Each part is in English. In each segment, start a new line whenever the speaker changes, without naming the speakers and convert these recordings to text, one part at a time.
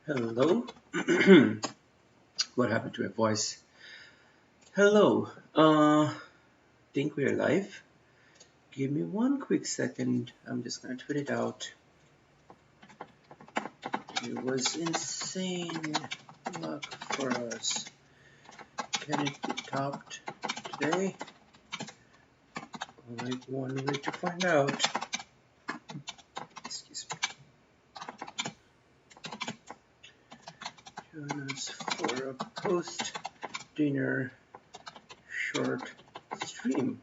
Hello. What happened to my voice? Hello. Think we're live? Give me one quick second. I'm just gonna tweet it out. It was insane luck for us. Can it be topped today? Only one way to find out. Excuse me. Join us for a post-dinner short stream.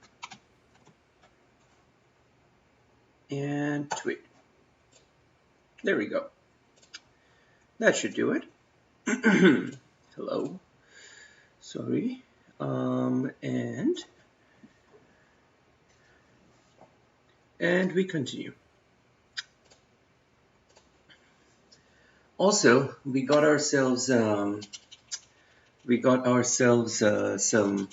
And tweet. There we go. That should do it. Hello. Sorry. And we continue. Also, we got ourselves some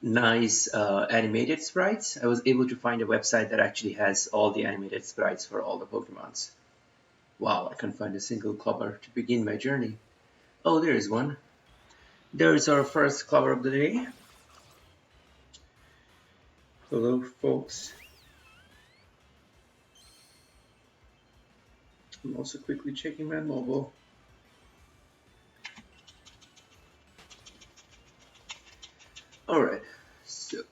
nice animated sprites. I was able to find a website that actually has all the animated sprites for all the Pokemons. Wow, I can't find a single Clobber to begin my journey. Oh, there is one. There is our first Clobber of the day. Hello, folks. I'm also quickly checking my mobile. Alright, so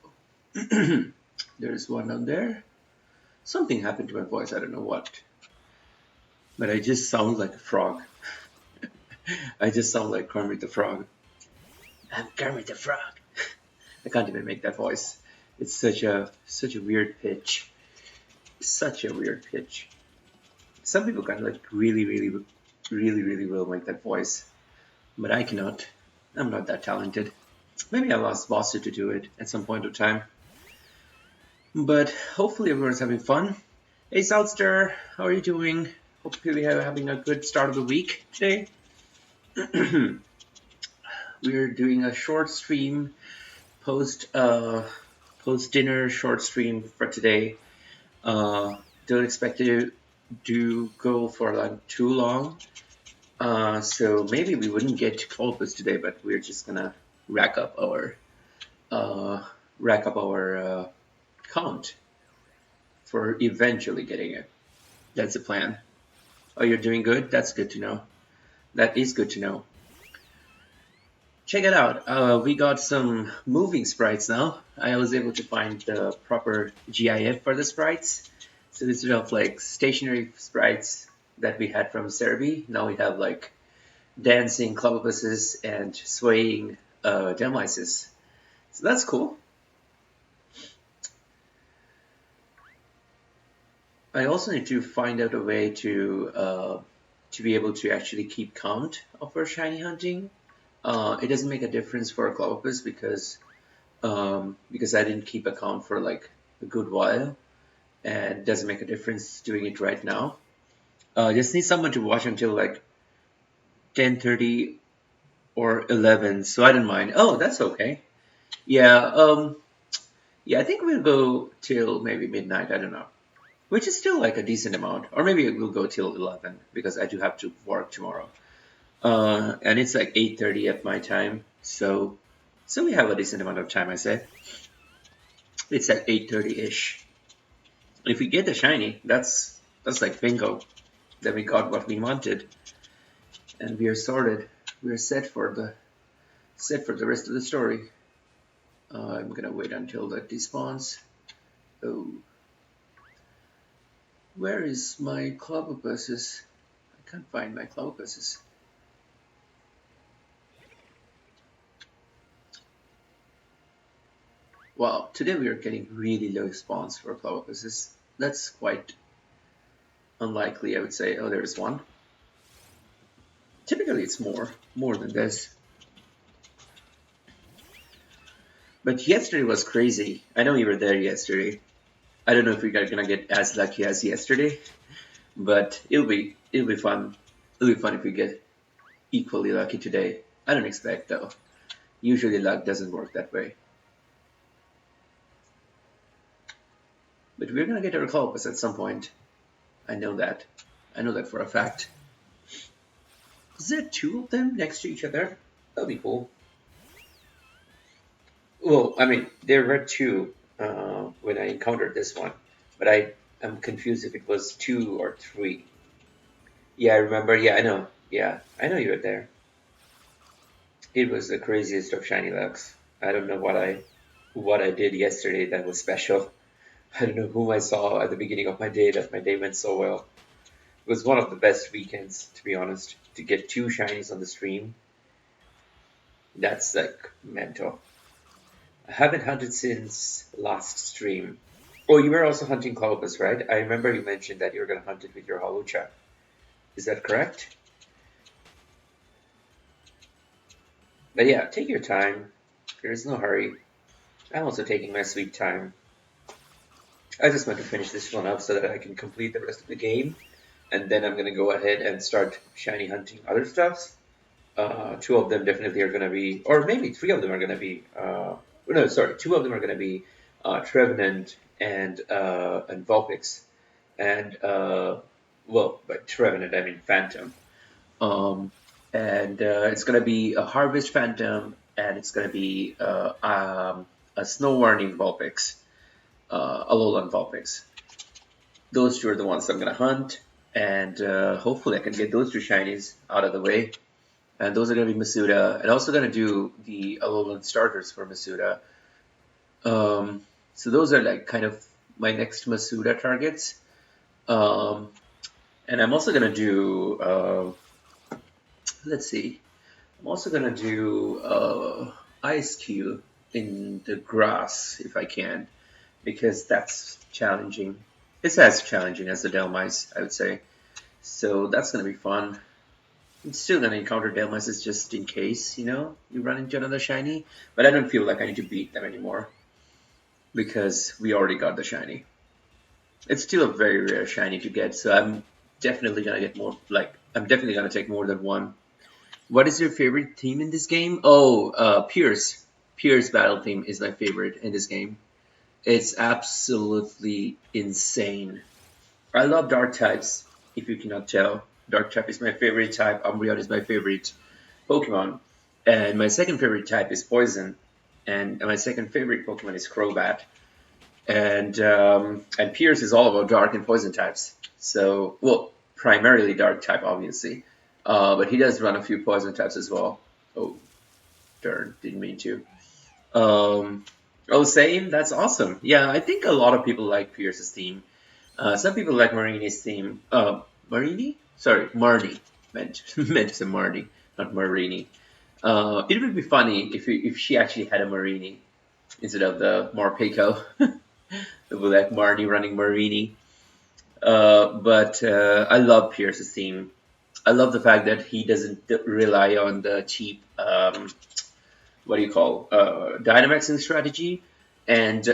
there's one out there. Something happened to my voice, I don't know what. But I just sound like a frog. I just sound like Kermit the Frog. I'm Kermit the Frog. I can't even make that voice. It's such a weird pitch. Such a weird pitch. Some people can like really well make that voice. But I cannot. I'm not that talented. Maybe I'll ask Vasu to do it at some point of time. But hopefully everyone's having fun. Hey Southstar, how are you doing? Hopefully you're having a good start of the week today. We're doing a short stream, post dinner short stream for today. Don't expect it to go for like too long. So maybe we wouldn't get to Clobbers today, but we're just gonna rack up our count for eventually getting it. That's the plan. Oh, you're doing good? That's good to know. That is good to know. Check it out. We got some moving sprites now. I was able to find the proper GIF for the sprites. So instead of like stationary sprites that we had from Cerebi, now we have like dancing Clobbopusses and swaying Demlices. So that's cool. I also need to find out a way to be able to actually keep count of our shiny hunting. It doesn't make a difference for a Clobbopus because I didn't keep a count for like a good while, and it doesn't make a difference doing it right now. Just need someone to watch until like 10:30 or 11, so I don't mind. Oh, that's okay. Yeah, yeah, I think we'll go till maybe midnight. I don't know, which is still like a decent amount, or maybe we'll go till 11 because I do have to work tomorrow. And it's like 8:30 at my time, so we have a decent amount of time. I say it's at 8:30-ish. If we get the shiny, that's like bingo. Then we got what we wanted, and we are sorted. We are set for the rest of the story. I'm gonna wait until that despawns. Oh, where is my Clobbopusses? I can't find my Clobbopusses. Wow, today we are getting really low spawns for Clobbopusses. That's quite unlikely, I would say. Oh, there's one. Typically it's more than this. But yesterday was crazy. I know you were there yesterday. I don't know if we are gonna get as lucky as yesterday, but it'll be fun. It'll be fun if we get equally lucky today. I don't expect though. Usually luck doesn't work that way. But we're gonna get our Clobbopus at some point. I know that. I know that for a fact. Is there two of them next to each other? That'd be cool. Well, I mean, there were two when I encountered this one, but I'm confused if it was two or three. Yeah, I remember. Yeah, I know. Yeah, I know you were there. It was the craziest of shiny lucks. I don't know what I did yesterday that was special. I don't know whom I saw at the beginning of my day that my day went so well. It was one of the best weekends, to be honest. To get two shinies on the stream, that's like mental. I haven't hunted since last stream. Oh, you were also hunting Clobbers, right? I remember you mentioned that you were going to hunt it with your Halucha. Is that correct? But yeah, take your time. There's no hurry. I'm also taking my sweet time. I just want to finish this one up so that I can complete the rest of the game, and then I'm going to go ahead and start shiny hunting other stuffs. Two of them definitely are going to be, or maybe three of them are going to be. No, sorry, two of them are going to be Trevenant and Vulpix, and well, by Trevenant I mean Phantom. Um, and it's going to be a Harvest Phantom, and it's going to be a Snow Warning Vulpix, a Alolan Vulpix. Those two are the ones I'm going to hunt, and hopefully I can get those two shinies out of the way. And those are going to be Masuda, and also going to do the Alolan starters for Masuda. So those are like kind of my next Masuda targets. Um, and I'm also going to do, let's see, I'm also going to do Ice Cube in the grass if I can, because that's challenging. It's as challenging as the Delmice, I would say. So that's going to be fun. I'm still gonna encounter Delmices just in case, you run into another shiny. But I don't feel like I need to beat them anymore because we already got the shiny. It's still a very rare shiny to get, so I'm definitely gonna get more. Like I'm definitely gonna take more than one. What is your favorite theme in this game? Oh, Pierce. Pierce battle theme is my favorite in this game. It's absolutely insane. I love dark types, if you cannot tell. Dark type is my favorite type, Umbreon is my favorite Pokemon. And my second favorite type is Poison. And my second favorite Pokemon is Crobat. And Pierce is all about dark and poison types. So, well, primarily dark type, obviously. But he does run a few poison types as well. Oh, darn, didn't mean to. Um, oh, same? That's awesome. Yeah, I think a lot of people like Pierce's theme. Some people like Marini's theme. Marini? Sorry, Marnie. Meant to say Marnie, not Marini. It would be funny if she actually had a Marini instead of the Morpeko. It would be like Marnie running Marini. But I love Pierce's theme. I love the fact that he doesn't rely on the cheap, what do you call, Dynamaxing strategy. And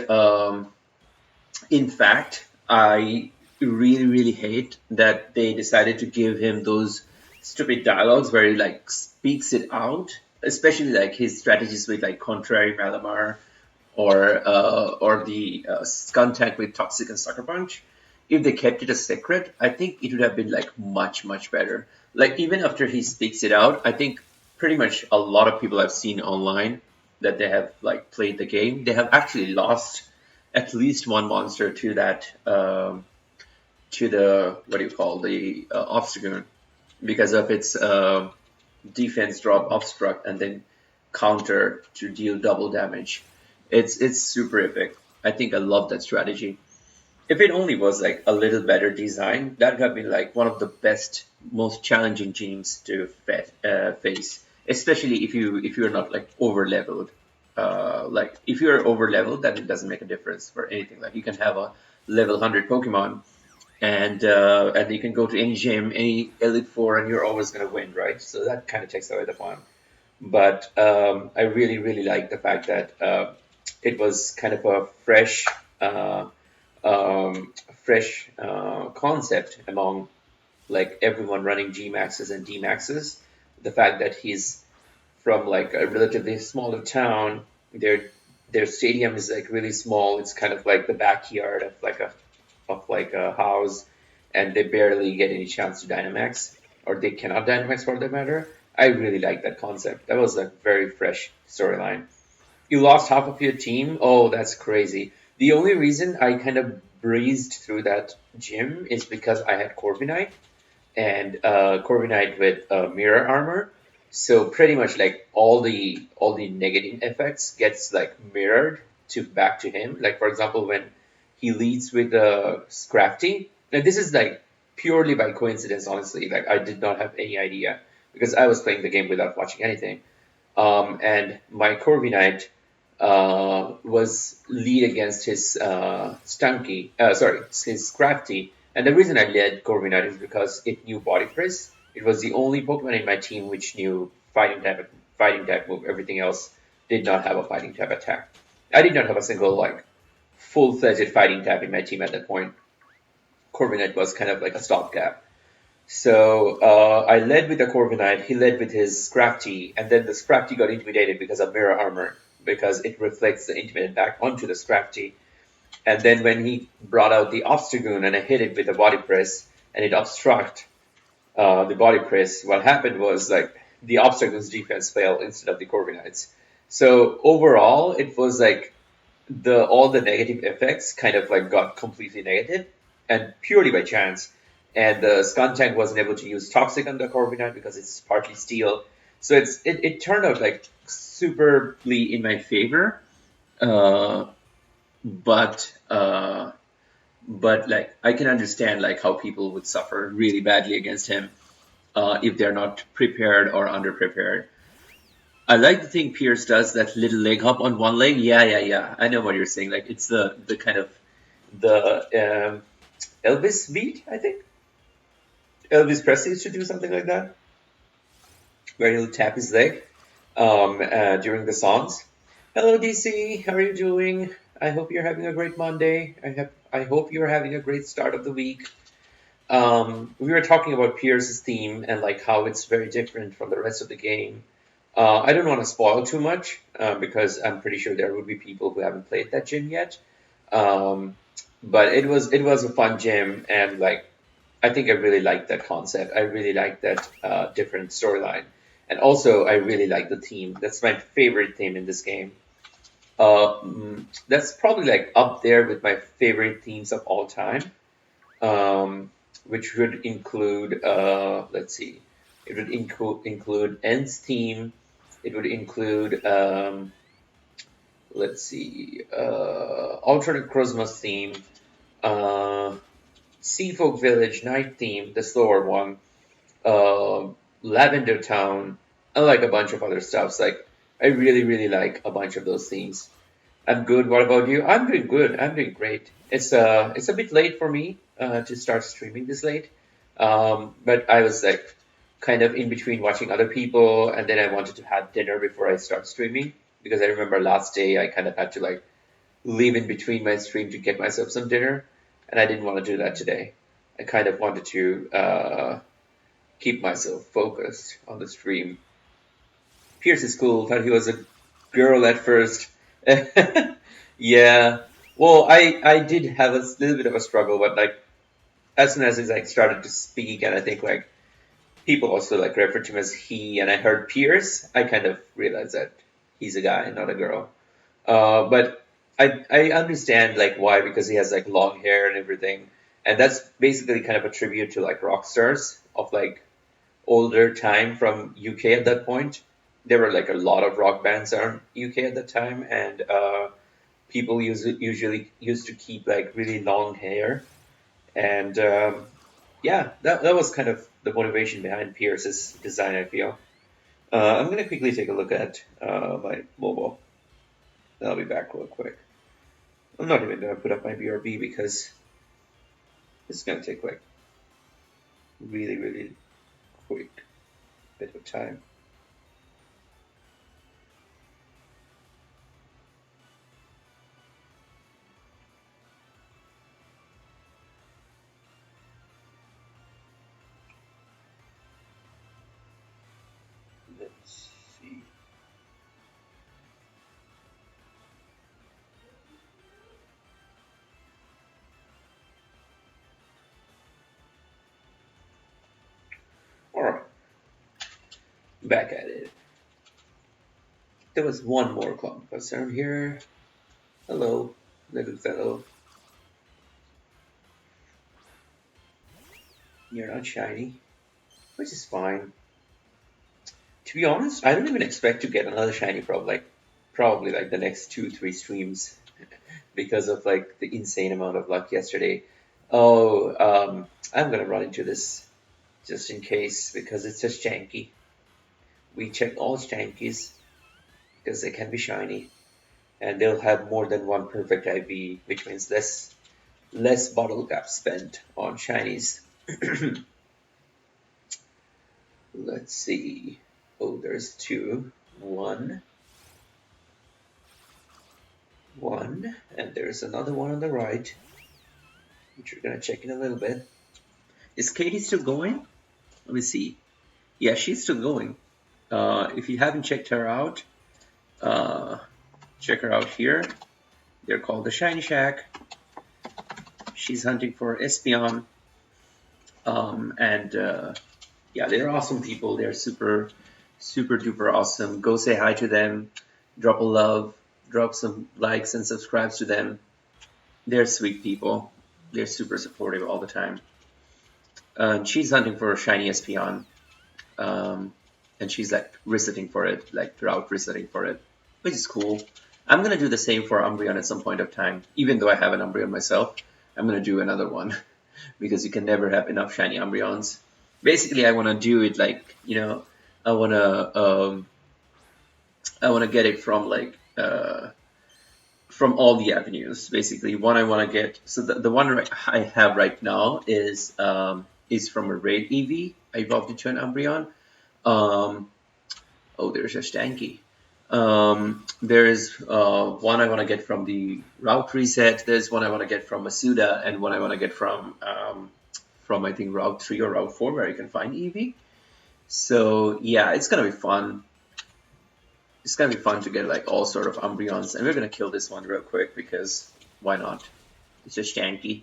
in fact, I really, really hate that they decided to give him those stupid dialogues where he like speaks it out, especially like his strategies with like Contrary Malamar or the Skuntank with Toxic and Sucker Punch. If they kept it a secret, I think it would have been like much, much better. Like even after he speaks it out, I think pretty much a lot of people I've seen online that they have like played the game, they have actually lost at least one monster to that to the what do you call the Obstagoon because of its defense drop obstruct and then counter to deal double damage. It's super epic. I think I love that strategy. If it only was like a little better design, that would have been like one of the best, most challenging teams to face, especially if you're not like over leveled. Like if you're over leveled, then it doesn't make a difference for anything. Like you can have a level 100 Pokemon, and you can go to any gym, any Elite Four, and you're always gonna win, right? So that kind of takes away the fun. But I really, really like the fact that it was kind of a uh, fresh concept among like everyone running G maxes and D maxes. The fact that he's from like a relatively smaller town, their stadium is like really small. It's kind of like the backyard of like a house, and they barely get any chance to Dynamax. or they cannot Dynamax for that matter. I really like that concept. That was a very fresh storyline. You lost half of your team. Oh, that's crazy. The only reason I kind of breezed through that gym is because I had Corviknight and Corviknight with mirror armor. So pretty much like all the negative effects gets like mirrored to back to him. Like for example, when he leads with Scrafty, and this is like purely by coincidence, honestly. Like I did not have any idea because I was playing the game without watching anything. And my Corby Knight was lead against his his Crafty. And the reason I led Corby Knight is because it knew Body Press. It was the only Pokemon in my team which knew fighting type move. Everything else did not have a fighting type attack. I did not have a single like full-fledged fighting type in my team at that point. Corby Knight was kind of like a stopgap. So I led with the Corviknight, he led with his Scrafty, and then the Scrafty got intimidated because of mirror armor, because it reflects the intimidate back onto the Scrafty. And then when he brought out the Obstagoon and I hit it with a body press and it obstruct the body press, what happened was like the Obstagoon's defense failed instead of the Corviknight's. So overall, it was like the all the negative effects kind of like got completely negated and purely by chance. And the Skuntank wasn't able to use Toxic on the Corviknight because it's partly steel. So it turned out like superbly in my favor. Uh, but uh, but like I can understand like how people would suffer really badly against him if they're not prepared or underprepared. I like the thing Pierce does, that little leg hop on one leg. Yeah, yeah, yeah. I know what you're saying. Like it's the kind of the Elvis beat, I think. Elvis Presley used to do something like that, where he'll tap his leg during the songs. Hello, DC. How are you doing? I hope you're having a great Monday. I hope you're having a great start of the week. We were talking about Pierce's theme and like how it's very different from the rest of the game. I don't want to spoil too much because I'm pretty sure there will be people who haven't played that gym yet. Um, but it was a fun gym, and like I think I really like that concept. I really like that different storyline, and also I really like the theme. That's my favorite theme in this game. That's probably like up there with my favorite themes of all time, which would include let's see, it would include End's theme. It would include let's see, alternate Christmas theme, uh, Seafolk Village night theme, the slower one, uh, Lavender Town, and like a bunch of other stuffs. Like I really, really like a bunch of those themes. I'm good. What about you? I'm doing good. I'm doing great. It's a bit late for me to start streaming this late. But I was like kind of in between watching other people, and then I wanted to have dinner before I start streaming because I remember last day I kind of had to like leave in between my stream to get myself some dinner, and I didn't want to do that today. I kind of wanted to keep myself focused on the stream. Pierce is cool. Thought he was a girl at first. Yeah. Well, I did have a little bit of a struggle, but like as soon as he like started to speak, and I think like people also like refer to him as he, and I heard Pierce, I kind of realized that he's a guy, not a girl. But I understand like why, because he has like long hair and everything, and that's basically kind of a tribute to like rock stars of like older time from UK at that point. There were like a lot of rock bands around UK at that time, and people usually used to keep like really long hair. And yeah, that was kind of the motivation behind Pierce's design, I feel. I'm going to quickly take a look at my mobile. I'll be back real quick. I'm not even going to put up my BRB because it's going to take like really, really quick bit of time. Let's see. back at it. There was one more Clobber down here. Hello, little fellow. You're not shiny, which is fine. To be honest, I don't even expect to get another shiny probably like the next 2-3 streams because of like the insane amount of luck yesterday. Oh, I'm gonna run into this just in case because it's just janky. We check all jankies because they can be shiny and they'll have more than one perfect IV, which means less bottle cap spent on shinies. Let's see. Oh, there's two. One, and there's another one on the right, which we're gonna check in a little bit. Is Katie still going? Let me see. Yeah, she's still going. If you haven't checked her out, uh, check her out here. They're called the Shiny Shack. She's hunting for Espeon. And yeah, they're awesome people. They're super duper awesome. Go say hi to them. Drop a love. Drop some likes and subscribes to them. They're sweet people. They're super supportive all the time. She's hunting for a shiny Espeon. And she's like resetting for it, like route resetting for it, which is cool. I'm gonna do the same for Umbreon at some point of time. Even though I have an Umbreon myself, I'm gonna do another one because you can never have enough shiny Umbreons. Basically, I want to do it like I wanna get it from like from all the avenues. Basically, one I want to get. So the one I have right now is from a raid EV. I evolved it to an Umbreon. Um, oh, there's a Stanky. There's one I want to get from the route reset. There's one I want to get from Masuda, and one I want to get from I think Route 3 or Route 4, where you can find EV. So yeah, it's gonna be fun. It's gonna be fun to get like all sort of Umbreons, and we're gonna kill this one real quick because why not? It's just Stanky.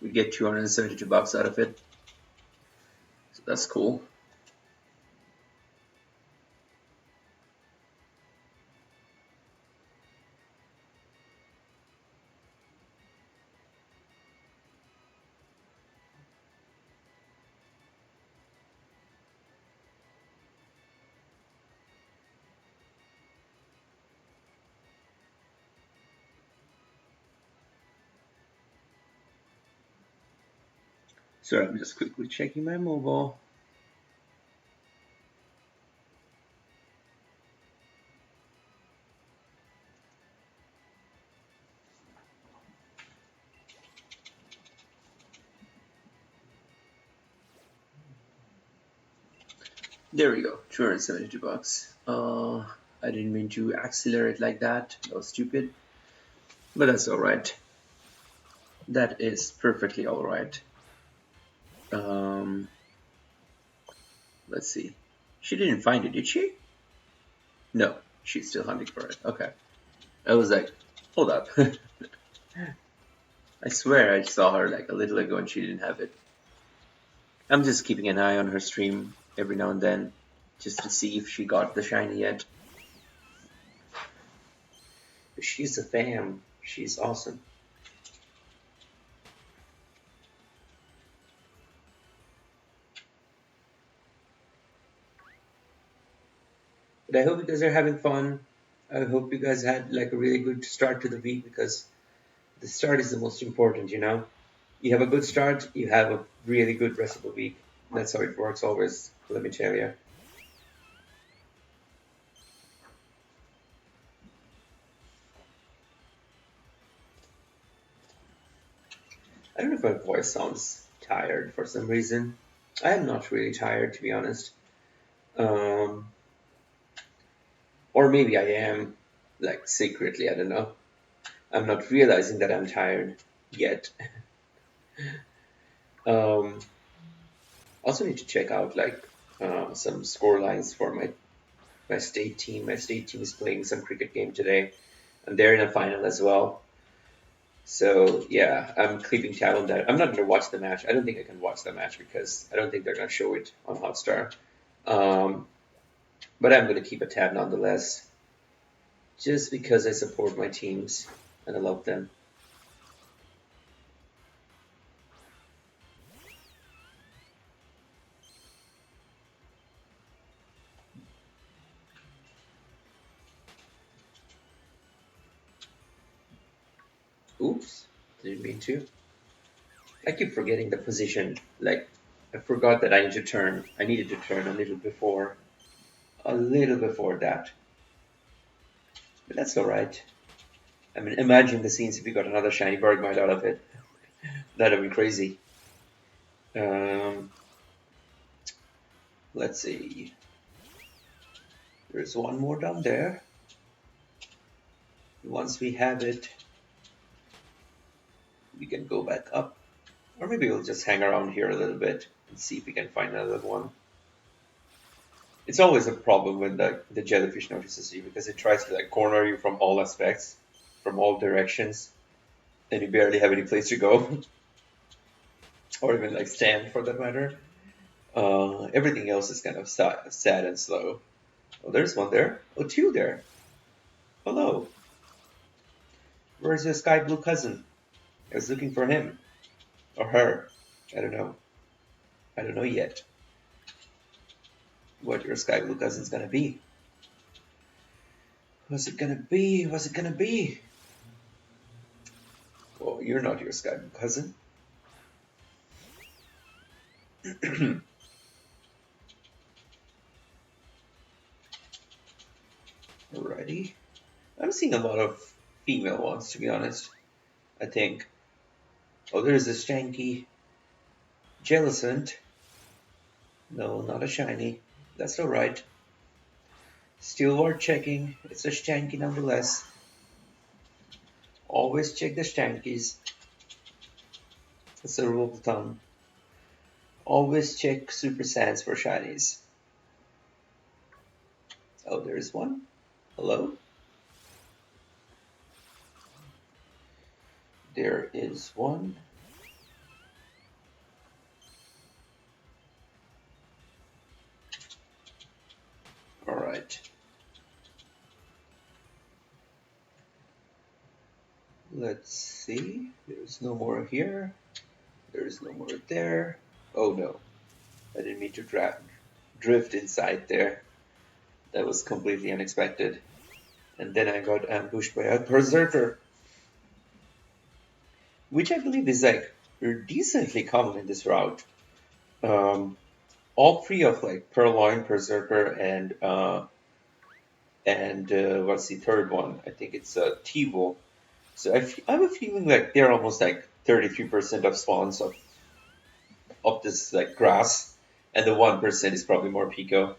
We get 272 bucks out of it, so that's cool. So I'm just quickly checking my mobile. There we go, 272 bucks. I didn't mean to accelerate like that. That was stupid. But that's alright. That is perfectly alright. Let's see. She didn't find it, did she? No, she's still hunting for it. Okay. I was like, hold up. I swear I saw her like a little ago and she didn't have it. I'm just keeping an eye on her stream every now and then just to see if she got the shiny yet. She's a fam. She's awesome. But I hope you guys are having fun. I hope you guys had like a really good start to the week because the start is the most important, you know? You have a good start, you have a really good rest of the week. That's how it works always, let me tell you. I don't know if my voice sounds tired for some reason. I am not really tired, to be honest. Or maybe I am, like secretly, I don't know. I'm not realizing that I'm tired yet. Also need to check out like some score lines for my state team. My state team is playing some cricket game today, and they're in a final as well. So yeah, I'm keeping tab on that. I'm not gonna watch the match. I don't think I can watch the match because I don't think they're gonna show it on Hotstar. But I'm going to keep a tab nonetheless, just because I support my teams and I love them. Oops, didn't mean to. I keep forgetting the position. Like, I forgot that I need to turn. I needed to turn a little before that. But that's all right. I mean, imagine the scenes if we got another shiny Bergmite out of it. That'd be crazy. Um, let's see. There's one more down there. Once we have it, we can go back up. Or maybe we'll just hang around here a little bit and see if we can find another one. It's always a problem when the jellyfish notices you because it tries to like corner you from all aspects, from all directions, and you barely have any place to go, or even like stand for that matter. Everything else is kind of sad and slow. Oh, there's one there. Oh, two there. Hello. Where's your sky blue cousin? I was looking for him or her. I don't know. I don't know yet what your sky blue cousin's gonna be. What's it gonna be? What's it gonna be? Well, you're not your sky blue cousin. Alrighty. I'm seeing a lot of female ones, to be honest. I think. Oh, there's a Stanky Jellicent. No, not a shiny. That's alright. Still worth checking. It's a Stanky nonetheless. Always check the Stankies. That's a rule of thumb. Always check Super Sans for shinies. Oh, there's one. Hello? There is one. Alright. Let's see. There's no more here. There's no more there. Oh no. I didn't mean to drift inside there. That was completely unexpected. And then I got ambushed by a Berserker, which I believe is like decently common in this route. Um, all three of like Purloin, Berserker, and what's the third one? I think it's T-Bull. So I have a feeling like they're almost like 33% of spawns of this like grass, and the 1% is probably more Pico.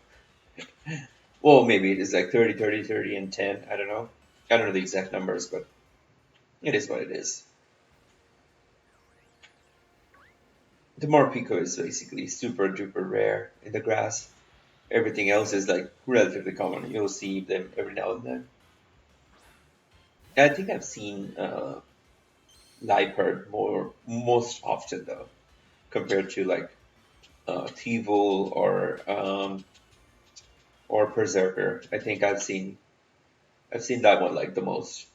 Well, maybe it is like 30, 30, 30, and 10. I don't know. I don't know the exact numbers, but it is what it is. The more Pico is basically super duper rare in the grass. Everything else is like relatively common. You'll see them every now and then. I think I've seen Liepard most often though, compared to like Thievel or Berserker. I think I've seen that one like the most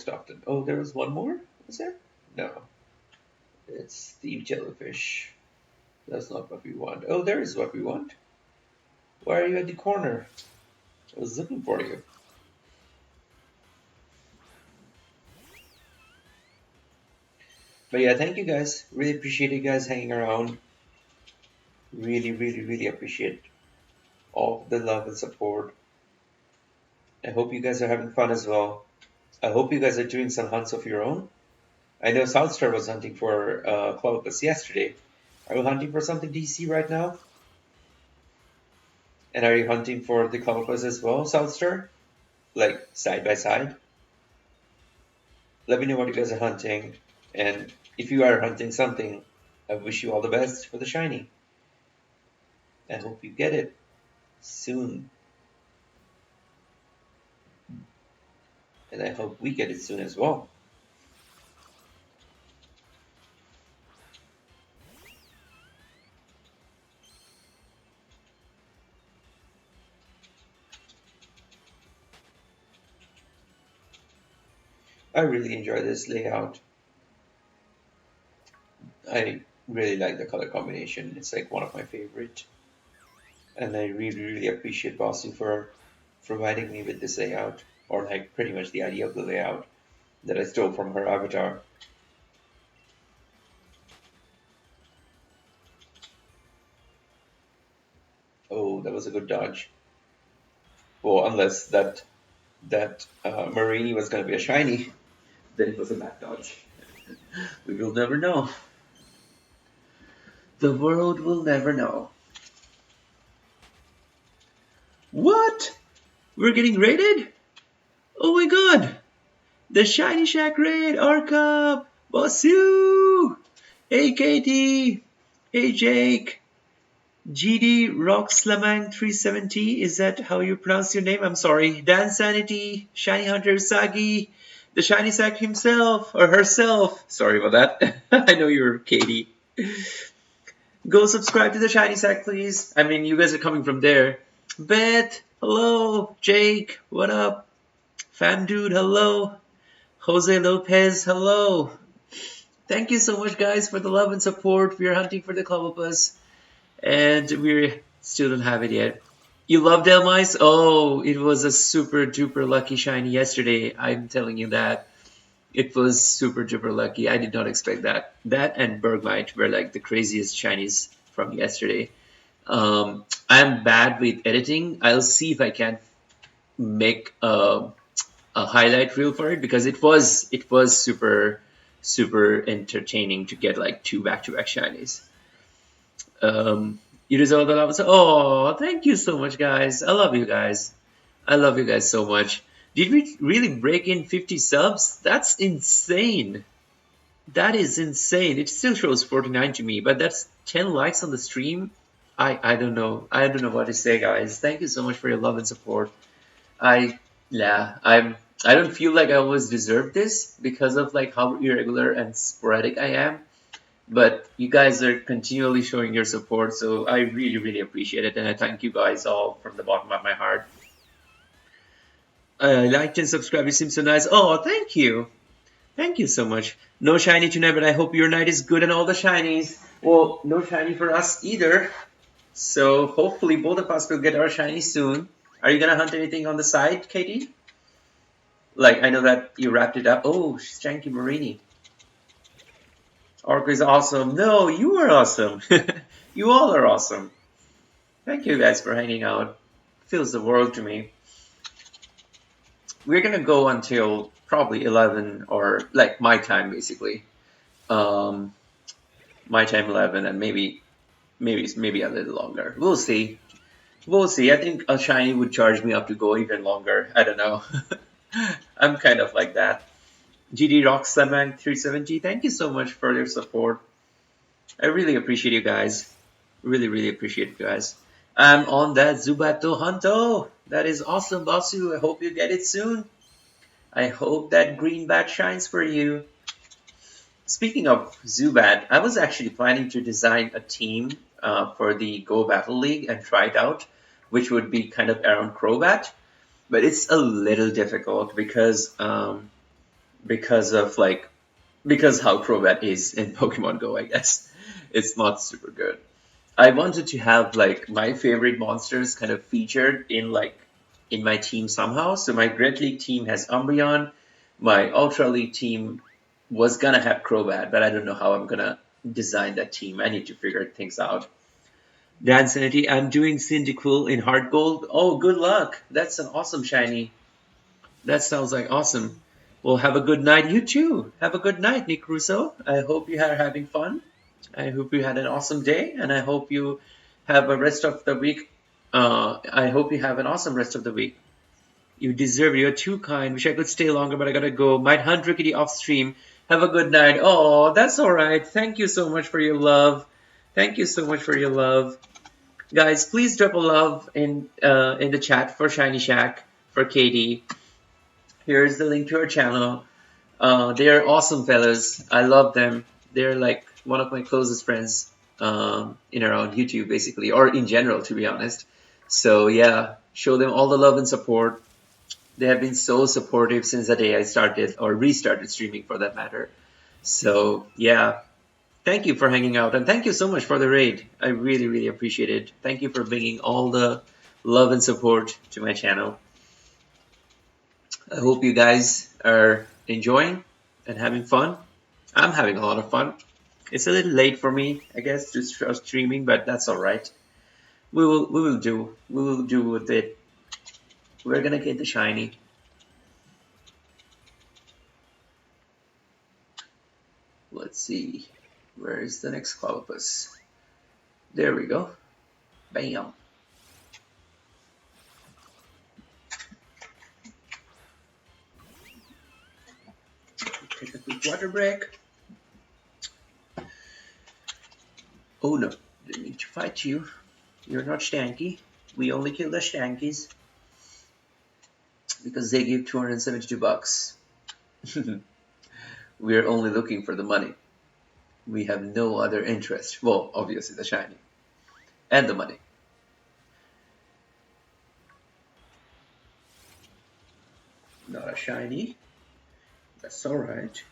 often. Oh, there was one more. Was there? No, it's Steve Jellyfish. That's not what we want. Oh, there is what we want. Why are you at the corner? I was looking for you. But yeah, thank you guys. Really appreciate you guys hanging around. Really, really, really appreciate all the love and support. I hope you guys are having fun as well. I hope you guys are doing some hunts of your own. I know Southstar was hunting for Clovis yesterday. Are you hunting for something DC right now? And are you hunting for the Clovis as well, Southstar? Like side by side? Let me know what you guys are hunting. And if you are hunting something, I wish you all the best for the shiny. I hope you get it soon. And I hope we get it soon as well. I really enjoy this layout. I really like the color combination. It's like one of my favorite. And I really, really appreciate Basu for providing me with this layout, or like pretty much the idea of the layout that I stole from her avatar. Oh, that was a good dodge. Well, unless that Marini was going to be a shiny, then it was a bad dodge. We will never know. The world will never know. What? We're getting raided? Oh my god! The Shiny Shack raid, Arcup, Basu, hey Katie, hey Jake, GD Rock Slamang 370. Is that how you pronounce your name? I'm sorry. Dan Sanity, Shiny Hunter Sagi, the Shiny Sack himself or herself. Sorry about that. I know you're Katie. Go subscribe to the Shiny Sack, please. I mean, you guys are coming from there. Beth, hello. Jake, what up? Fan Dude, hello. Jose Lopez, hello. Thank you so much, guys, for the love and support. We are hunting for the Clobber, and we still don't have it yet. You love Delmice? Oh, it was a super duper lucky shiny yesterday. I'm telling you that. It was super duper lucky. I did not expect that. That and Bergmite were like the craziest shinies from yesterday. I'm bad with editing. I'll see if I can make a highlight reel for it because it was super entertaining to get like two back-to-back shinies. You deserve the love. Oh, thank you so much, guys. I love you guys. I love you guys so much. Did we really break in 50 subs? That's insane. That is insane. It still shows 49 to me, but that's 10 likes on the stream. I don't know. I don't know what to say, guys. Thank you so much for your love and support. I yeah, I don't feel like I always deserve this because of like how irregular and sporadic I am. But you guys are continually showing your support, so I really, really appreciate it, and I thank you guys all from the bottom of my heart. Like and subscribe. You seem so nice. Oh, thank you so much. No shiny tonight, but I hope your night is good and all the shinies. Well, no shiny for us either. So hopefully both of us will get our shiny soon. Are you gonna hunt anything on the side, Katie? Like, I know that you wrapped it up. Oh, Stanky Marini. Orc is awesome. No, you are awesome. You all are awesome. Thank you guys for hanging out. Feels the world to me. We're gonna go until probably 11 or like my time basically. Um, my time 11 and maybe a little longer. We'll see. We'll see. I think a shiny would charge me up to go even longer. I don't know. I'm kind of like that. GD Rock Slamang 370, thank you so much for your support. I really appreciate you guys. Really, really appreciate you guys. I'm on that Zubato Hunto. That is awesome, Basu. I hope you get it soon. I hope that green bat shines for you. Speaking of Zubat, I was actually planning to design a team for the Go Battle League and try it out, which would be kind of around Crobat. But it's a little difficult because of like because how Crobat is in Pokemon Go, I guess. It's not super good. I wanted to have like my favorite monsters kind of featured in my team somehow. So my Great League team has Umbreon. My Ultra League team was gonna have Crobat, but I don't know how I'm gonna design that team. I need to figure things out. Dan Sanity, I'm doing Cyndaquil in Heart Gold. Oh, good luck. That's an awesome shiny. That sounds like awesome. Well, have a good night. You too. Have a good night, Nick Russo. I hope you are having fun. I hope you had an awesome day, and I hope you have a rest of the week. I hope you have an awesome rest of the week. You deserve it. You're too kind. Wish I could stay longer, but I gotta go. Might hunt Rickety off stream. Have a good night. Oh, that's all right. Thank you so much for your love. Thank you so much for your love, guys. Please drop a love in the chat for Shiny Shack for Katie. Here's the link to her channel. They are awesome fellas. I love them. They're like one of my closest friends in around YouTube, basically, or in general, to be honest. So yeah, show them all the love and support. They have been so supportive since the day I started or restarted streaming for that matter. So yeah, thank you for hanging out and thank you so much for the raid. I really, really appreciate it. Thank you for bringing all the love and support to my channel. I hope you guys are enjoying and having fun. I'm having a lot of fun. It's a little late for me, I guess, to start streaming, but that's all right. We will do with it. We're gonna get the shiny. Let's see. Where is the next Clobber? There we go. Bam. Take a quick water break. Oh no, didn't need to fight you. You're not stanky. We only kill the stankies because they give 272 bucks. We're only looking for the money. We have no other interest. Well, obviously the shiny and the money. Not a shiny. That's all right.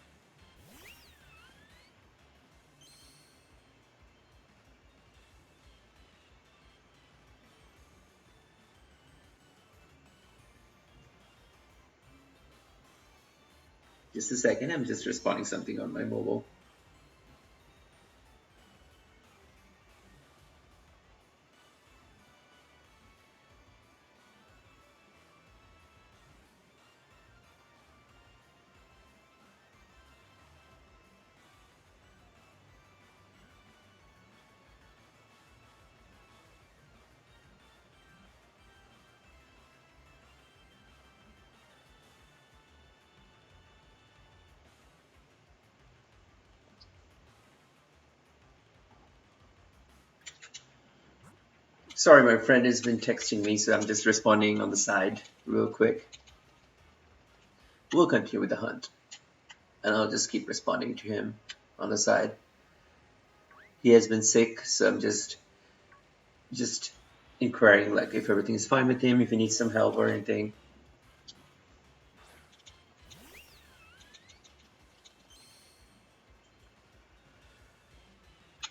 Just a second. I'm just responding something on my mobile. Sorry, my friend has been texting me, so I'm just responding on the side real quick. We'll continue with the hunt, and I'll just keep responding to him on the side. He has been sick, so I'm just inquiring like if everything's fine with him, if he needs some help or anything.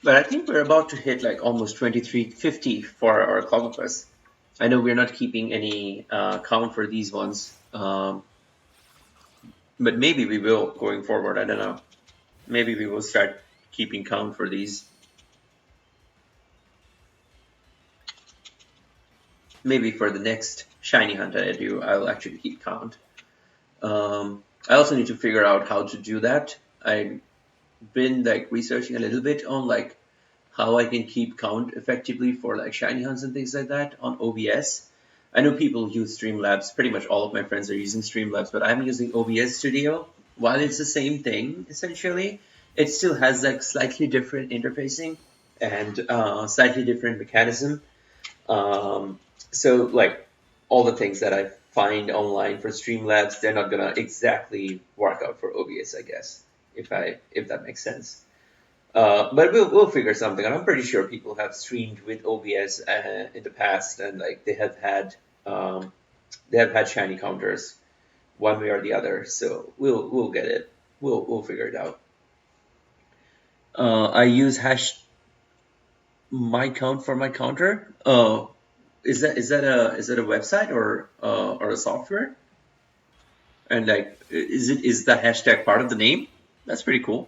But I think we're about to hit like almost 2350 for our Clobber. I know we're not keeping any count for these ones, but maybe we will going forward. I don't know. Maybe we will start keeping count for these. Maybe for the next shiny hunt that I do, I'll actually keep count. I also need to figure out how to do that. I've been like researching a little bit on like how I can keep count effectively for like shiny hunts and things like that on OBS. I know people use Streamlabs. Pretty much all of my friends are using Streamlabs, but I'm using OBS Studio. While it's the same thing essentially, it still has like slightly different interfacing and slightly different mechanism. Um, so like all the things that I find online for Streamlabs, they're not gonna exactly work out for OBS, I guess, if that makes sense. But we'll figure something out. I'm pretty sure people have streamed with OBS in the past, and like they have had shiny counters one way or the other. So we'll get it. We'll figure it out. I use hash my count for my counter. Is that a website or a software? And like, is the hashtag part of the name? That's pretty cool.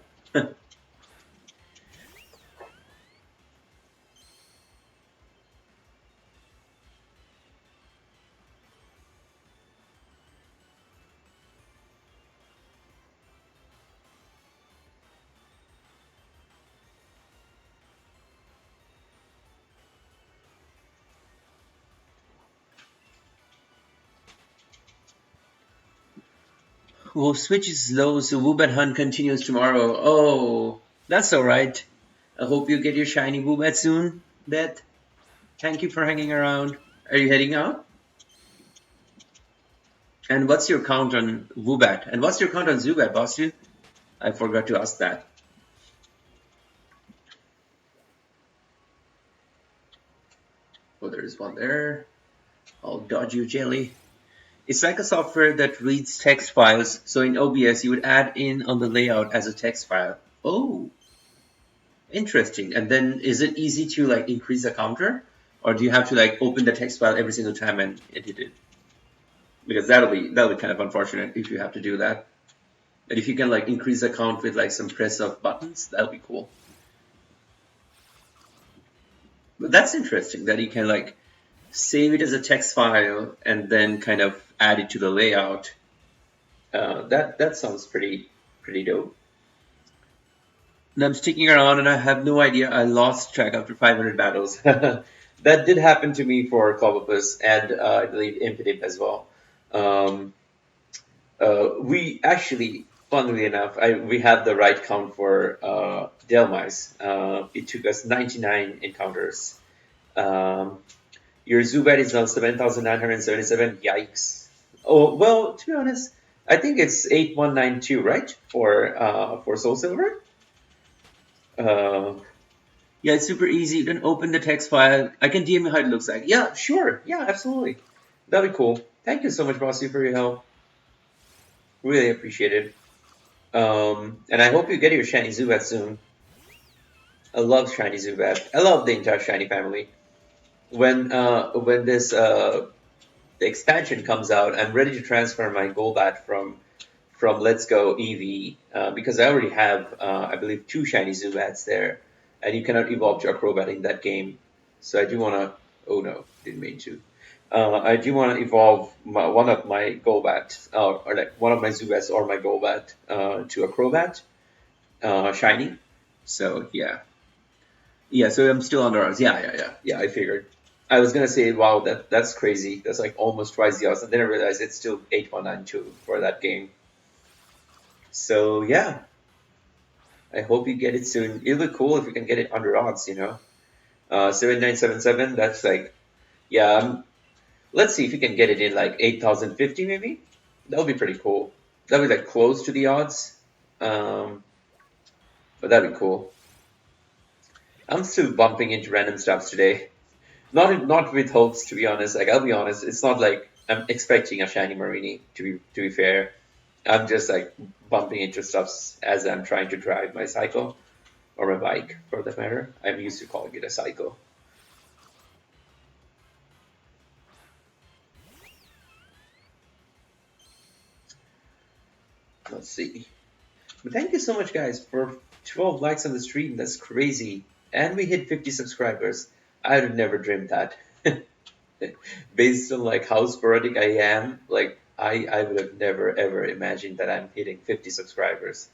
Well, Switch is low, so Woobat Hunt continues tomorrow. Oh, that's alright. I hope you get your shiny Woobat soon, Bet. Thank you for hanging around. Are you heading out? And what's your count on Woobat? And what's your count on Zubat, Boston? I forgot to ask that. Oh, there's one there. I'll dodge you, Jelly. It's like a software that reads text files. So in OBS, you would add in on the layout as a text file. Oh, interesting. And then is it easy to like increase the counter? Or do you have to like open the text file every single time and edit it? Because that'll be kind of unfortunate if you have to do that. But if you can like increase the count with like some press of buttons, that'll be cool. But that's interesting that you can like save it as a text file and then kind of add it to the layout. That sounds pretty dope. And I'm sticking around and I have no idea. I lost track after 500 battles. That did happen to me for Clobber and I believe Impidimp as well. Um, we actually, funnily enough, we had the right count for Delmise. It took us 99 encounters. Um, your Zubat is now 7,977. Yikes. Oh, well, to be honest, I think it's 8192, right? For Soul Silver? Uh, yeah, it's super easy. You can open the text file. I can DM you how it looks like. Yeah, sure. Yeah, absolutely. That'd be cool. Thank you so much, Bossy, for your help. Really appreciate it. And I hope you get your shiny Zubat soon. I love shiny Zubat. I love the entire shiny family. When this the expansion comes out, I'm ready to transfer my Golbat from Let's Go Eevee because I already have I believe 2 shiny Zubats there, and you cannot evolve to Acrobat in that game. So I do want to. Oh no, didn't mean to. I do want to evolve one of my Golbat, or like one of my Zubats or my Golbat to Acrobat shiny. So yeah. So I'm still under odds. Yeah. I figured. I was gonna say, wow, that's crazy. That's like almost twice the odds, and then I realized it's still 8192 for that game. So yeah, I hope you get it soon. It'll be cool if you can get it under odds, 7977. That's like, yeah. Let's see if you can get it in like 8050 maybe. That would be pretty cool. That would be like close to the odds. Um, but that'd be cool. I'm still bumping into random stuffs today. Not with hopes, to be honest. Like I'll be honest, it's not like I'm expecting a shiny Marini. To be fair, I'm just like bumping into stuffs as I'm trying to drive my cycle or my bike, for that matter. I'm used to calling it a cycle. Let's see. But thank you so much, guys, for 12 likes on the stream. That's crazy. And we hit 50 subscribers. I would have never dreamed that. Based on like how sporadic I am, like I would have never ever imagined that I'm hitting 50 subscribers.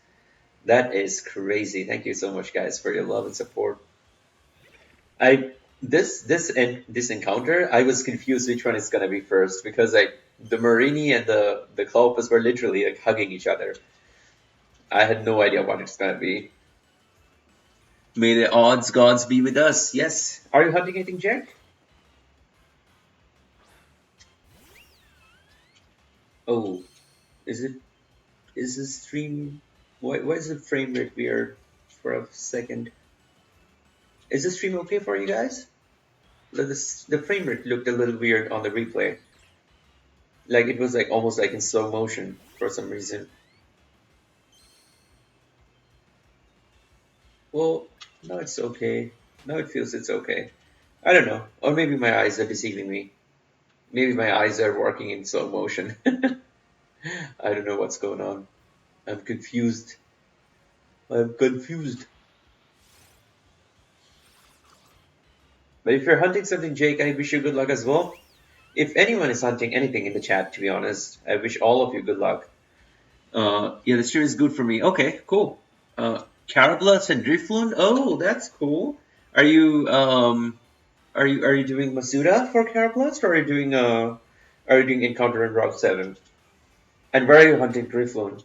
That is crazy. Thank you so much, guys, for your love and support. I this encounter, I was confused which one is gonna be first because like the Marini and the Clopas were literally like hugging each other. I had no idea what it's gonna be. May the odds gods be with us. Yes. Are you hunting anything, Jack? Oh, is it? Is the stream? Why is the frame rate weird for a second? Is the stream okay for you guys? The frame rate looked a little weird on the replay. Like it was like almost like in slow motion for some reason. Well, now it's okay. Now it feels it's okay. I don't know. Or maybe my eyes are deceiving me. Maybe my eyes are working in slow motion. I don't know what's going on. I'm confused. I'm confused. But if you're hunting something, Jake, I wish you good luck as well. If anyone is hunting anything in the chat, to be honest, I wish all of you good luck. Yeah, the stream is good for me. Okay, cool. Carablus and Drifloon. Oh, that's cool. Are you are you doing Masuda for Carablus, or are you doing Encounter in Route 7? And where are you hunting Drifloon?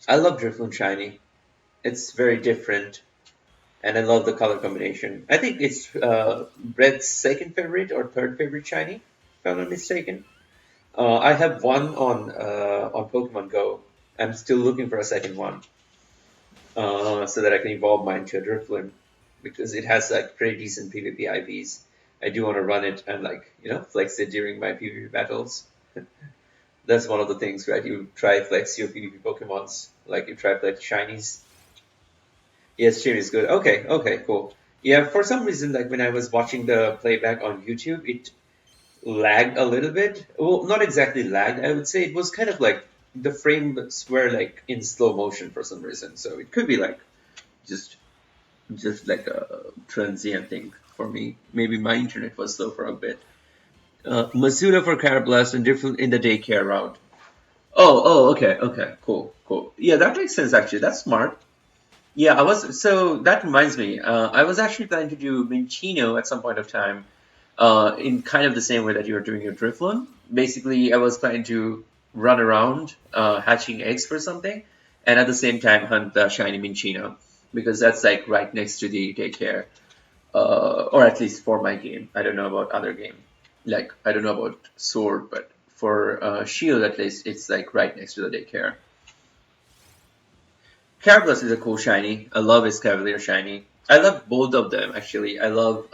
I love Drifloon Shiny. It's very different, and I love the color combination. I think it's Red's second favorite or third favorite Shiny, if I'm not mistaken. I have one on Pokemon Go. I'm still looking for a second one, so that I can evolve mine to a Drifloon, because it has like pretty decent PvP IVs. I do want to run it and like flex it during my PvP battles. That's one of the things, right? You try flex your PvP Pokemons, like you try flex shinies. Yeah, stream is good. Okay, okay, cool. Yeah, for some reason, like when I was watching the playback on YouTube, it lagged a little bit. Well, not exactly lagged. I would say it was kind of like the frames were like in slow motion for some reason. So it could be like just just like a transient thing for me. Maybe my internet was slow for a bit. Masuda for Carablast and different in the daycare route. Okay, okay, cool, cool. Yeah, that makes sense actually. That's smart. Yeah, I was. So that reminds me. I was actually planning to do Minccino at some point of time, in kind of the same way that you were doing your Drifloon. Basically, I was planning to run around, hatching eggs for something, and at the same time hunt the shiny Minccino because that's like right next to the daycare, or at least for my game. I don't know about other game. Like I don't know about Sword, but for Shield at least, it's like right next to the daycare. Carapace is a cool shiny. I love his Cavalier shiny. I love both of them actually. I love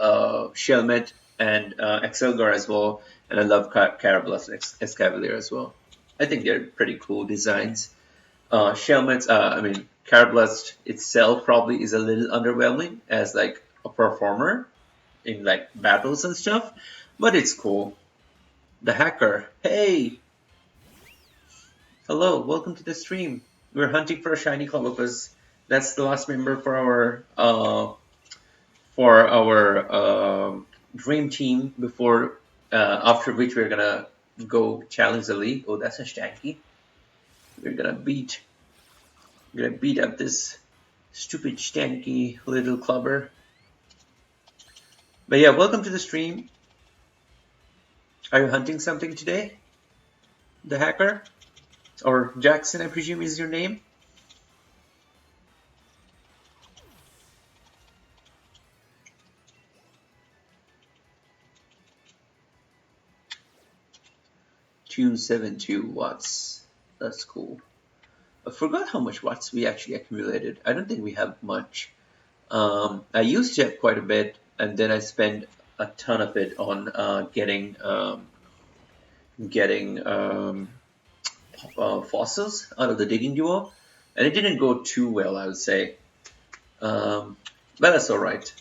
Shelmet and Excelgar as well, and I love Carapace as Cavalier as well. I think they're pretty cool designs. Shelmet, I mean, Carapace itself probably is a little underwhelming as like a performer in like battles and stuff, but it's cool. The hacker, hey, hello, welcome to the stream. We're hunting for a shiny Clobber. That's the last member for our dream team before after which we're gonna go challenge the league. Oh, that's a Stanky. We're gonna beat up this stupid Stanky little clubber. But yeah, welcome to the stream. Are you hunting something today? The hacker? Or Jackson, I presume is your name? 272 watts. That's cool. I forgot how much watts we actually accumulated. I don't think we have much. I used to have quite a bit, and then I spent a ton of it on getting fossils out of the digging duo, and it didn't go too well, I would say. Um, but that's all right.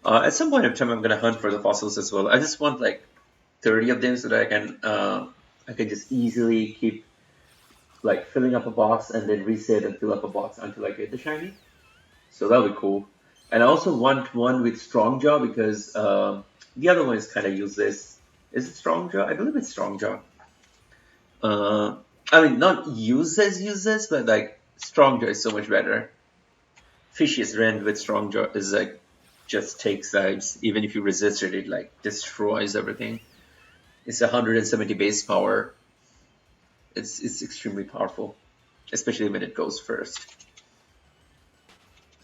At some point in time, I'm gonna hunt for the fossils as well. I just want like 30 of them so that I can just easily keep like filling up a box and then reset and fill up a box until I get the shiny. So that'll be cool. And I also want one with strong jaw because the other one is kind of useless. Is it strong jaw? I believe it's strong jaw. Uh, I mean, not useless, but like strong jaw is so much better. Fishiest Rend with strong jaw is like just takes sides. Even if you resist it, it like destroys everything. It's 170 base power. It's extremely powerful, especially when it goes first.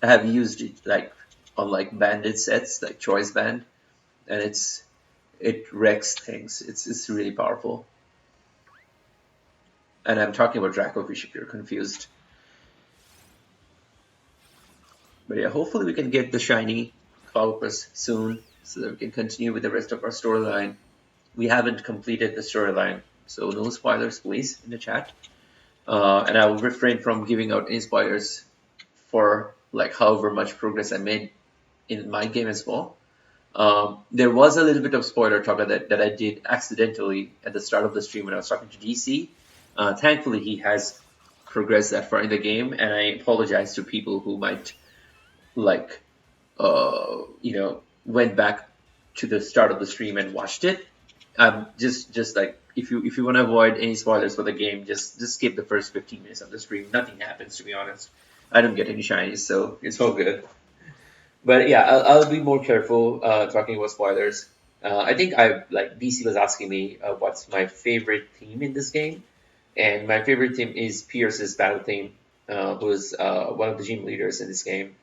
I have used it like on like bandit sets, like choice band, and it wrecks things. It's really powerful. And I'm talking about Dracofish if you're confused. But yeah, hopefully we can get the shiny Clobbopus soon so that we can continue with the rest of our storyline. We haven't completed the storyline, so no spoilers, please, in the chat. And I will refrain from giving out any spoilers for like however much progress I made in my game as well. There was a little bit of spoiler talk that I did accidentally at the start of the stream when I was talking to DC. Thankfully, he has progressed that far in the game, and I apologize to people who might like, went back to the start of the stream and watched it. Just like if you want to avoid any spoilers for the game, just skip the first 15 minutes of the stream. Nothing happens, to be honest. I don't get any shinies, so it's all good. But yeah, I'll be more careful talking about spoilers. I think I like DC was asking me what's my favorite theme in this game, and my favorite theme is Pierce's battle theme, who is one of the gym leaders in this game.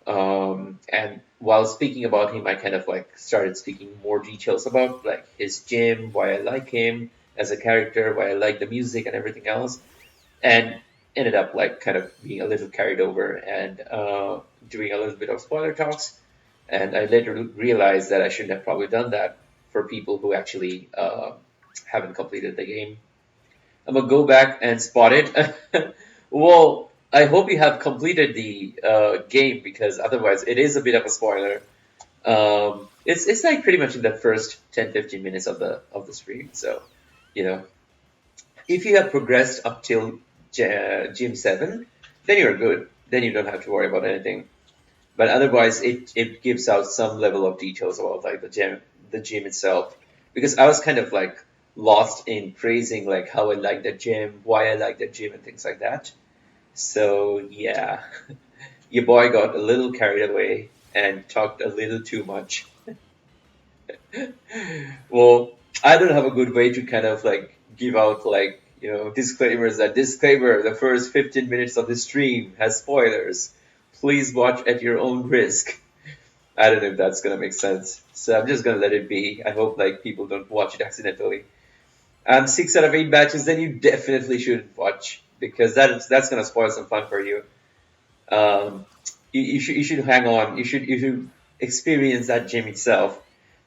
And while speaking about him, I kind of like started speaking more details about like his gym, why I like him as a character, why I like the music and everything else, and ended up like kind of being a little carried over and doing a little bit of spoiler talks. And I later realized that I shouldn't have probably done that. for people who actually haven't completed the game. I'm gonna go back and spot it. Well, I hope you have completed the game because otherwise it is a bit of a spoiler. It's like pretty much in the first 10-15 minutes of the stream. So, you know, if you have progressed up till Gym 7, then you're good. Then you don't have to worry about anything. But otherwise, it gives out some level of details about like the gym itself. Because I was kind of like lost in praising like how I like the gym, why I like the gym, and things like that. So yeah, your boy got a little carried away and talked a little too much. Well, I don't have a good way to kind of like give out like, disclaimers that disclaimer, the first 15 minutes of the stream has spoilers. Please watch at your own risk. I don't know if that's gonna make sense. So I'm just gonna let it be. I hope like people don't watch it accidentally. And 6 out of 8 batches, then you definitely shouldn't watch because that's gonna spoil some fun for you. Um, you should hang on. You should experience that gym itself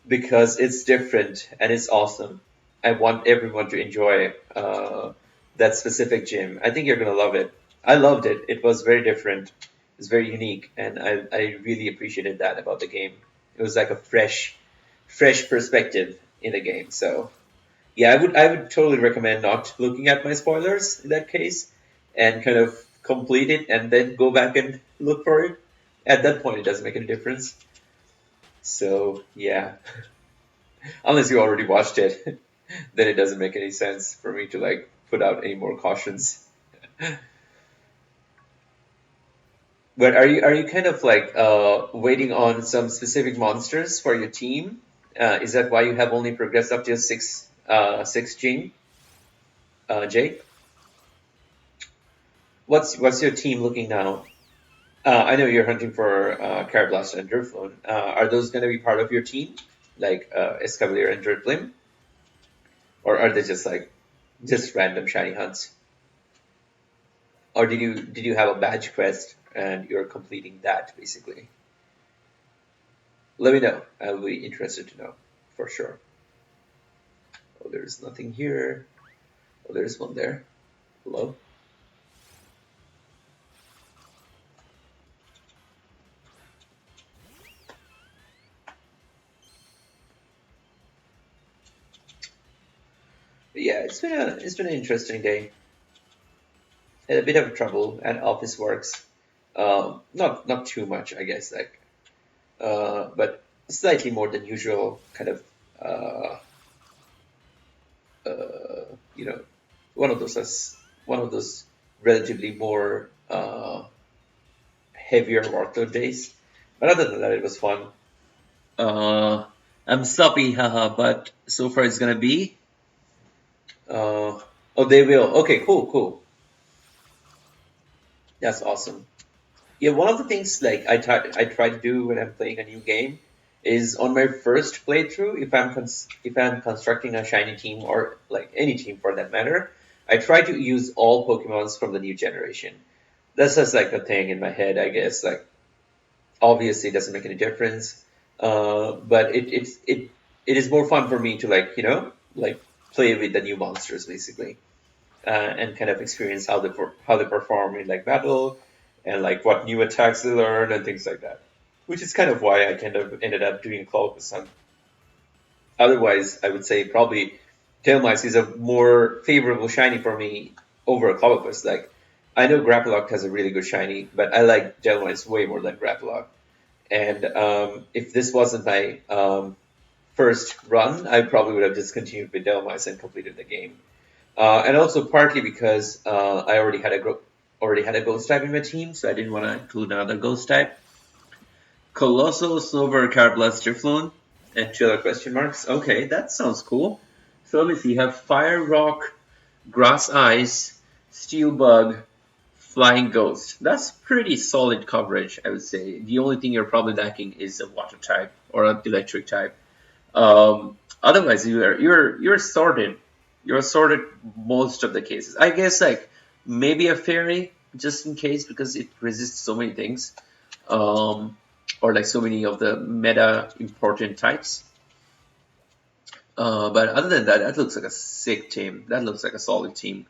because it's different and it's awesome. I want everyone to enjoy that specific gym. I think you're gonna love it. I loved it. It was very different. It's very unique, and I really appreciated that about the game. It was like a fresh perspective in the game. So yeah, I would totally recommend not looking at my spoilers in that case, and kind of complete it and then go back and look for it. At that point, it doesn't make any difference. So yeah, unless you already watched it, then it doesn't make any sense for me to like put out any more cautions. But are you kind of like waiting on some specific monsters for your team? Is that why you have only progressed up to six Gene? Jake, what's your team looking now? I know you're hunting for Carablast and Drifloon. Are those going to be part of your team, like Escavalier and Drifblim, or are they just like just random shiny hunts? Or did you have a badge quest and you're completing that basically? Let me know. I'll be interested to know for sure. Oh, there's nothing here. Oh, there's one there. Hello. But yeah, it's been an interesting day. Had a bit of trouble at office works. Not too much, I guess. Like, but slightly more than usual. Kind of, uh, you know, one of those relatively more heavier workload days. But other than that, it was fun. Uh, I'm sloppy, haha, but so far it's gonna be. Uh, oh, they will. Okay, cool, cool. That's awesome. Yeah, one of the things like I try to do when I'm playing a new game is on my first playthrough, if I'm constructing a shiny team or like any team for that matter, I try to use all Pokemons from the new generation. That's just like a thing in my head, I guess. Like obviously it doesn't make any difference, but it is more fun for me to like like play with the new monsters basically, and kind of experience how they perform in like battle, and like what new attacks they learn and things like that. Which is kind of why I kind of ended up doing Cloud Sun. Otherwise, I would say probably Tailmice is a more favorable shiny for me over Clobbopus. Like I know Grapploct has a really good shiny, but I like Tailmice way more than Grapploct. And if this wasn't my first run, I probably would have just continued with Delmice and completed the game. And also partly because I already had a ghost type in my team, so I didn't want to include another ghost type. Colossal, Silver, Carablast, Drifloon, and two other question marks. Okay, that sounds cool. So let me see. You have Fire, Rock, Grass Ice, Steel Bug, Flying Ghost. That's pretty solid coverage, I would say. The only thing you're probably lacking is a water type or an electric type. Otherwise, you're sorted. You're sorted most of the cases. I guess like maybe a fairy just in case because it resists so many things, um, or like so many of the meta important types. But other than that, that looks like a sick team. That looks like a solid team.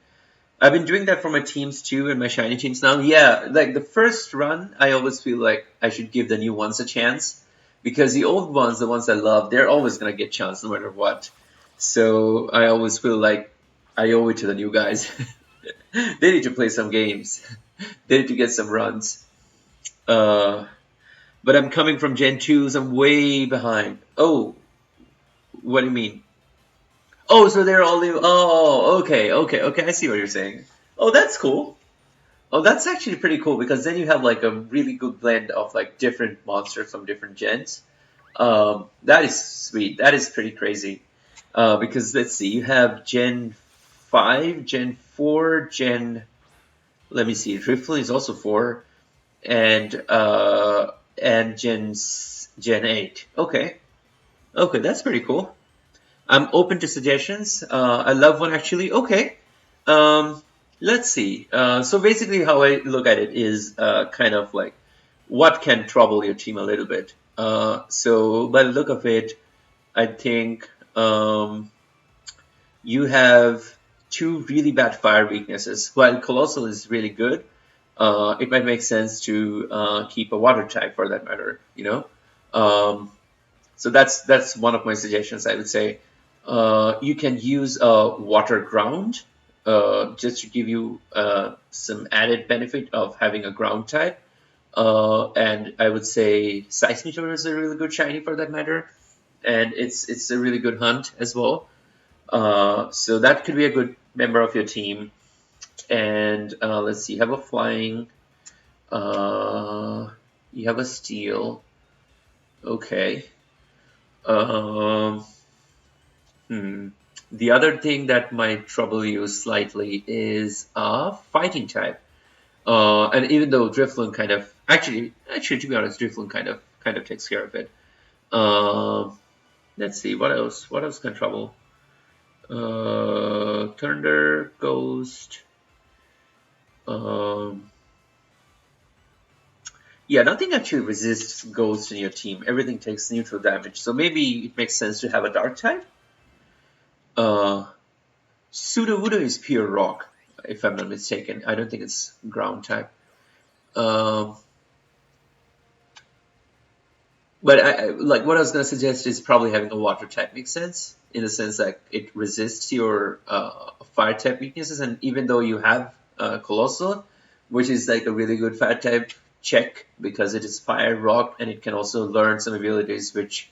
I've been doing that for my teams too and my shiny teams now. Yeah, like the first run, I always feel like I should give the new ones a chance because the old ones, the ones I love, they're always gonna get chance no matter what. So I always feel like I owe it to the new guys. They need to play some games. They need to get some runs. Uh, but I'm coming from Gen 2s. I'm way behind. Oh, what do you mean? Oh, so they're all new. Oh, okay, okay, okay. I see what you're saying. Oh, that's cool. Oh, that's actually pretty cool because then you have like a really good blend of like different monsters from different gens. That is sweet. That is pretty crazy. Because let's see, you have Gen 5, Gen 4, Gen. Let me see, Drifloon is also 4, and Gen 8. Okay, okay, that's pretty cool. I'm open to suggestions. I love one actually. Okay. Um, let's see. So basically, how I look at it is kind of like what can trouble your team a little bit. So by the look of it, I think you have two really bad fire weaknesses. While Colossal is really good, it might make sense to keep a water type for that matter. So that's one of my suggestions. I would say you can use a water ground just to give you some added benefit of having a ground type. And I would say Seismitoad is a really good shiny for that matter, and it's a really good hunt as well. So that could be a good member of your team. And let's see, you have a flying, you have a steel. Okay. Um, Hmm. The other thing that might trouble you slightly is fighting type. And even though Drifloon kind of actually to be honest, Drifloon kind of takes care of it. Um, let's see what else. What else can trouble? Thunder, Ghost. Um, yeah, nothing actually resists Ghost in your team. Everything takes neutral damage. So maybe it makes sense to have a Dark type. Uh, Sudowoodo is pure rock, if I'm not mistaken. I don't think it's ground type. Um, but like what I was gonna suggest is probably having a water type makes sense in the sense that it resists your fire type weaknesses, and even though you have Colossal, which is like a really good fire type check because it is fire rock and it can also learn some abilities which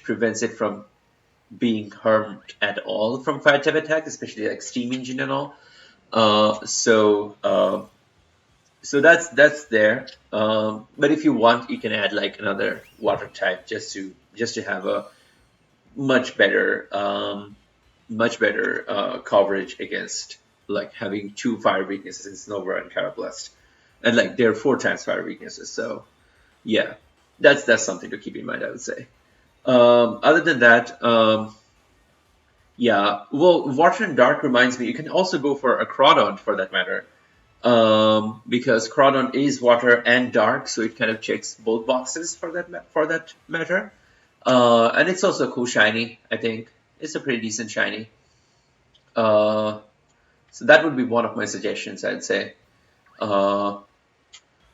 prevents it from being harmed at all from fire type attack, especially like steam engine and all. So that's there. But if you want, you can add like another water type just to have a much better coverage against like having two fire weaknesses in Snowbird and Carablast, and like they're 4 times fire weaknesses. So yeah, that's something to keep in mind. I would say. Other than that, yeah. Well, Water and Dark reminds me. You can also go for a Crawdon for that matter. Because Crawdon is water and dark, so it kind of checks both boxes for that matter. And it's also a cool shiny. I think it's a pretty decent shiny. Uh, so that would be one of my suggestions. I'd say. Uh,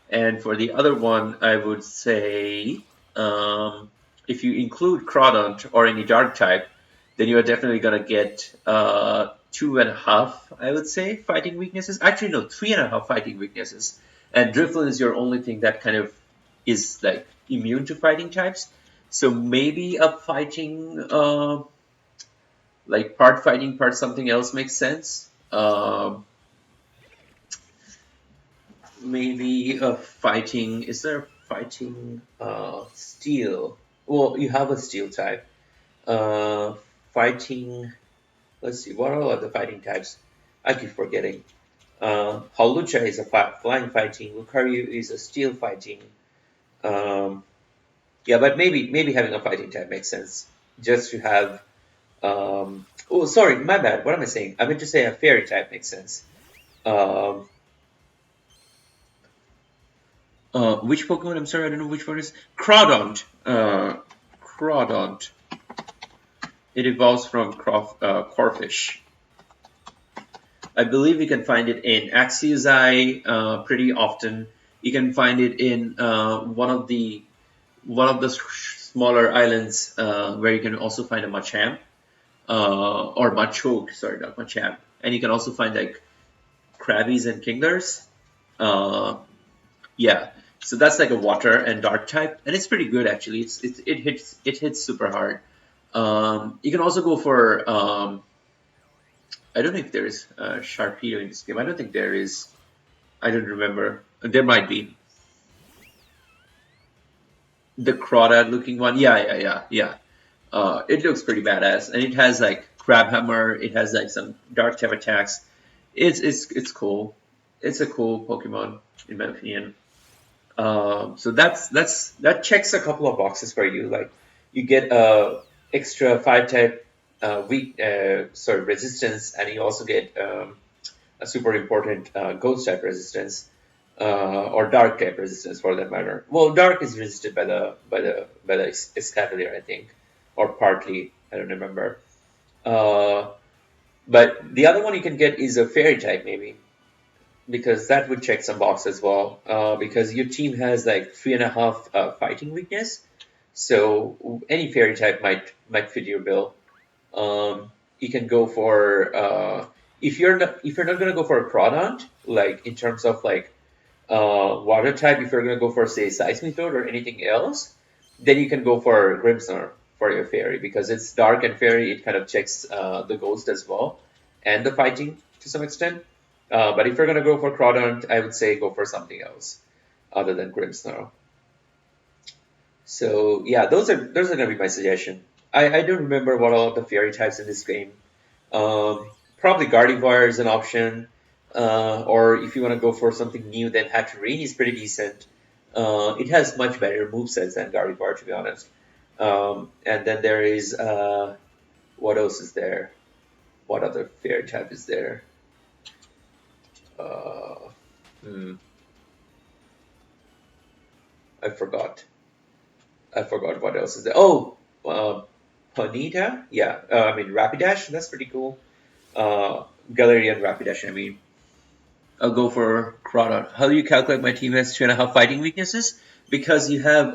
and for the other one, I would say if you include Crawdon or any dark type, then you are definitely gonna get 2.5, I would say, fighting weaknesses. Actually, no, 3.5 fighting weaknesses. And Drifloon is your only thing that kind of is like immune to fighting types. So maybe a fighting, like part fighting, part something else makes sense. Maybe a fighting. Is there a fighting steel? Well, you have a steel type. Uh, Fighting. Let's see. What are all the fighting types? I keep forgetting. Hawlucha is a flying fighting. Lucario is a steel fighting. Um, yeah, but maybe having a fighting type makes sense. Just to have. Oh, sorry, my bad. What am I saying? I meant to say a fairy type makes sense. Um, which Pokemon? I'm sorry, I don't know which one is. Crawdont. Crawdont It evolves from corfish. I believe you can find it in Axios Eye pretty often. You can find it in one of the smaller islands where you can also find a Machamp or Machoke, sorry, not Machamp. And you can also find like Krabbies and Kingdars. Uh, yeah, so that's like a water and dark type, and it's pretty good actually. It hits super hard. You can also go for I don't know if there is Sharpedo in this game. I don't think there is. I don't remember. There might be the crawdad looking one. Yeah, yeah, yeah, yeah. It looks pretty badass, and it has like crab hammer. It has like some dark type attacks. It's cool. It's a cool Pokemon in my opinion. So that checks a couple of boxes for you. Like you get extra five type resistance, and you also get a super important ghost type resistance or dark type resistance for that matter. Well, dark is resisted by the Escavalier, I think, or partly. I don't remember. Uh, but the other one you can get is a fairy type maybe because that would check some box as well. Because your team has like 3.5 fighting weakness, so any fairy type might fit your bill. You can go for if you're not gonna go for a Crawdaunt, like in terms of like water type, if you're gonna go for say Seismitoad or anything else, then you can go for Grimmsnarl for your fairy because it's dark and fairy. It kind of checks the ghost as well and the fighting to some extent. But if you're gonna go for Crawdaunt, I would say go for something else other than Grimmsnarl. So yeah, those are gonna be my suggestion. I don't remember what all of the fairy types in this game. Probably Gardevoir is an option, or if you want to go for something new, then Hatterene is pretty decent. It has much better movesets than Gardevoir, to be honest. And then there is what else is there? What other fairy type is there? Uh, hmm, I forgot. I forgot what else is there. Oh, uh, Ponyta? Yeah, I mean Rapidash. That's pretty cool. Galarian Rapidash. I mean, I'll go for Crawdon. How do you calculate my team has 2.5 fighting weaknesses? Because you have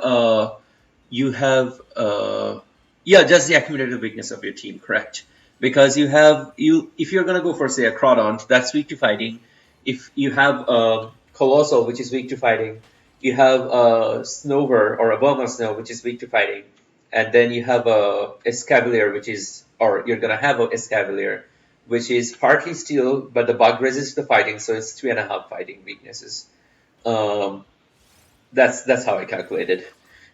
yeah, just the accumulated weakness of your team, correct? Because if you're gonna go for say a Crawdon that's weak to fighting, if you have Colossal which is weak to fighting, you have Snover or Obama Snow which is weak to fighting, and then you have a Escavalier which is or you're gonna have a Escavalier which is partly steel, but the bug resists the fighting, so it's 3.5 fighting weaknesses. Um, that's how I calculated.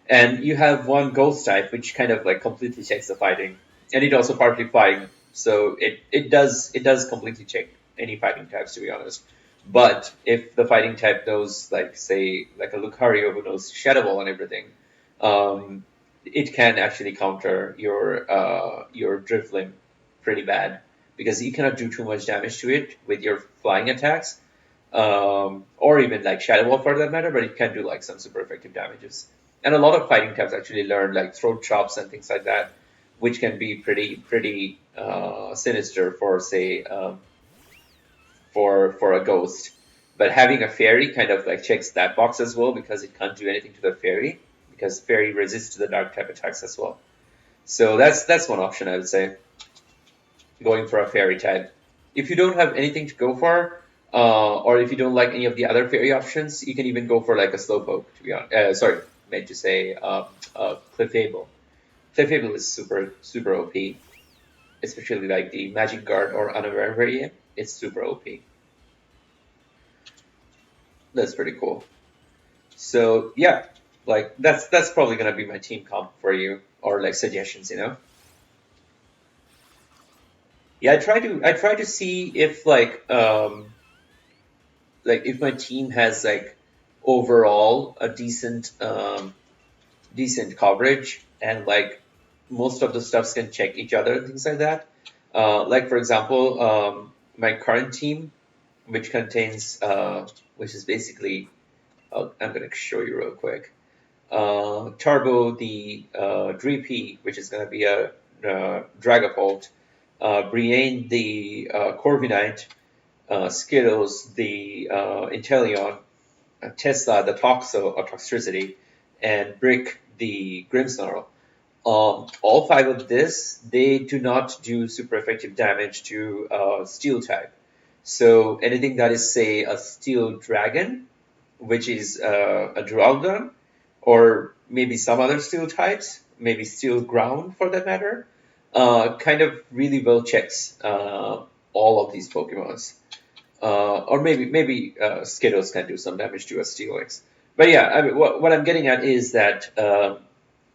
And you have one ghost type, which kind of like completely checks the fighting, and it also partly flying, so it does completely check any fighting types to be honest. But if the fighting type knows, like say, like a Lucario who knows Shadow Ball and everything, um, it can actually counter your Driflim pretty bad because you cannot do too much damage to it with your flying attacks, or even like Shadow Ball for that matter, but it can do like some super effective damages. And a lot of fighting types actually learn like throat chops and things like that, which can be pretty sinister for say for a ghost. But having a fairy kind of like checks that box as well because it can't do anything to the fairy because fairy resists the dark type attacks as well. So that's one option I would say, going for a fairy type. If you don't have anything to go for, or if you don't like any of the other fairy options, you can even go for like a slowpoke. To be honest, sorry, meant to say Clefable. Clefable is super OP, especially like the Magic Guard or Unaware variant. It's super OP. That's pretty cool. So yeah, like that's probably gonna be my team comp for you or like suggestions, you know. Yeah, I try to see if like if my team has like overall a decent coverage and like most of the stuffs can check each other and things like that. Like for example, my current team, which contains which is basically I'm gonna show you real quick. Turbo the Dreepy, which is gonna be a Dragapult, Brienne the Corviknight, Skittles the Inteleon, Tesla the Toxo or Toxtricity, and Brick the Grimmsnarl. All five of this, they do not do super effective damage to Steel type. So anything that is, say, a Steel Dragon, which is a Duraludon, or maybe some other Steel types, maybe Steel Ground for that matter, kind of really well checks all of these Pokemons. Or maybe Skittles can do some damage to a Steelix. But yeah, I mean, what I'm getting at is that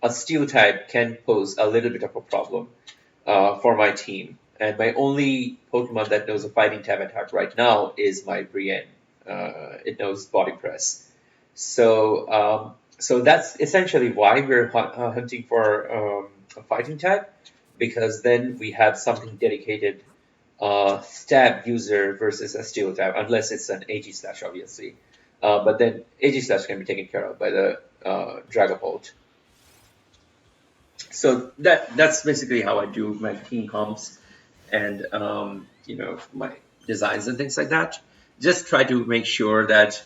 a Steel type can pose a little bit of a problem for my team. And my only Pokemon that knows a Fighting type attack right now is my Brienne. It knows Body Press. So that's essentially why we're hunting for a Fighting type, because then we have something dedicated stab user versus a steel type, unless it's an AG slash, obviously. But then AG slash can be taken care of by the Dragapult. So that's basically how I do my team comps and my designs and things like that. Just try to make sure that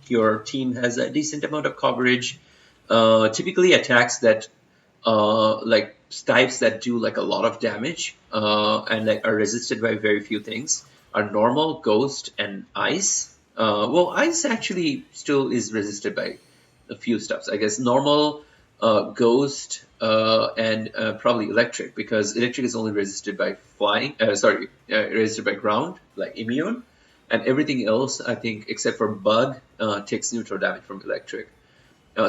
your team has a decent amount of coverage. Typically, attacks that like types that do like a lot of damage and like are resisted by very few things are normal, ghost, and ice. Well, ice actually still is resisted by a few stuffs. I guess normal, ghost, and probably electric, because electric is only resisted by flying. Resisted by ground, like immune, and everything else, I think, except for bug, takes neutral damage from electric.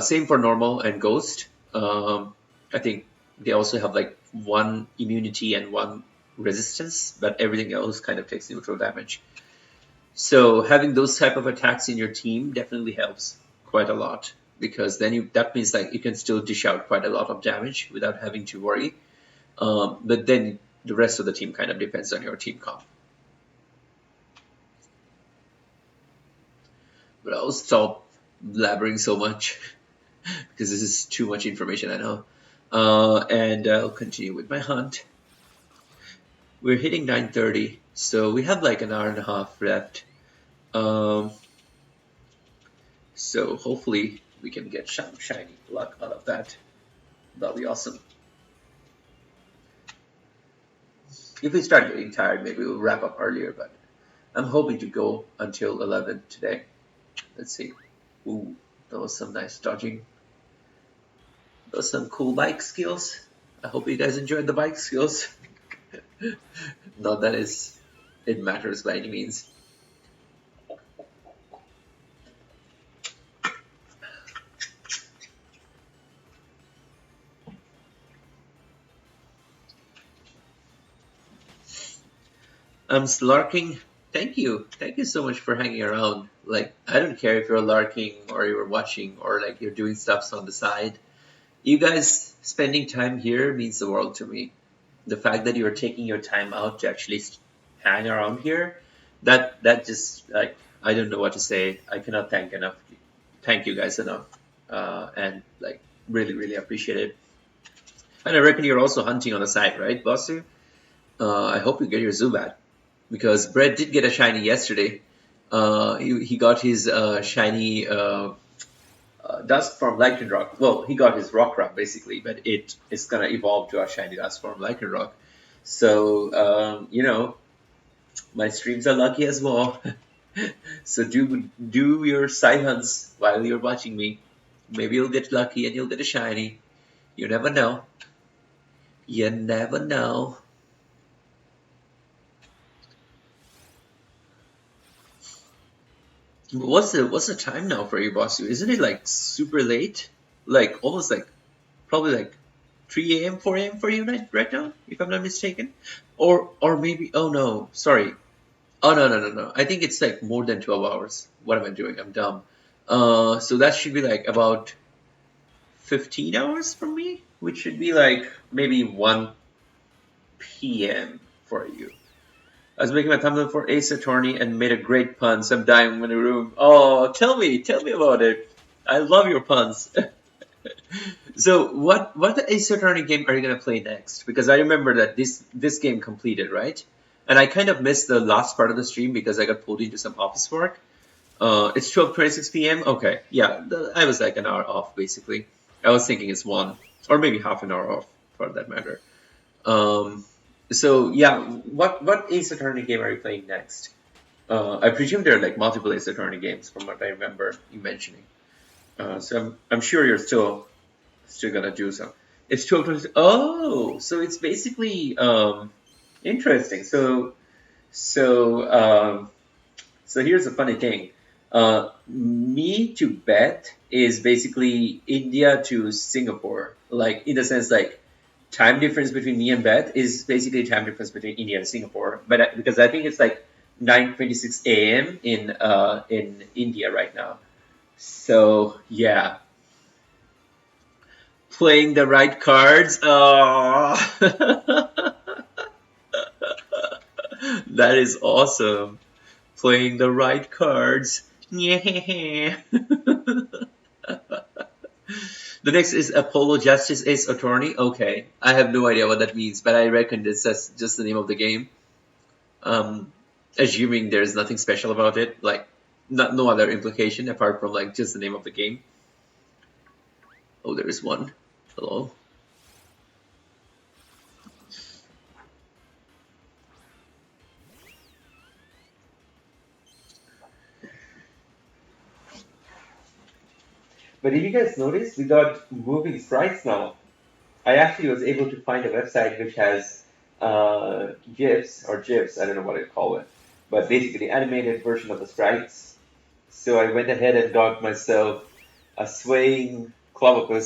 Same for normal and ghost. I think they also have like one immunity and one resistance, but everything else kind of takes neutral damage. So having those type of attacks in your team definitely helps quite a lot, because then that means like you can still dish out quite a lot of damage without having to worry. But then the rest of the team kind of depends on your team comp. But I'll stop blabbering so much because this is too much information, I know. And I'll continue with my hunt. We're hitting 9:30, so we have like an hour and a half left. So hopefully we can get some shiny luck out of that. That'll be awesome. If we start getting tired, maybe we'll wrap up earlier, but I'm hoping to go until 11 today. Let's see. Ooh, that was some nice dodging. Those some cool bike skills. I hope you guys enjoyed the bike skills. Not that it matters by any means. I'm Slarking. Thank you. Thank you so much for hanging around. Like, I don't care if you're larking or you're watching or like you're doing stuffs on the side. You guys spending time here means the world to me. The fact that you're taking your time out to actually hang around here, that just, like, I don't know what to say. I cannot thank you guys enough, and like really really appreciate it. And I reckon you're also hunting on the side, right, Bossu? I hope you get your Zubat, because Brett did get a shiny yesterday. He got his shiny Dust from Lycanroc. Well, he got his Rockruff basically, but it is gonna evolve to a shiny Dust from Lycanroc. So my streams are lucky as well. So do your side hunts while you're watching me. Maybe you'll get lucky and you'll get a shiny. You never know. You never know. What's the time now for you, Bossu? Isn't it like super late? Like almost like probably like 3 a.m., 4 a.m. for you right now, if I'm not mistaken. Or maybe, oh no, sorry. Oh no. I think it's like more than 12 hours. What am I doing? I'm dumb. So that should be like about 15 hours for me, which should be like maybe 1 p.m. for you. I was making my thumbnail for Ace Attorney and made a great pun, so I'm dying in the room. Oh, tell me about it. I love your puns. So what Ace Attorney game are you gonna play next? Because I remember that this game completed, right? And I kind of missed the last part of the stream because I got pulled into some office work. It's 12:26 p.m. Okay, yeah, I was like an hour off basically. I was thinking it's one or maybe half an hour off for that matter. Um, so yeah, what Ace Attorney game are you playing next? I presume there are like multiple Ace Attorney games from what I remember you mentioning. So I'm sure you're still gonna do some. It's 12:20. Oh, so it's basically interesting. So so here's a funny thing. Me to bet is basically India to Singapore. Like in the sense like time difference between me and Bet is basically time difference between India and Singapore. But because I think it's like 9:26 a.m. In India right now. So yeah, playing the right cards. Oh, that is awesome. Playing the right cards. Yeah. The next is Apollo Justice Ace Attorney. Okay, I have no idea what that means, but I reckon that's just the name of the game. Um, Assuming there's nothing special about it, like no other implication apart from like just the name of the game. Oh, there is one. Hello. But did you guys notice we got moving sprites now? I actually was able to find a website which has GIFs or GIFs, I don't know what to call it, but basically animated version of the sprites. So I went ahead and got myself a swaying Clobber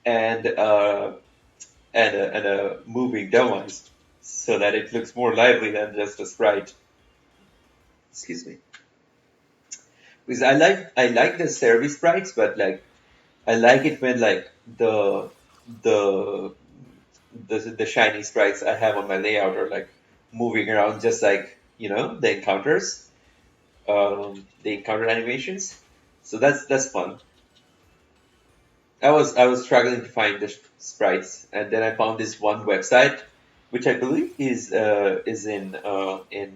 and and a moving Delmons so that it looks more lively than just a sprite. Excuse me. Because I like the Cerebi sprites, but like I like it when like the the shiny sprites I have on my layout are like moving around just like the encounter animations. So that's fun. I was struggling to find the sprites, and then I found this one website, which I believe is in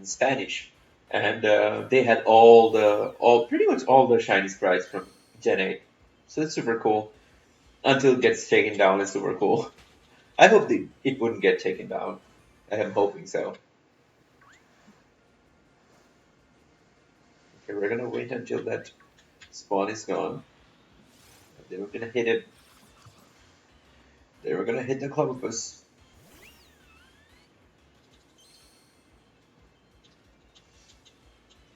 Spanish, and they had all pretty much all the shiny sprites from Gen 8. So it's super cool. Until it gets taken down, it's super cool. I hope it wouldn't get taken down. I am hoping so. Okay, we're gonna wait until that spawn is gone. Then we're gonna hit it. Then we're gonna hit the Clobbopus.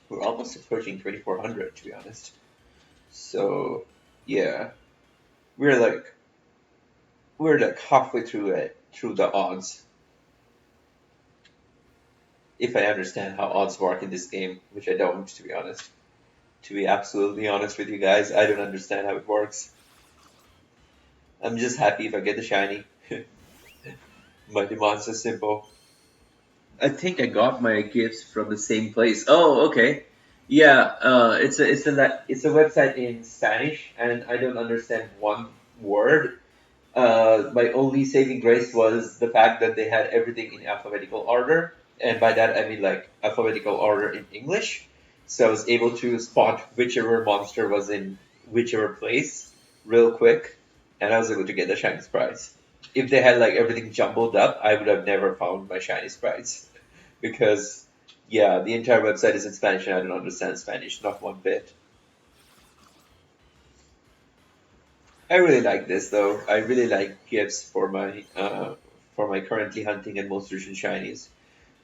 We're almost approaching 2400 to be honest. So yeah, we're like we're like halfway through the odds. If I understand how odds work in this game, which I don't, to be honest. To be absolutely honest with you guys, I don't understand how it works. I'm just happy if I get the shiny. My demands are simple. I think I got my gifts from the same place. Oh, okay. Yeah, it's a website in Spanish, and I don't understand one word. My only saving grace was the fact that they had everything in alphabetical order, and by that I mean like alphabetical order in English. So I was able to spot whichever monster was in whichever place real quick, and I was able to get the shiny sprites. If they had like everything jumbled up, I would have never found my shiny sprites because yeah, the entire website is in Spanish and I don't understand Spanish, not one bit. I really like this though. I really like gifts for my currently hunting and most recent shinies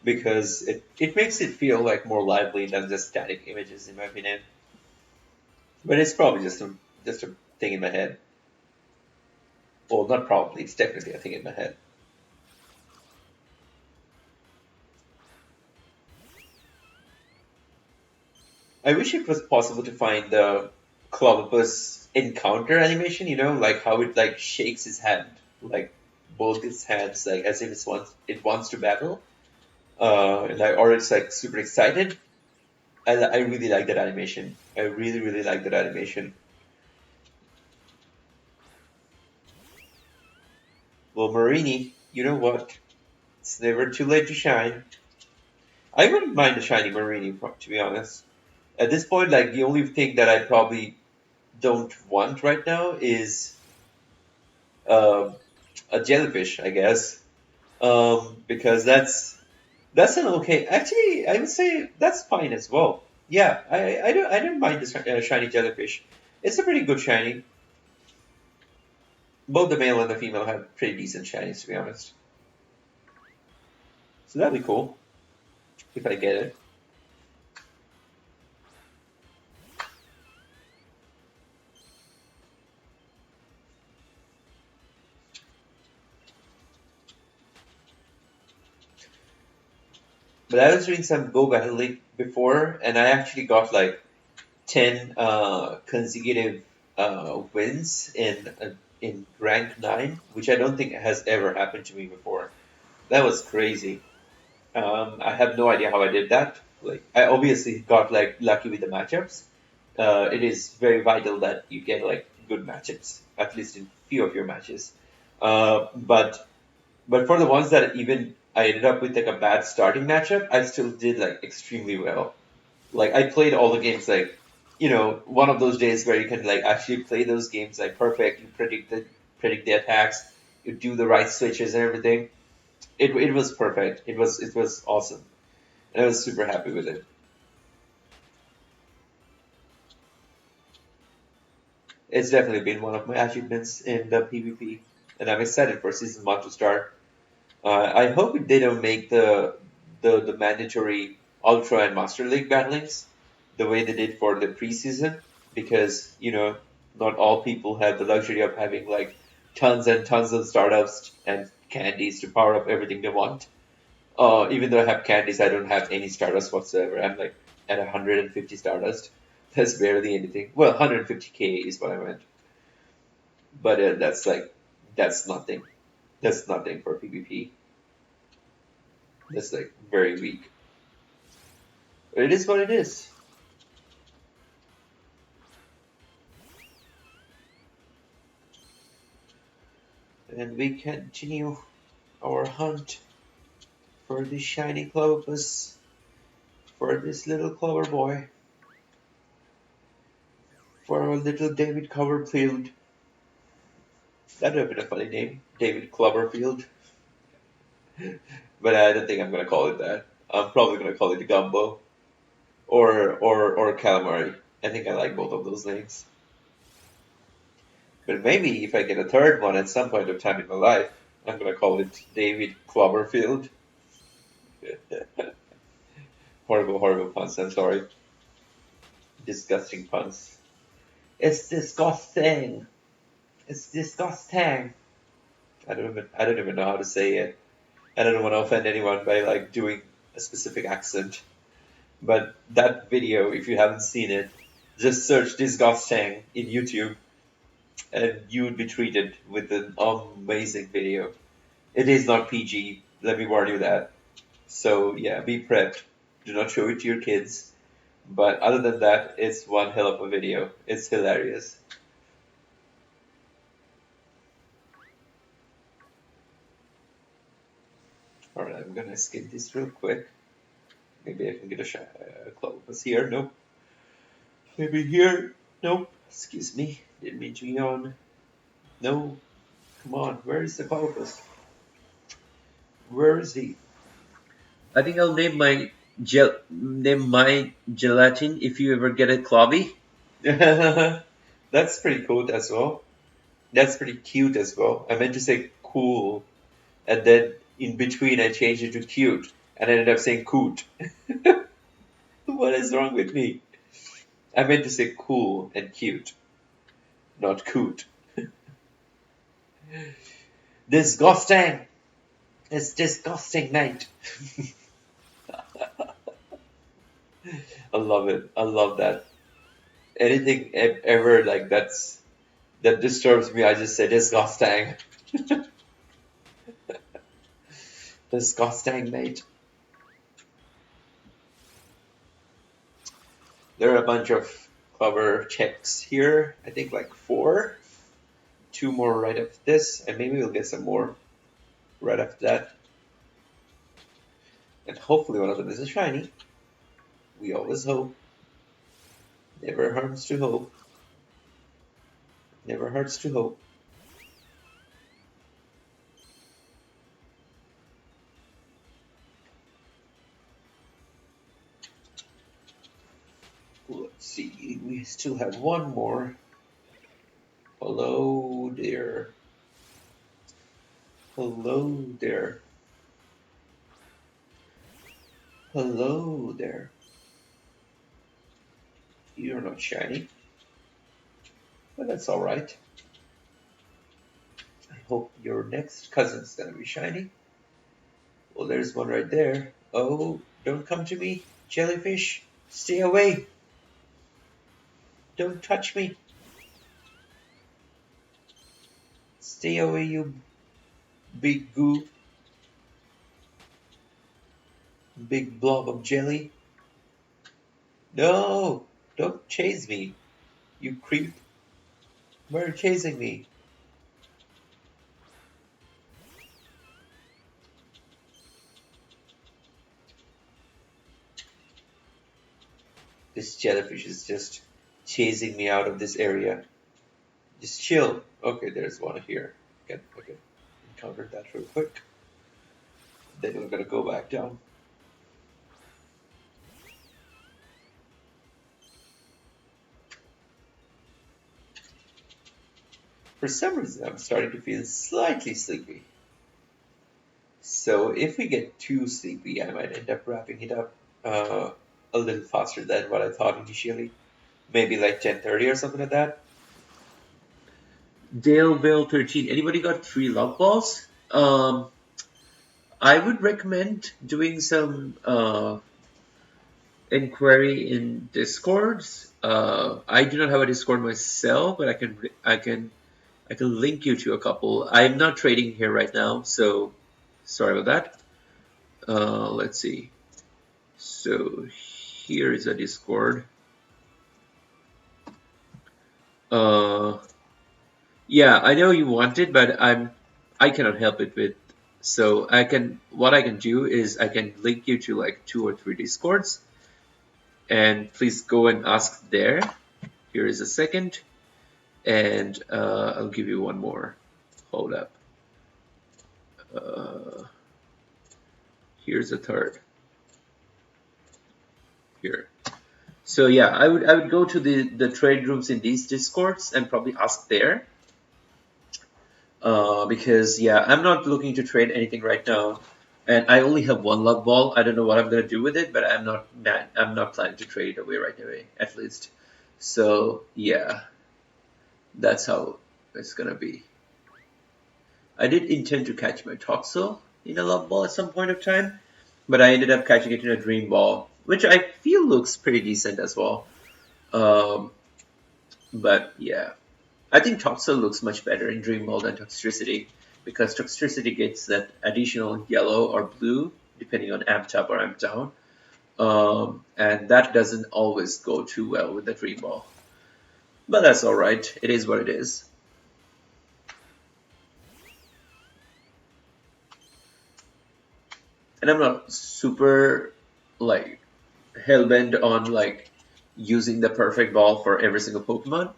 because it makes it feel like more lively than just static images in my opinion. But it's probably just a thing in my head. Well, not probably. It's definitely a thing in my head. I wish it was possible to find the Clobbopus encounter animation. Like how it like shakes his hand, like both its hands, like as if it wants to battle. Like or it's like super excited. I really like that animation. I really like that animation. Well, Marini, you know what? It's never too late to shine. I wouldn't mind a shiny Marini, to be honest. At this point, like the only thing that I probably don't want right now is um, a jellyfish, I guess, because that's an okay. Actually, I would say that's fine as well. Yeah, I don't mind the shiny jellyfish. It's a pretty good shiny. Both the male and the female have pretty decent shinies, to be honest. So that'd be cool if I get it. But I was doing some Go Battle League before, and I actually got like 10 consecutive wins in rank 9, which I don't think has ever happened to me before. That was crazy. I have no idea how I did that. Like, I obviously got like lucky with the matchups. It is very vital that you get like good matchups, at least in few of your matches. But for the ones that even I ended up with like a bad starting matchup, I still did like extremely well. Like I played all the games like, one of those days where you can like actually play those games like perfect. You predict the attacks, you do the right switches and everything. It was perfect. It was awesome, and I was super happy with it. It's definitely been one of my achievements in the PvP, and I'm excited for season 1 to start. I hope they don't make the mandatory Ultra and Master League battlings the way they did for the preseason, because not all people have the luxury of having like tons and tons of startups and candies to power up everything they want. Even though I have candies, I don't have any stardust whatsoever. I'm like at 150 stardust. That's barely anything. Well, 150k is what I meant, but that's nothing. That's nothing for PvP. That's like very weak. But it is what it is. And we continue our hunt for this shiny Clovis, for this little Clover boy, for our little David Copperfield. That would have been a funny name, David Cloverfield. But I don't think I'm gonna call it that. I'm probably gonna call it Gumbo or Calamari. I think I like both of those names. But maybe if I get a third one at some point of time in my life, I'm gonna call it David Cloverfield. Horrible, horrible puns. I'm sorry. Disgusting puns. It's disgusting. It's disgusting. I don't even know how to say it. I don't want to offend anyone by like doing a specific accent. But that video, if you haven't seen it, just search disgusting in YouTube and you would be treated with an amazing video. It is not PG, let me warn you that. So yeah, be prepped. Do not show it to your kids. But other than that, it's one hell of a video. It's hilarious. Alright, I'm gonna skip this real quick. Maybe I can get a Clovis here. Nope. Maybe here. Nope. Excuse me. Didn't mean to yawn. No. Come on. Where is the Clovis? Where is he? I think I'll name my gelatin if you ever get a Clobby. That's pretty cool as well. That's pretty cute as well. I meant to say cool, and then in between I changed it to cute, and I ended up saying coot. What is wrong with me? I meant to say cool and cute, not coot. Disgusting! It's disgusting, mate. I love it. I love that. Anything ever like that disturbs me, I just say disgusting. Disgusting, mate. There are a bunch of clever checks here. I think like 4. 2 more right after this, and maybe we'll get some more. right after that. And hopefully one of them is a shiny. We always hope. Never hurts to hope. Never hurts to hope. Let's see. We still have one more. Hello there. Hello there. Hello there. You're not shiny, but that's alright. I hope your next cousin's gonna be shiny. Well, there's one right there. Oh, don't come to me, jellyfish. Stay away. Don't touch me. Stay away, you big goo. Big blob of jelly. No, don't chase me, you creep. Why are you chasing me? This jellyfish is just chasing me out of this area. Just chill. Okay, there's one here. Okay, encountered that real quick. Then we're gonna go back down. For some reason, I'm starting to feel slightly sleepy. So if we get too sleepy, I might end up wrapping it up a little faster than what I thought initially. Maybe like 10:30 or something like that. Daleville 13. Anybody got 3 love balls? I would recommend doing some inquiry in Discords. I do not have a Discord myself, but I can link you to a couple. I'm not trading here right now, so sorry about that. Let's see. So here is a Discord. Uh, yeah, I know you want it, but I cannot help it with. So what I can do is I can link you to like 2 or 3 Discords, and please go and ask there. Here is a second, and I'll give you one more. Hold up. Here's a third. Here. So yeah, I would go to the trade rooms in these Discords and probably ask there. Because yeah, I'm not looking to trade anything right now, and I only have 1 love ball. I don't know what I'm gonna do with it, but I'm not planning to trade it away right away, at least. So yeah, that's how it's gonna be. I did intend to catch my Toxel in a love ball at some point of time, but I ended up catching it in a dream ball, which I feel looks pretty decent as well. Um, but yeah, I think Toxel looks much better in Dream Ball than Toxtricity, because Toxtricity gets that additional yellow or blue, depending on amped up or amped down, and that doesn't always go too well with the Dream Ball. But that's alright, it is what it is. And I'm not super, like, hellbent on, like, using the perfect ball for every single Pokemon.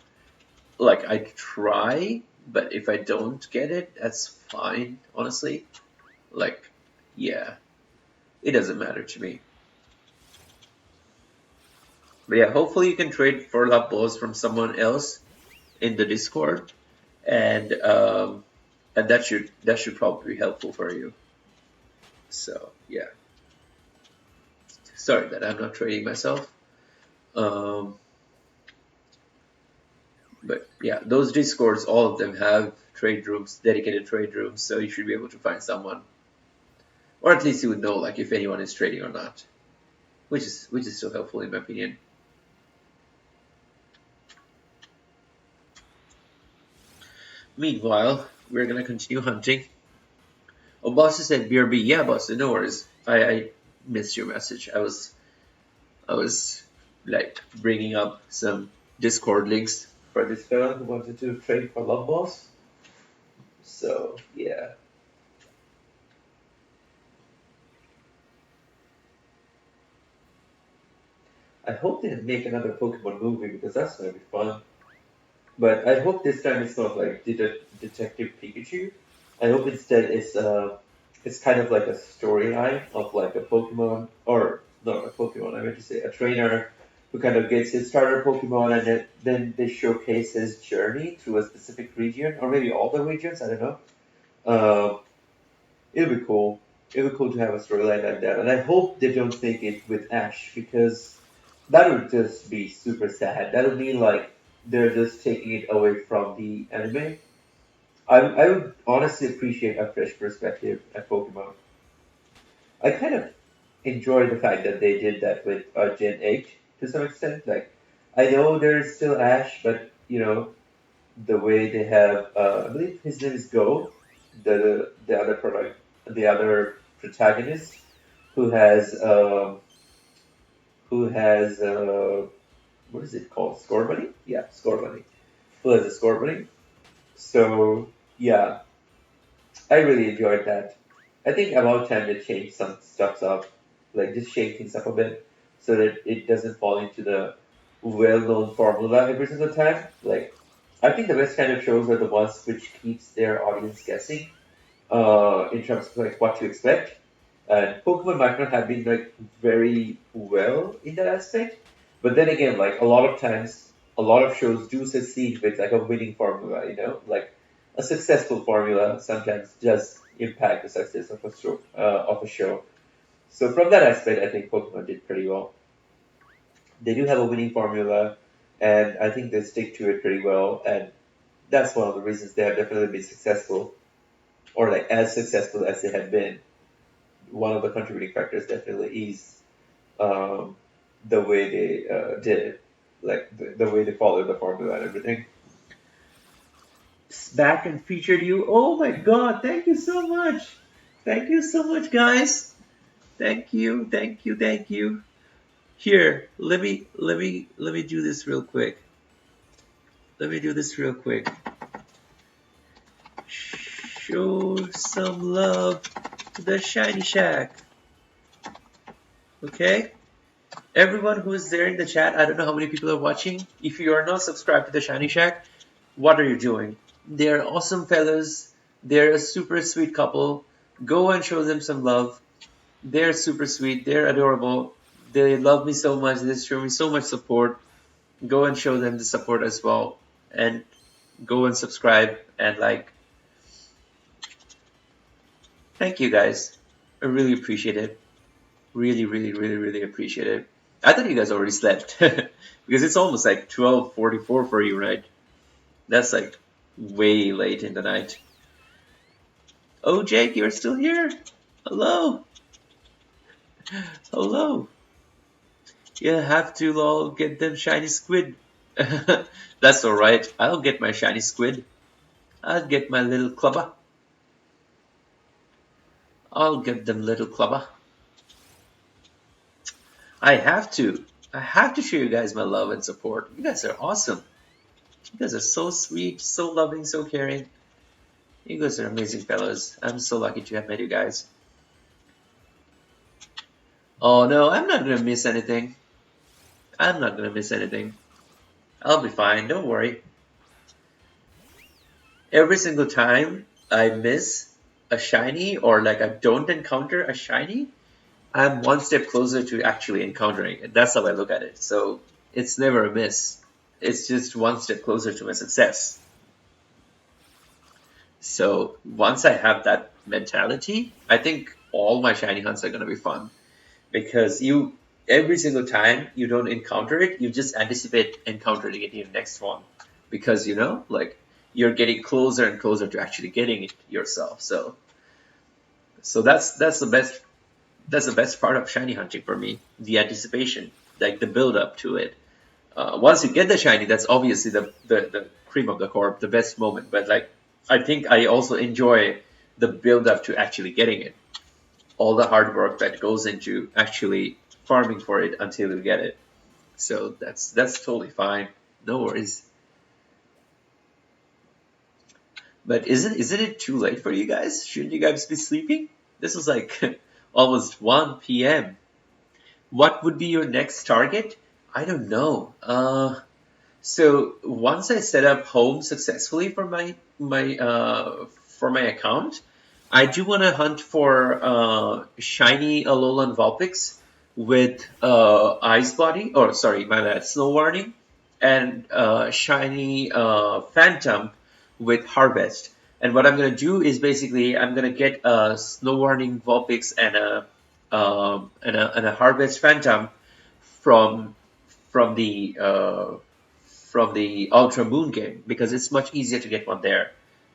Like, I try, but if I don't get it, that's fine, honestly. Like, yeah, it doesn't matter to me. But yeah, hopefully you can trade for love balls from someone else in the Discord, and that should probably be helpful for you. So yeah, sorry that I'm not trading myself. Um, but yeah, those Discords, all of them have trade rooms, dedicated trade rooms, so you should be able to find someone, or at least you would know like if anyone is trading or not, which is still helpful in my opinion. Meanwhile, we're gonna continue hunting. Oh, Boston said BRB. Yeah, Boston, no worries. I missed your message. I was like bringing up some Discord links for this fella who wanted to trade for love balls. So yeah.
I hope they make another Pokemon movie because that's gonna be fun. But I hope this time it's not like Detective Pikachu. I hope instead it's kind of like a storyline of like a Pokemon or not a Pokemon. I meant to say a trainer who kind of gets his starter Pokemon and then they showcase his journey through a specific region or maybe all the regions. I don't know. Um, it'll be cool. It'll be cool to have a storyline like that. And I hope they don't take it with Ash because that would just be super sad. That would mean like they're just taking it away from the anime. I would honestly appreciate a fresh perspective at Pokemon. I kind of enjoy the fact that they did that with Gen 8 to some extent. Like, I know there's still Ash, but the way they have, I believe his name is Go, the other product, the other protagonist who has what is it called? Score Bunny? Yeah, Score Bunny. Who has a Score Bunny? So yeah, I really enjoyed that. I think about time they change some stuff up, like just shake things up a bit, so that it doesn't fall into the well-known formula every single time. Like, I think the best kind of shows are the ones which keeps their audience guessing, in terms of like what to expect. And Pokemon might not have been like very well in that aspect, but then again, like a lot of times, a lot of shows do succeed with like a winning formula. Like a successful formula sometimes does impact the success of a show. So from that aspect, I think Pokemon did pretty well. They do have a winning formula, and I think they stick to it pretty well, and that's one of the reasons they have definitely been successful, or like as successful as they have been. One of the contributing factors definitely is um, the way they did it, like the way they followed the formula and everything.
Back and featured you. Oh my God! Thank you so much. Thank you so much, guys. Thank you. Thank you. Thank you. Here, let me do this real quick. Let me do this real quick. Show some love to the Shiny Shack. Okay? Everyone who is there in the chat, I don't know how many people are watching. If you are not subscribed to the Shiny Shack, what are you doing? They're awesome fellas. They're a super sweet couple. Go and show them some love. They're super sweet. They're adorable. They love me so much. They show me so much support. Go and show them the support as well. And go and subscribe and like. Thank you guys. I really appreciate it. Really, really, really, really appreciate it. I thought you guys already slept because it's almost like 12:44 for you, right? That's like way late in the night. Oh, Jake, you're still here. Hello. Hello. You have to lol get them shiny squid. That's alright. I'll get my shiny squid. I'll get my little clubber. I'll get them little clubber. I have to. I have to show you guys my love and support. You guys are awesome. You guys are so sweet, so loving, so caring. You guys are amazing fellows. I'm so lucky to have met you guys. Oh no, I'm not gonna miss anything. I'm not gonna miss anything. I'll be fine, don't worry. Every single time I miss a shiny or like I don't encounter a shiny, I'm one step closer to actually encountering it. That's how I look at it. So it's never a miss. It's just one step closer to my success. So once I have that mentality, I think all my shiny hunts are gonna be fun because you every single time you don't encounter it, you just anticipate encountering it in your next one because like you're getting closer and closer to actually getting it yourself. So that's the best part of shiny hunting for me, the anticipation, like the build up to it. Once you get the shiny, that's obviously the cream of the crop, the best moment. But like, I think I also enjoy the build up to actually getting it, all the hard work that goes into actually farming for it until you get it. So that's totally fine. No worries. But isn't it too late for you guys? Shouldn't you guys be sleeping? This is like almost 1 p.m. What would be your next target? I don't know. So once I set up home successfully for my account, I do want to hunt for shiny Alolan Vulpix with Ice Body, or sorry, my bad, Snow Warning, and shiny Phantom with Harvest. And what I'm gonna do is basically I'm gonna get a Snow Warning Vulpix and a Harvest Phantom from from the uh, from the Ultra Moon game because it's much easier to get one there.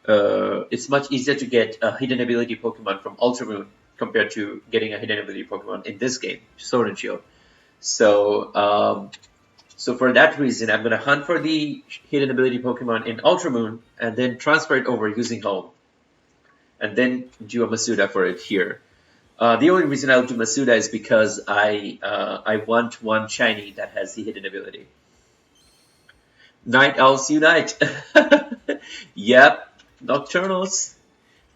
It's much easier to get a hidden ability Pokemon from Ultra Moon compared to getting a hidden ability Pokemon in this game, Sword and Shield. So, so for that reason, I'm gonna hunt for the hidden ability Pokemon in Ultra Moon and then transfer it over using Home, and then do a Masuda for it here. The only reason I'll do Masuda is because I want one shiny that has the hidden ability. Night Owls Unite. Yep. Nocturnals.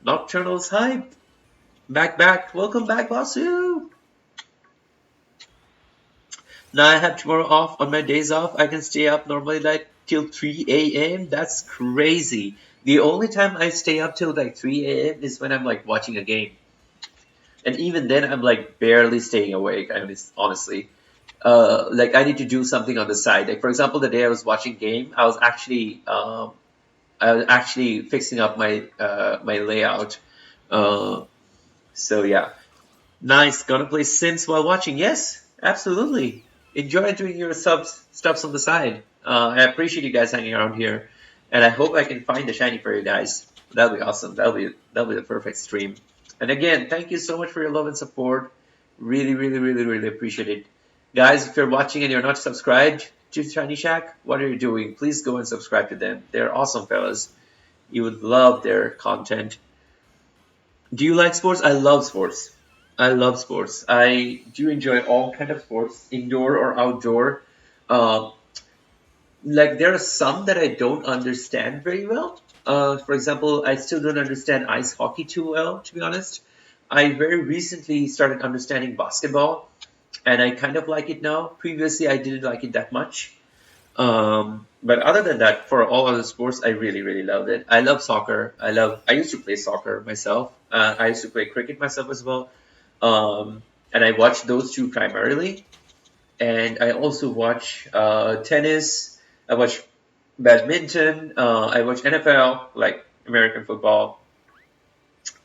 Nocturnals hype. Back. Welcome back, Basu. Now I have tomorrow off. On my days off, I can stay up normally like till 3 a.m. That's crazy. The only time I stay up till like 3 a.m. is when I'm like watching a game. And even then, I'm like barely staying awake, honestly. Like I need to do something on the side. Like for example, the day I was watching game, I was actually fixing up my layout. Uh, so yeah, nice. Gonna play Sims while watching? Yes, absolutely. Enjoy doing your stuffs on the side. I appreciate you guys hanging around here, and I hope I can find the shiny for you guys. That'll be awesome. That'll be the perfect stream. And again, thank you so much for your love and support. Really appreciate it. Guys, if you're watching and you're not subscribed to Shiny Shack, what are you doing? Please go and subscribe to them. They're awesome fellas. You would love their content. Do you like sports? I love sports. I love sports. I do enjoy all kind of sports, indoor or outdoor. Uh, like there are some that I don't understand very well. For example, I still don't understand ice hockey too well, to be honest. I very recently started understanding basketball, and I kind of like it now. Previously, I didn't like it that much. But other than that, for all other sports, I really loved it. I love soccer. I used to play soccer myself. I used to play cricket myself as well. And I watch those two primarily. And I also watch tennis. I watch badminton. I watch NFL, like American football.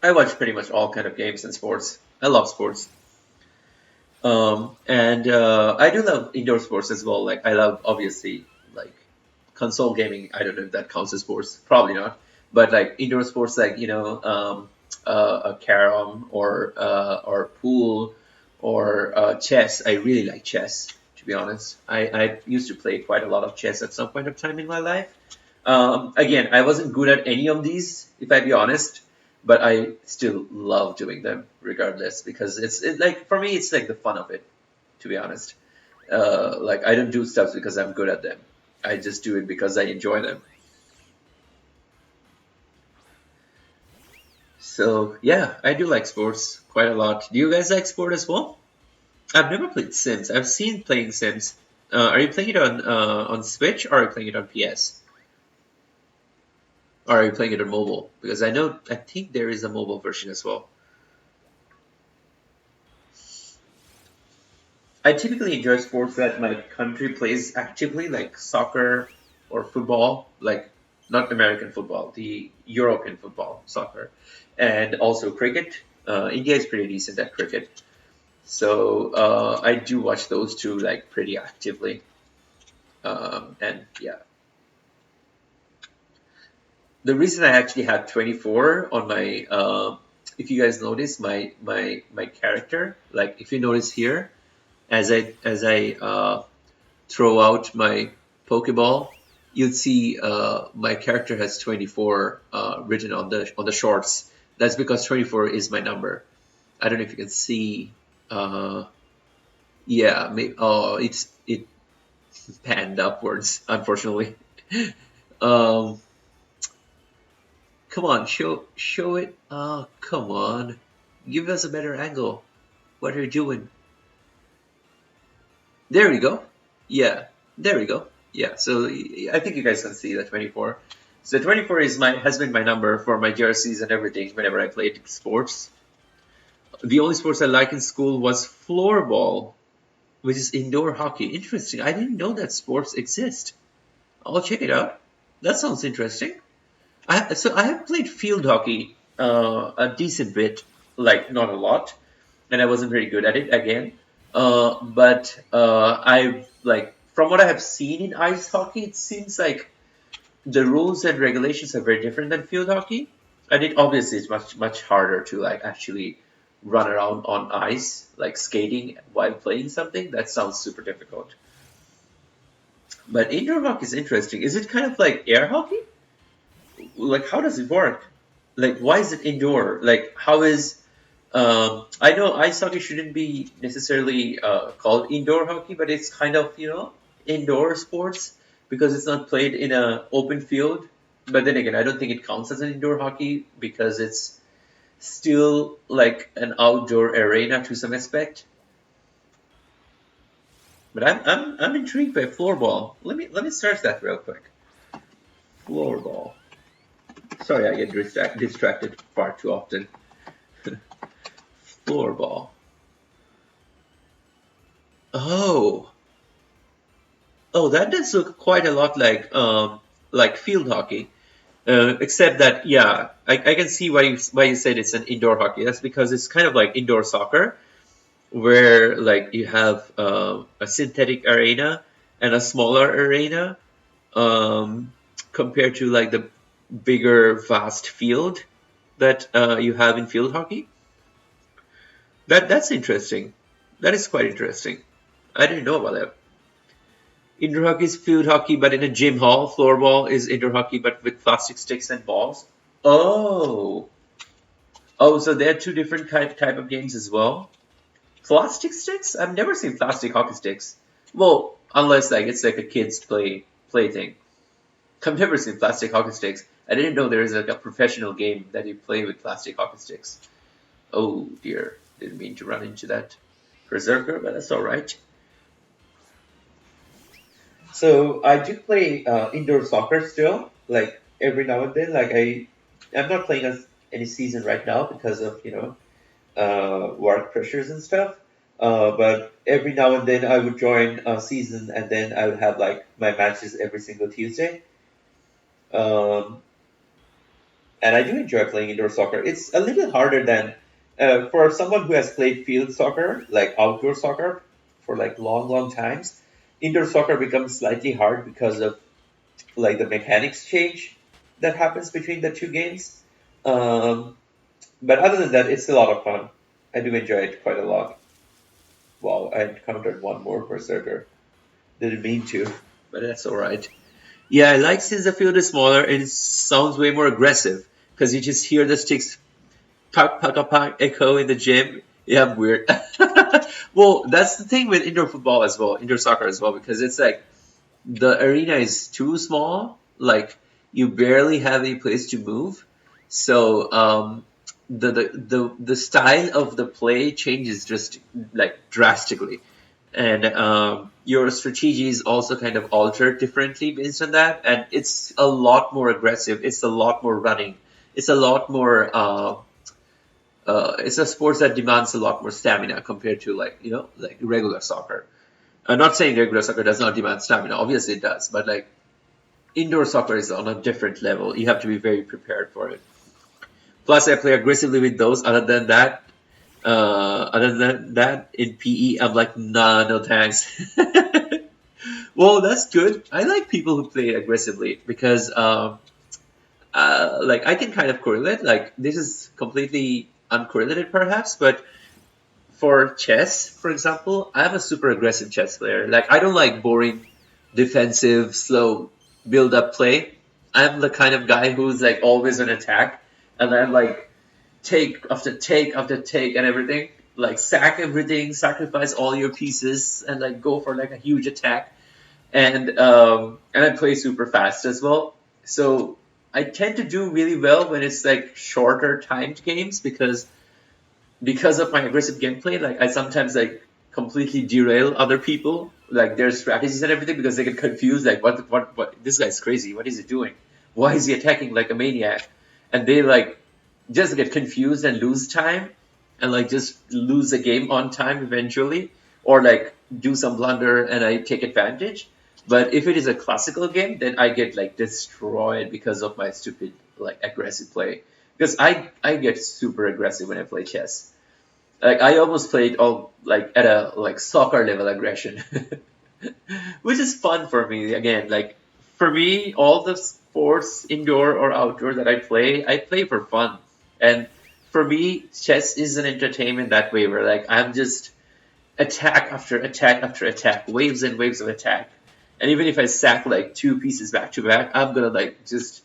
I watch pretty much all kind of games and sports. I love sports. And I do love indoor sports as well. Like I love obviously like console gaming. I don't know if that counts as sports. Probably not. But like indoor sports, like a carom or pool or chess. I really like chess. To be honest, I used to play quite a lot of chess at some point of time in my life. Again, I wasn't good at any of these, if I be honest, but I still love doing them regardless because like for me, it's like the fun of it. To be honest, like I don't do stuff because I'm good at them. I just do it because I enjoy them. So yeah, I do like sports quite a lot. Do you guys like sport as well? I've never played Sims. I've seen playing Sims. Are you playing it on Switch or are you playing it on PS? Or are you playing it on mobile? Because I think there is a mobile version as well. I typically enjoy sports that my country plays actively, like soccer or football, like not American football, the European football, soccer, and also cricket. India is pretty decent at cricket, so I do watch those two like pretty actively. And yeah, the reason I actually have 24 on my, if you guys notice my character, like if you notice here, as I throw out my Pokeball, you'd see my character has 24 written on the shorts. That's because 24 is my number. I don't know if you can see. Uh, yeah, it panned upwards, unfortunately. Um, come on, show it. Oh, come on, give us a better angle. What are you doing? There we go. Yeah, there we go. Yeah, so I think you guys can see the 24. So 24 is my has been my number for my jerseys and everything whenever I played sports. The only sports I like in school was floorball, which is indoor hockey. Interesting. I didn't know that sports exist. I'll check it out. That sounds interesting. I have played field hockey a decent bit, like not a lot, and I wasn't very good at it again. But I've like from what I have seen in ice hockey, it seems like the rules and regulations are very different than field hockey, and it obviously is much harder to like actually run around on ice, like skating while playing something. That sounds super difficult. But indoor hockey is interesting. Is it kind of like air hockey? Like how does it work? Like why is it indoor? Like how is I know ice hockey shouldn't be necessarily called indoor hockey, but it's kind of indoor sports because it's not played in a open field. But then again, I don't think it counts as an indoor hockey because it's still like an outdoor arena to some aspect. But I'm intrigued by floorball. Let me search that real quick. Floorball. Sorry, I get distracted far too often. Floorball. Oh, oh, that does look quite a lot like field hockey. Except that, yeah, I can see why you said it's an indoor hockey. That's because it's kind of like indoor soccer, where like you have a synthetic arena and a smaller arena, compared to like the bigger, vast field that you have in field hockey. That's interesting. That is quite interesting. I didn't know about that. Indoor hockey is field hockey, but in a gym hall. Floorball is indoor hockey, but with plastic sticks and balls. Oh, oh, so there are two different type of games as well. Plastic sticks? I've never seen plastic hockey sticks. Well, unless like it's like a kids play thing. I've never seen plastic hockey sticks. I didn't know there is like a professional game that you play with plastic hockey sticks. Oh dear, didn't mean to run into that berserker, but that's all right. So I do play indoor soccer still, like every now and then. I'm not playing any season right now because of work pressures and stuff. But every now and then I would join a season, and then I would have like my matches every single Tuesday. Um, and I do enjoy playing indoor soccer. It's a little harder than for someone who has played field soccer, like outdoor soccer, for like long times. Indoor soccer becomes slightly hard because of like the mechanics change that happens between the two games. Um, but other than that, it's a lot of fun. I do enjoy it quite a lot. Wow, I encountered one more berserker. Didn't mean to, but that's all right. Yeah, I like since the field is smaller, it sounds way more aggressive because you just hear the sticks pack pack pack echo in the gym. Yeah, I'm weird. Well, that's the thing with indoor football as well, indoor soccer as well, because it's like the arena is too small. Like you barely have any place to move. So the style of the play changes just like drastically, and your strategies also kind of alter differently based on that. And it's a lot more aggressive. It's a lot more running. It's a lot more. It's a sport that demands a lot more stamina compared to like regular soccer. I'm not saying regular soccer does not demand stamina. Obviously it does, but like indoor soccer is on a different level. You have to be very prepared for it. Plus, I play aggressively with those. Other than that, in PE, I'm like, nah, no thanks. Well, that's good. I like people who play aggressively because, like, I can kind of correlate. Like, this is completely uncorrelated, perhaps, but for chess, for example, I'm a super aggressive chess player. Like, I don't like boring, defensive, slow build-up play. I'm the kind of guy who's like always on attack, and I'm like take after take after take and everything. Like sack everything, sacrifice all your pieces, and like go for like a huge attack. And I play super fast as well. So I tend to do really well when it's like shorter timed games because of my aggressive gameplay. Like I sometimes like completely derail other people. like their strategies and everything because they get confused. Like, what? This guy's crazy. What is he doing? Why is he attacking like a maniac? And they like just get confused and lose time, and like just lose the game on time eventually, or like do some blunder and I take advantage. But if it is a classical game, then I get like destroyed because of my stupid like aggressive play. Because I get super aggressive when I play chess. Like I almost played all like at a like soccer level aggression, which is fun for me. Again, like for me, all the sports, indoor or outdoor that I play for fun. And for me, chess is an entertainment that way where like I'm just attack after attack after attack, waves and waves of attack. And even if I sack like two pieces back to back, I'm gonna like just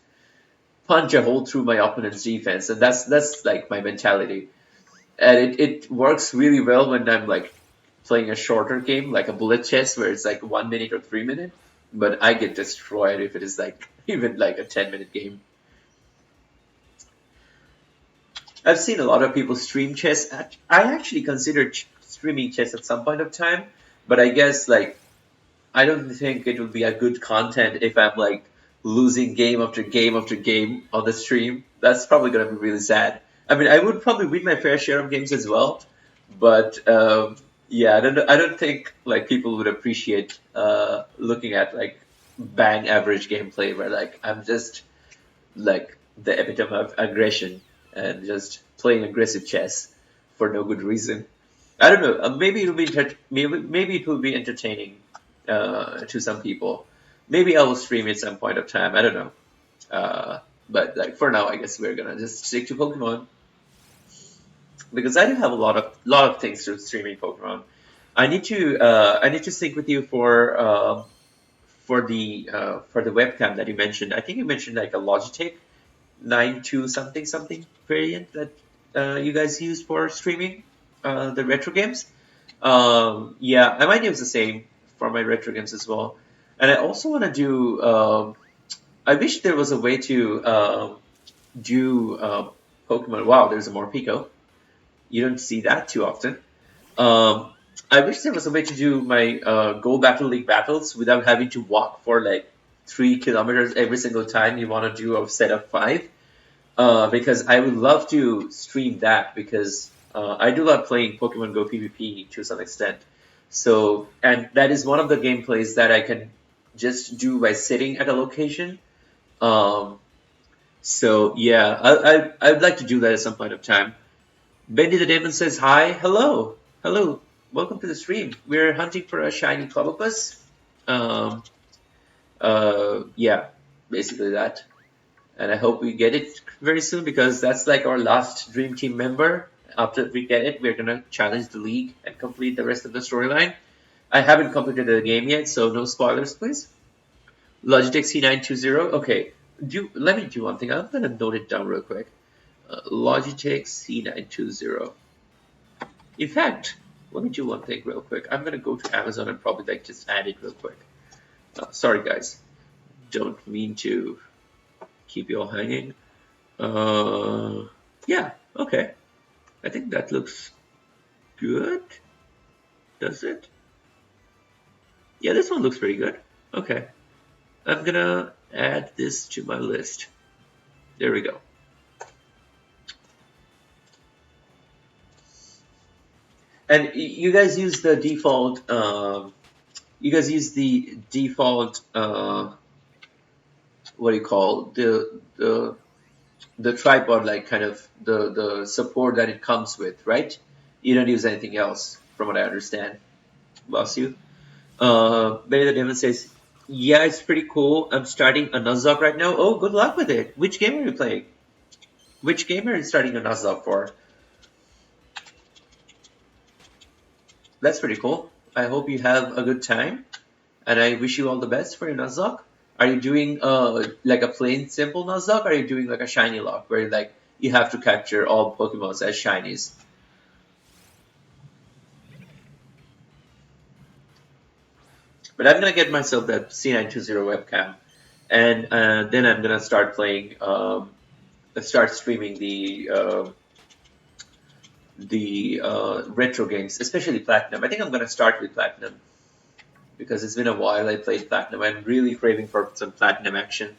punch a hole through my opponent's defense, and that's like my mentality. And it works really well when I'm like playing a shorter game, like a bullet chess, where it's like 1 minute or 3 minutes. But I get destroyed if it is like even like a 10 minute game. I've seen a lot of people stream chess. I actually considered streaming chess at some point of time, but I guess like I don't think it would be a good content if I'm like losing game after game after game on the stream. That's probably gonna be really sad. I mean, I would probably win my fair share of games as well, but yeah, I don't think like people would appreciate looking at like bang average gameplay where like I'm just like the epitome of aggression and just playing aggressive chess for no good reason. I don't know. Maybe it'll be maybe it will be entertaining to some people. Maybe I will stream at some point of time. I don't know. But like for now, I guess we're gonna just stick to Pokemon because I do have a lot of things to streaming Pokemon. I need to sync with you for the webcam that you mentioned. I think you mentioned like a Logitech 9.2 something something variant that you guys use for streaming the retro games. Yeah, I might use the same for my retro games as well. And I also want to do. I wish there was a way to do Pokemon. Wow, there's a Morpeko. You don't see that too often. Um, I wish there was a way to do my Go Battle League battles without having to walk for like 3 kilometers every single time you want to do a set of five. Because I would love to stream that because I do love playing Pokemon Go PvP to some extent. So, and that is one of the gameplays that I can just do by sitting at a location. Um, so yeah, I'd like to do that at some point of time. Bendy the Demon says hi, hello, hello, welcome to the stream. We're hunting for a shiny Clobber. Um, yeah, basically that. And I hope we get it very soon because that's like our last Dream Team member. After we get it, we're gonna challenge the league and complete the rest of the storyline. I haven't completed the game yet, so no spoilers, please. Logitech C920. Okay, let me do one thing. I'm gonna note it down real quick. Logitech C920. In fact, let me do one thing real quick. I'm gonna go to Amazon and probably like just add it real quick. Sorry guys, don't mean to keep you all hanging. Yeah, okay. I think that looks good. Does it? Yeah, this one looks pretty good. Okay. I'm gonna add this to my list. There we go. And you guys use the default. You guys use the default. What do you call the tripod? Like kind of the support that it comes with, right? You don't use anything else, from what I understand. Boss you. Benny the Demon says, yeah, it's pretty cool. I'm starting a Nuzlocke right now. Oh, good luck with it. Which game are you playing? Which game are you starting a Nuzlocke for? That's pretty cool. I hope you have a good time, and I wish you all the best for your Nuzlocke. Are you doing like a plain simple Nuzlocke, or are you doing like a shiny lock where like you have to capture all Pokemons as shinies? But I'm gonna get myself that C920 webcam, and then I'm gonna start playing, start streaming the retro games, especially Platinum. I think I'm gonna start with Platinum because it's been a while I played platinum. I'm really craving for some platinum action.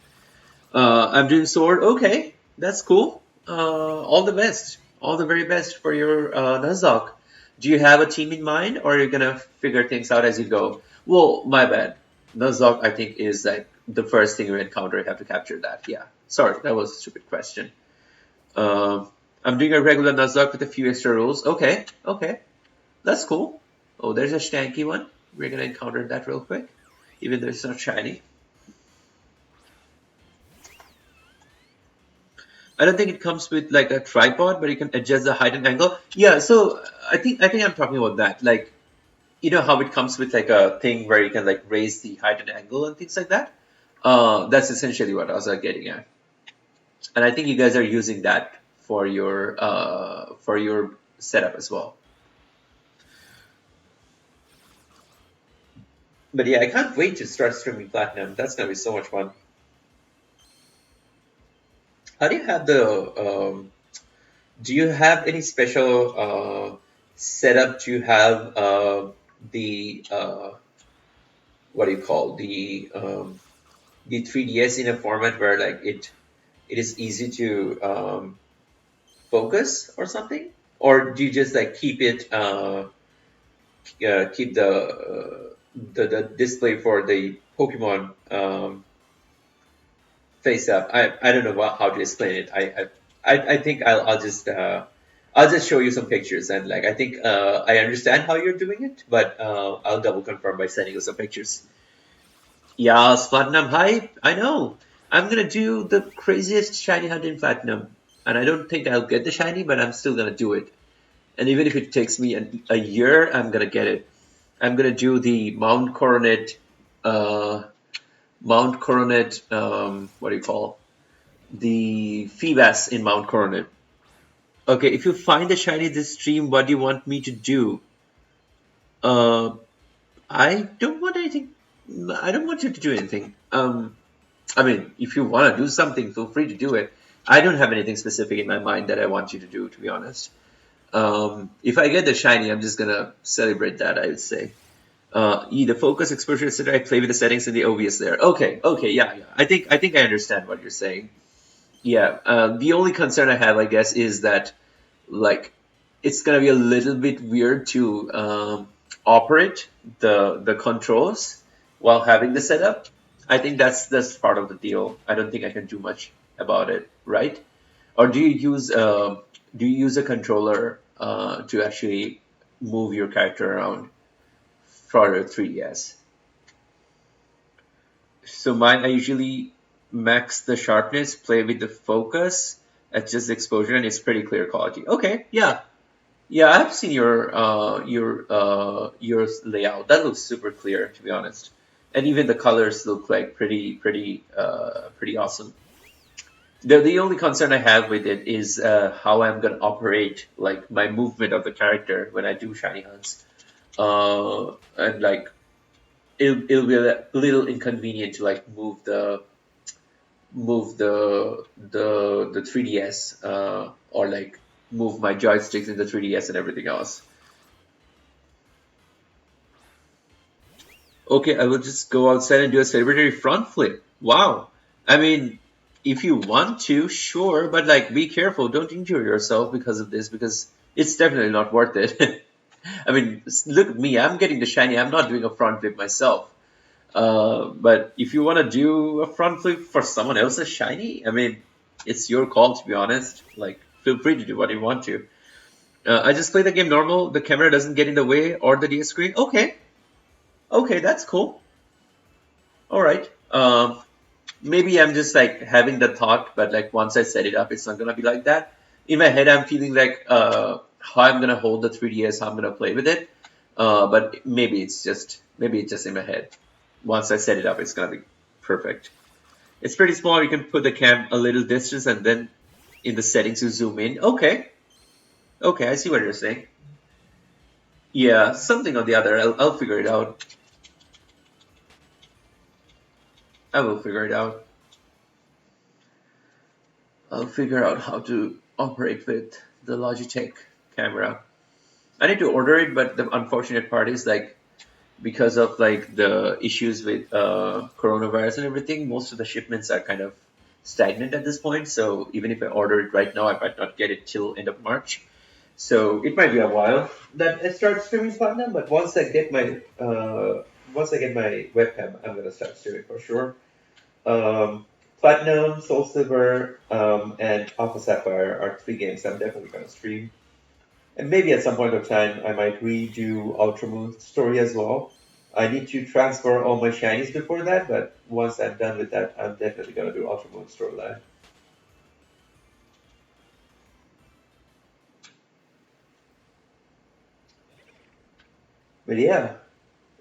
I'm doing sword. Okay, that's cool. All the best. All the very best for your Nuzlocke. Do you have a team in mind, or are you gonna figure things out as you go? Well, my bad. Nuzlocke, I think, is like the first thing you encounter. You have to capture that. Yeah. Sorry, that was a stupid question. Um, I'm doing a regular Nuzlocke with a few extra rules. Okay, okay, that's cool. Oh, there's a stanky one. We're gonna encounter that real quick, even though it's not shiny. I don't think it comes with like a tripod, but you can adjust the height and angle. Yeah, so I think I'm talking about that. Like, you know how it comes with like a thing where you can like raise the height and angle and things like that. That's essentially what I was getting at. And I think you guys are using that for your setup as well. But yeah, I can't wait to start streaming platinum. That's gonna be so much fun. How do you have the do you have any special setup? Do you have the what do you call the 3DS in a format where like it is easy to focus or something, or do you just like keep the display for the Pokemon face up? I don't know how to explain it. I think I'll just show you some pictures, and like I think I understand how you're doing it, but I'll double confirm by sending you some pictures. Yeah, Platinum hype. I know. I'm gonna do the craziest shiny hunt in Platinum, and I don't think I'll get the shiny, but I'm still gonna do it. And even if it takes me a year, I'm gonna get it. I'm gonna do the uh, Mount Coronet. What do you call the Feebas in Mount Coronet? Okay, if you find a shiny this stream, what do you want me to do? Uh, I don't want anything. I don't want you to do anything. I mean, if you want to do something, feel free to do it. I don't have anything specific in my mind that I want you to do, to be honest. If I get the shiny, I'm just gonna celebrate that, I would say. The focus, exposure, etc. I play with the settings and the OBS there. Okay, okay, yeah, yeah. I think I understand what you're saying. Yeah. The only concern I have, I guess, is that like it's gonna be a little bit weird to operate the controls while having the setup. I think that's part of the deal. I don't think I can do much about it, right? Or do you use a controller to actually move your character around for a 3DS? So mine, I usually max the sharpness, play with the focus, adjust the exposure, and it's pretty clear quality. Okay, yeah, yeah, I've seen your layout. That looks super clear, to be honest. And even the colors look like pretty awesome. The only concern I have with it is how I'm gonna operate like my movement of the character when I do shiny hunts. And like it'll be a little inconvenient to like move the 3DS or like move my joysticks in the 3DS and everything else. Okay, I will just go outside and do a celebratory front flip. Wow. I mean, if you want to, sure, but like be careful. Don't injure yourself because of this because it's definitely not worth it. I mean, look at me. I'm getting the shiny. I'm not doing a front flip myself. But if you want to do a front flip for someone else's shiny, I mean, it's your call to be honest. Like, feel free to do what you want to. I just play the game normal. The camera doesn't get in the way or the DS screen. Okay, okay, that's cool. All right. Maybe I'm just like having the thought, but like once I set it up, it's not gonna be like that. In my head, I'm feeling like how I'm gonna hold the 3DS, how I'm gonna play with it. But maybe it's just in my head. Once I set it up, it's gonna be perfect. It's pretty small. You can put the cam a little distance, and then in the settings you zoom in. Okay, okay, I see what you're saying. Yeah, something or the other. I'll figure it out. I will figure it out. I'll figure out how to operate with the Logitech camera. I need to order it, but the unfortunate part is like because of like the issues with coronavirus and everything, most of the shipments are kind of stagnant at this point. So even if I order it right now, I might not get it till end of March. So it might be a while that I start streaming Platinum. But once I get my webcam, I'm gonna start streaming for sure. Um, Platinum, Soul Silver, and Alpha Sapphire are three games I'm definitely gonna stream. And maybe at some point of time, I might redo Ultramoon story as well. I need to transfer all my shinies before that, but once I'm done with that, I'm definitely gonna do Ultramoon storyline. But yeah,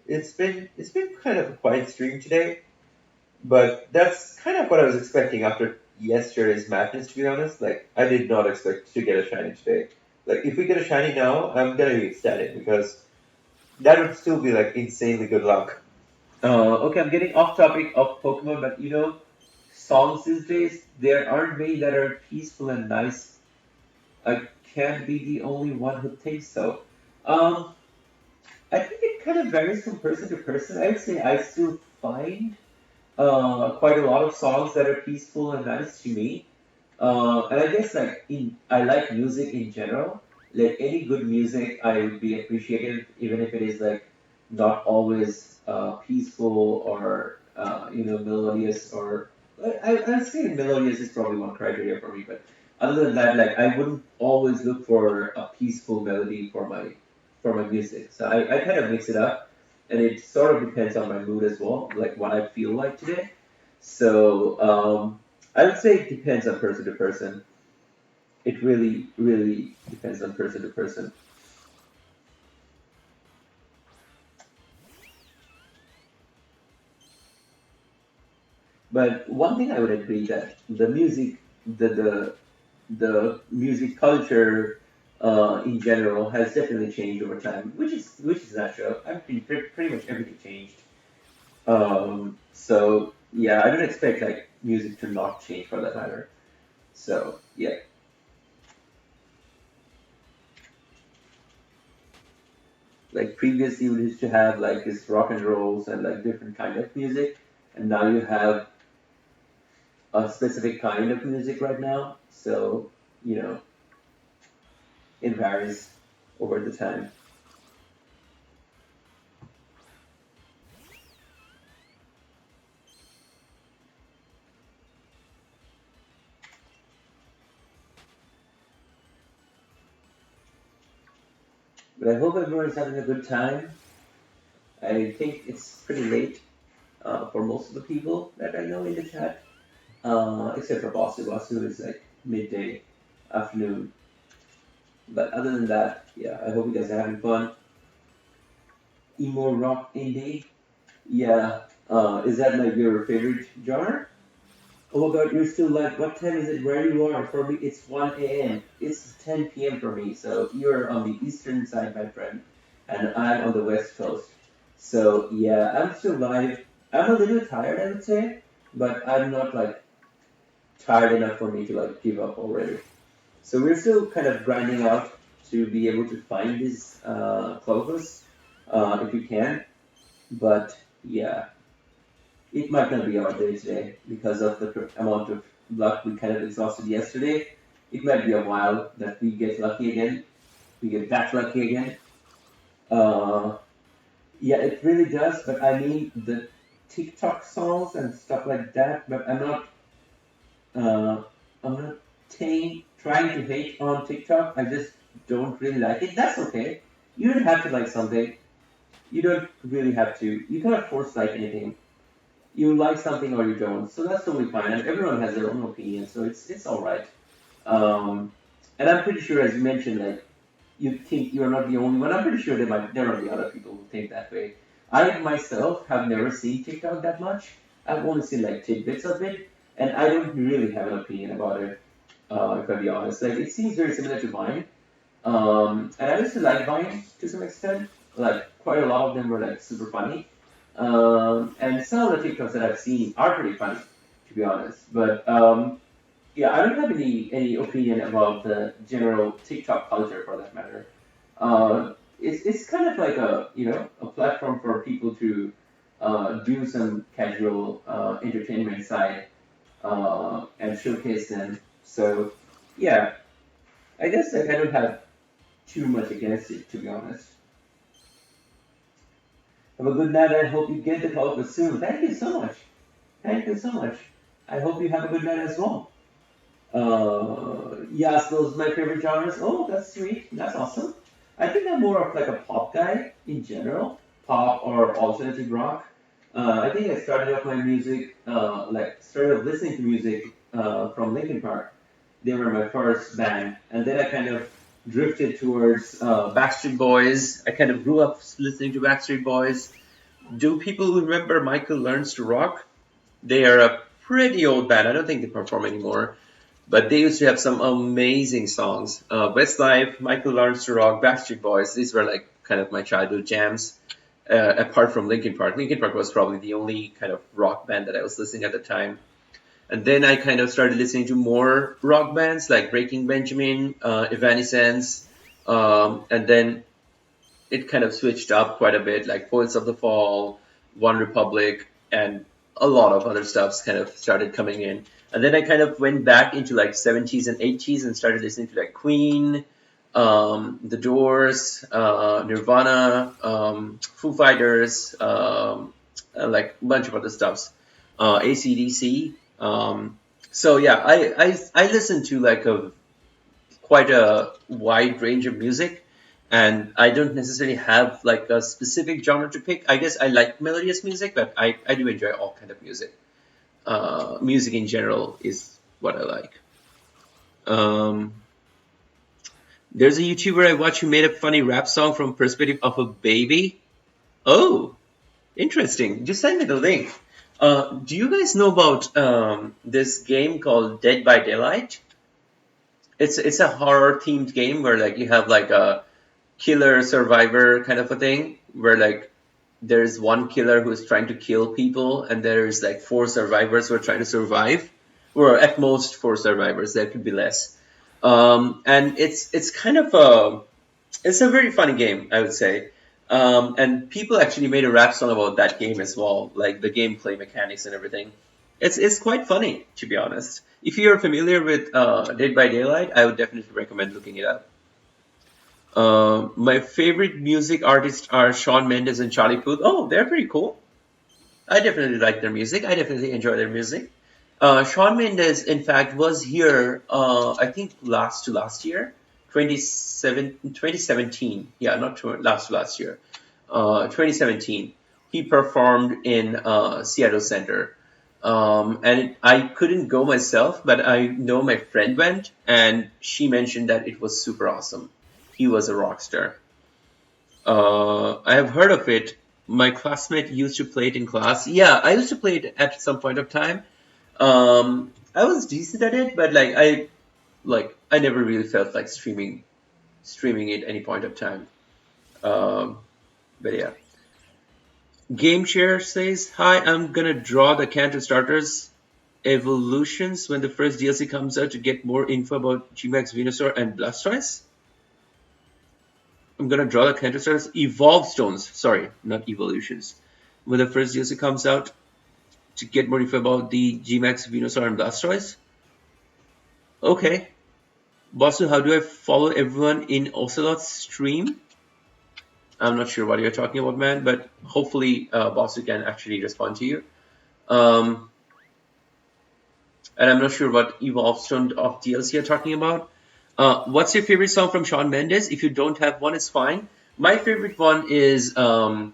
it's been kind of a quiet stream today, but that's kind of what I was expecting after yesterday's madness. To be honest, like I did not expect to get a shiny today. Like if we get a shiny now, I'm gonna be ecstatic because that would still be like insanely good luck. Okay, I'm getting off topic of Pokemon, but songs these days, there aren't many that are peaceful and nice. I can't be the only one who thinks so. Um, I think it kind of varies from person to person. I would say I still find quite a lot of songs that are peaceful and nice to me. And I guess I like music in general. Like any good music, I would be appreciative, even if it is like not always peaceful or melodious. Or I'd say melodious is probably one criteria for me. But other than that, like I wouldn't always look for a peaceful melody for my music. So I kind of mix it up, and it sort of depends on my mood as well, like what I feel like today. So I would say it depends on person to person. It really, really depends on person to person. But one thing I would agree that the music culture in general has definitely changed over time, which is natural. I mean, pretty much everything changed. So yeah, I don't expect like music to not change for that matter. So yeah, like previously we used to have like this rock and rolls and like different kind of music, and now you have a specific kind of music right now. So you know it varies over the time. But I hope everyone's having a good time. I think it's pretty late for most of the people that I know in the chat, except for Basu. Basu is like midday, afternoon. But other than that, yeah, I hope you guys are having fun. Emo rock indie. Yeah. Is that like your favorite genre? Oh my god, you're still like, what time is it where you are? For me, it's 1 a.m. It's 10 p.m. for me. So you're on the eastern side, my friend, and I'm on the west coast. So yeah, I'm still live. I'm a little tired, I would say, but I'm not like tired enough for me to like give up already. So we're still kind of grinding out to be able to find these clovers, if we can. But yeah, it might not be our day today because of the amount of luck we kind of exhausted yesterday. It might be a while that we get lucky again. We get that lucky again. Uh, yeah, it really does. But I mean the TikTok songs and stuff like that. But uh, I'm not trying to hate on TikTok. I just don't really like it. That's okay. You don't have to like something. You don't really have to. You cannot force like anything. You like something or you don't. So that's totally fine. And everyone has their own opinion, so it's all right. Um, and I'm pretty sure, as you mentioned, like you think you're not the only one. I'm pretty sure there might be other people who think that way. I myself have never seen TikTok that much. I've only seen like tidbits of it, and I don't really have an opinion about it. If I be honest, like it seems very similar to Vine. And I used to like Vine to some extent. Like quite a lot of them were like super funny. And some of the TikToks that I've seen are pretty funny, to be honest. But yeah, I don't have any opinion about the general TikTok culture for that matter. Uh, it's kind of like a a platform for people to do some casual entertainment side and showcase them. So yeah, I guess like, I don't have too much against it, to be honest. Have a good night. I hope you get the help soon. Thank you so much. Thank you so much. I hope you have a good night as well. Yes, those are my favorite genres. Oh, that's sweet. That's awesome. I think I'm more of like a pop guy in general, pop or alternative rock. I think I started off my music, started listening to music from Linkin Park. They were my first band, and then I kind of drifted towards Backstreet Boys. I kind of grew up listening to Backstreet Boys. Do people remember Michael Learns to Rock? They are a pretty old band. I don't think they perform anymore, but they used to have some amazing songs. Westlife, Michael Learns to Rock, Backstreet Boys. These were like kind of my childhood jams. Apart from Linkin Park, Linkin Park was probably the only kind of rock band that I was listening at the time. And then I kind of started listening to more rock bands like Breaking Benjamin, Evanescence, and then it kind of switched up quite a bit, like Poets of the Fall, One Republic, and a lot of other stuffs kind of started coming in. And then I kind of went back into like 70s and 80s and started listening to like Queen, The Doors, Nirvana, Foo Fighters, like a bunch of other stuffs, ACDC. So yeah, I listen to like a quite a wide range of music, and I don't necessarily have like a specific genre to pick. I guess I like melodious music, but I do enjoy all kind of music. Music in general is what I like. Um, there's a YouTuber I watch who made a funny rap song from perspective of a baby. Oh, interesting. Just send me the link. Do you guys know about this game called Dead by Daylight? It's a horror themed game where like you have like a killer survivor kind of a thing where like there's one killer who's trying to kill people and there's like four survivors who are trying to survive, or at most four survivors. There could be less. And it's kind of a very funny game, I would say. And people actually made a rap song about that game as well, like the gameplay mechanics and everything. It's quite funny, to be honest. If you're familiar with Dead by Daylight, I would definitely recommend looking it up. My favorite music artists are Shawn Mendes and Charlie Puth. Oh, they're pretty cool. I definitely like their music. I definitely enjoy their music. Shawn Mendes, in fact, was here, I think, last to last year, 2017. Yeah, not last to last year. 2017. He performed in Seattle Center. I couldn't go myself, but I know my friend went, and she mentioned that it was super awesome. He was a rock star. I have heard of it. My classmate used to play it in class. Yeah, I used to play it at some point of time. I was decent at it, but I never really felt like streaming it any point of time. Um, but yeah. Game Share says, "Hi, I'm gonna draw the Canto Starters Evolutions when the first DLC comes out to get more info about G-Max Venusaur and Blastoise. I'm gonna draw the Canto Starters Evolve Stones. Sorry, not Evolutions. When the first DLC comes out to get more info about the G-Max Venusaur and Blastoise. Okay. Basu, how do I follow everyone in Ocelot's stream? I'm not sure what you're talking about, man, but hopefully Basu can actually respond to you. Um, and I'm not sure what Evolve Stone of DLC you're talking about. What's your favorite song from Shawn Mendes? If you don't have one, it's fine. My favorite one is uh,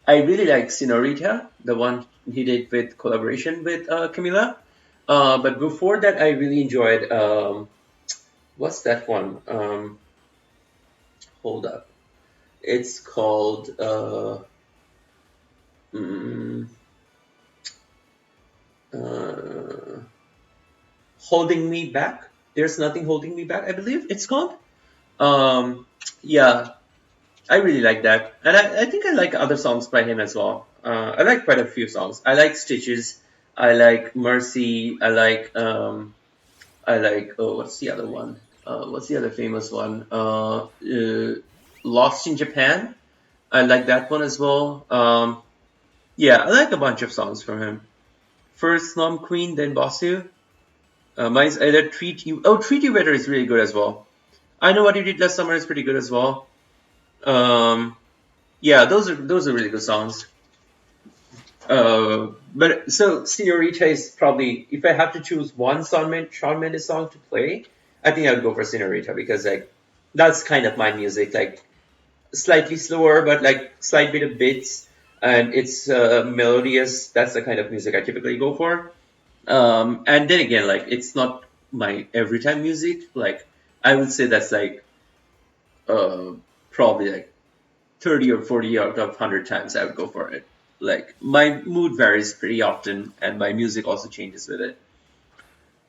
I really like Senorita, the one he did with collaboration with Camila. But before that, I really enjoyed what's that one? Hold up, it's called mm, uh, "Holding Me Back." There's nothing holding me back, I believe it's called. Um, yeah, I really like that, and I think I like other songs by him as well. I like quite a few songs. I like Stitches. I like Mercy. I like oh, what's the other one? What's the other famous one? Lost in Japan. I like that one as well. Yeah, I like a bunch of songs from him. First Snom Queen, then Bossu. Mine's either Treat You. Oh, Treat You Better is really good as well. I Know What You Did Last Summer is pretty good as well. Um, yeah, those are really good songs. But so Senorita is probably, if I have to choose one Shawn Mendes song to play, I think I would go for Senorita because like that's kind of my music, like slightly slower but like slight bit of beats, and it's melodious. That's the kind of music I typically go for. And then again, like it's not my every time music. Like I would say that's like uh, probably like 30 or 40 out of 100 times I would go for it. Like my mood varies pretty often and my music also changes with it.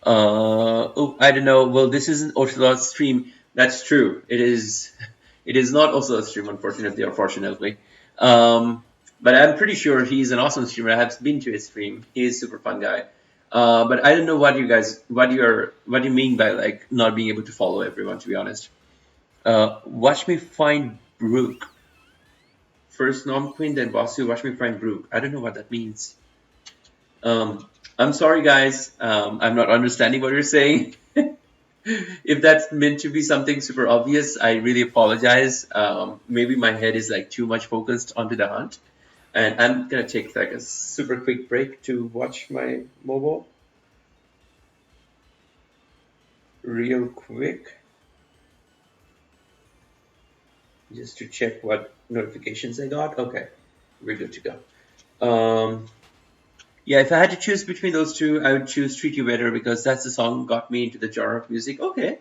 Oh, I don't know. Well, this isn't Ocelot's stream. That's true. It is. It is not Ocelot's stream, unfortunately or fortunately. Um, but I'm pretty sure he's an awesome streamer. I have been to his stream. He is a super fun guy. But I don't know what you mean by like not being able to follow everyone. To be honest, watch me find Brooke. First Nom Queen, then Vasu. Watch me find Brooke. I don't know what that means. I'm sorry, guys. I'm not understanding what you're saying. If that's meant to be something super obvious, I really apologize. Maybe my head is like too much focused onto the hunt, and I'm gonna take like a super quick break to watch my mobile real quick, just to check what notifications I got. Okay, we're good to go. Yeah, if I had to choose between those two, I would choose Treat You Better because that's the song got me into the genre of music. Okay,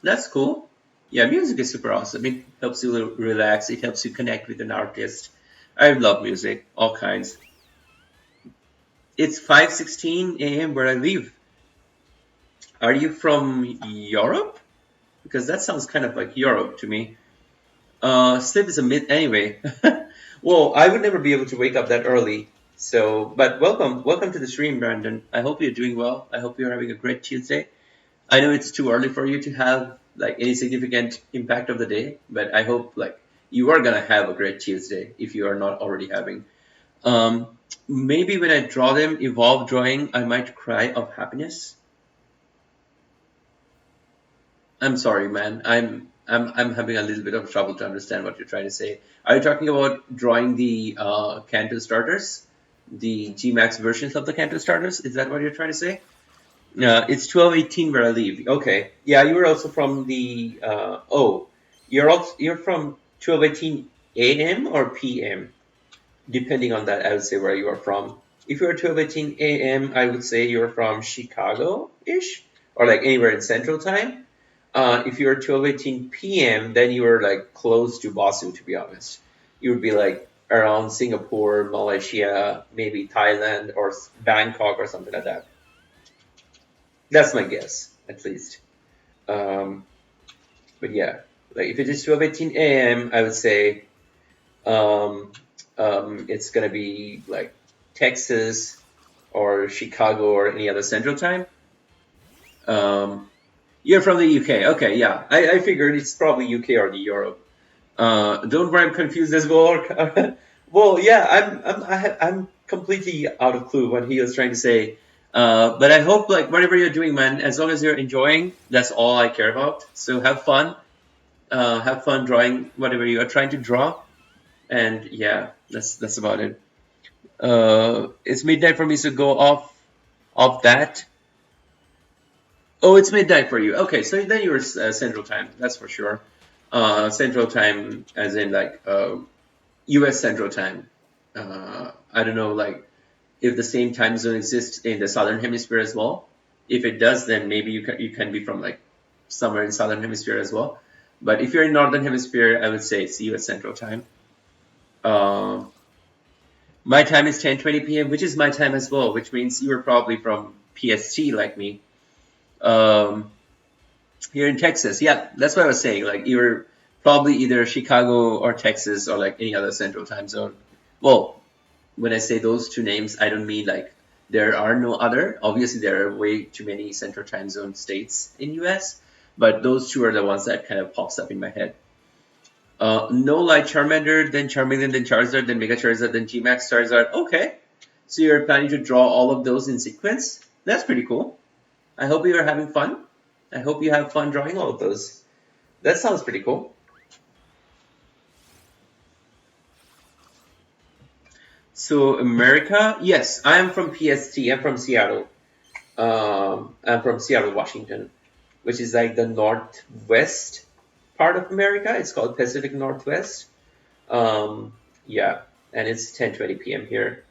that's cool. Yeah, music is super awesome. It helps you relax. It helps you connect with an artist. I love music, all kinds. It's 5:16 a.m. where I live. Are you from Europe? Because that sounds kind of like Europe to me. Sleep is a myth anyway. Well, I would never be able to wake up that early. So, but welcome to the stream, Brandon. I hope you're doing well. I hope you're having a great Tuesday. I know it's too early for you to have like any significant impact of the day, but I hope like you are gonna have a great Tuesday if you are not already having. Maybe when I draw them, evolve drawing, I might cry of happiness. I'm sorry, man. I'm having a little bit of trouble to understand what you're trying to say. Are you talking about drawing the Canto starters, the Gmax versions of the Canto starters? Is that what you're trying to say? It's 12:18 where I leave. Okay. Yeah, you were also from the. Oh, you're from 12:18 a.m. or p.m. Depending on that, I would say where you are from. If you're 12:18 a.m., I would say you're from Chicago-ish or like anywhere in Central Time. If you're 12:18 p.m., then you are like close to Basu. To be honest, you would be like around Singapore, Malaysia, maybe Thailand or Bangkok or something like that. That's my guess, at least. Um, but yeah, like if it is 12:18 a.m., I would say um, it's gonna be like Texas or Chicago or any other Central Time. Um, you're from the UK, okay? Yeah, I figured it's probably UK or the Europe. Don't worry, I'm confused as well. Well, yeah, I'm completely out of clue what he was trying to say. But I hope like whatever you're doing, man, as long as you're enjoying, that's all I care about. So have fun. Have fun drawing whatever you are trying to draw. And yeah, that's about it. It's midnight for me, so go off that. Oh, it's midnight for you. Okay, so then you're Central Time. That's for sure. Central Time, as in like U.S. Central Time. I don't know, like if the same time zone exists in the Southern Hemisphere as well. If it does, then maybe you can be from like somewhere in Southern Hemisphere as well. But if you're in Northern Hemisphere, I would say it's U.S. Central Time. Um, my time is 10:20 p.m., which is my time as well, which means you are probably from PST like me. Um, here in Texas, yeah, that's what I was saying. Like you're probably either Chicago or Texas or like any other Central Time zone. Well, when I say those two names, I don't mean like there are no other. Obviously, there are way too many Central Time Zone states in US, But those two are the ones that kind of pops up in my head. No Light Charmander, then Charmeleon, then Charizard, then Mega Charizard, then G-Max Charizard. Okay. So you're planning to draw all of those in sequence? That's pretty cool. I hope you are having fun. I hope you have fun drawing all of those. That sounds pretty cool. So America, yes, I am from PST. I'm from Seattle. I'm from Seattle, Washington, which is like the northwest part of America. It's called Pacific Northwest. Um, yeah, and it's 10:20 p.m. here.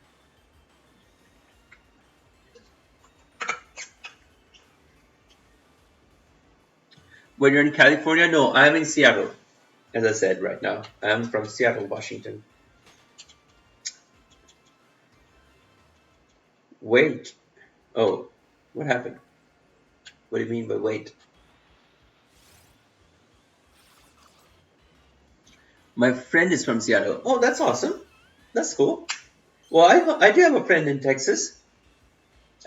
When you're in California, no, I'm in Seattle. As I said right now, I'm from Seattle, Washington. Wait. Oh, what happened? What do you mean by wait? My friend is from Seattle. Oh, that's awesome. That's cool. Well, I do have a friend in Texas.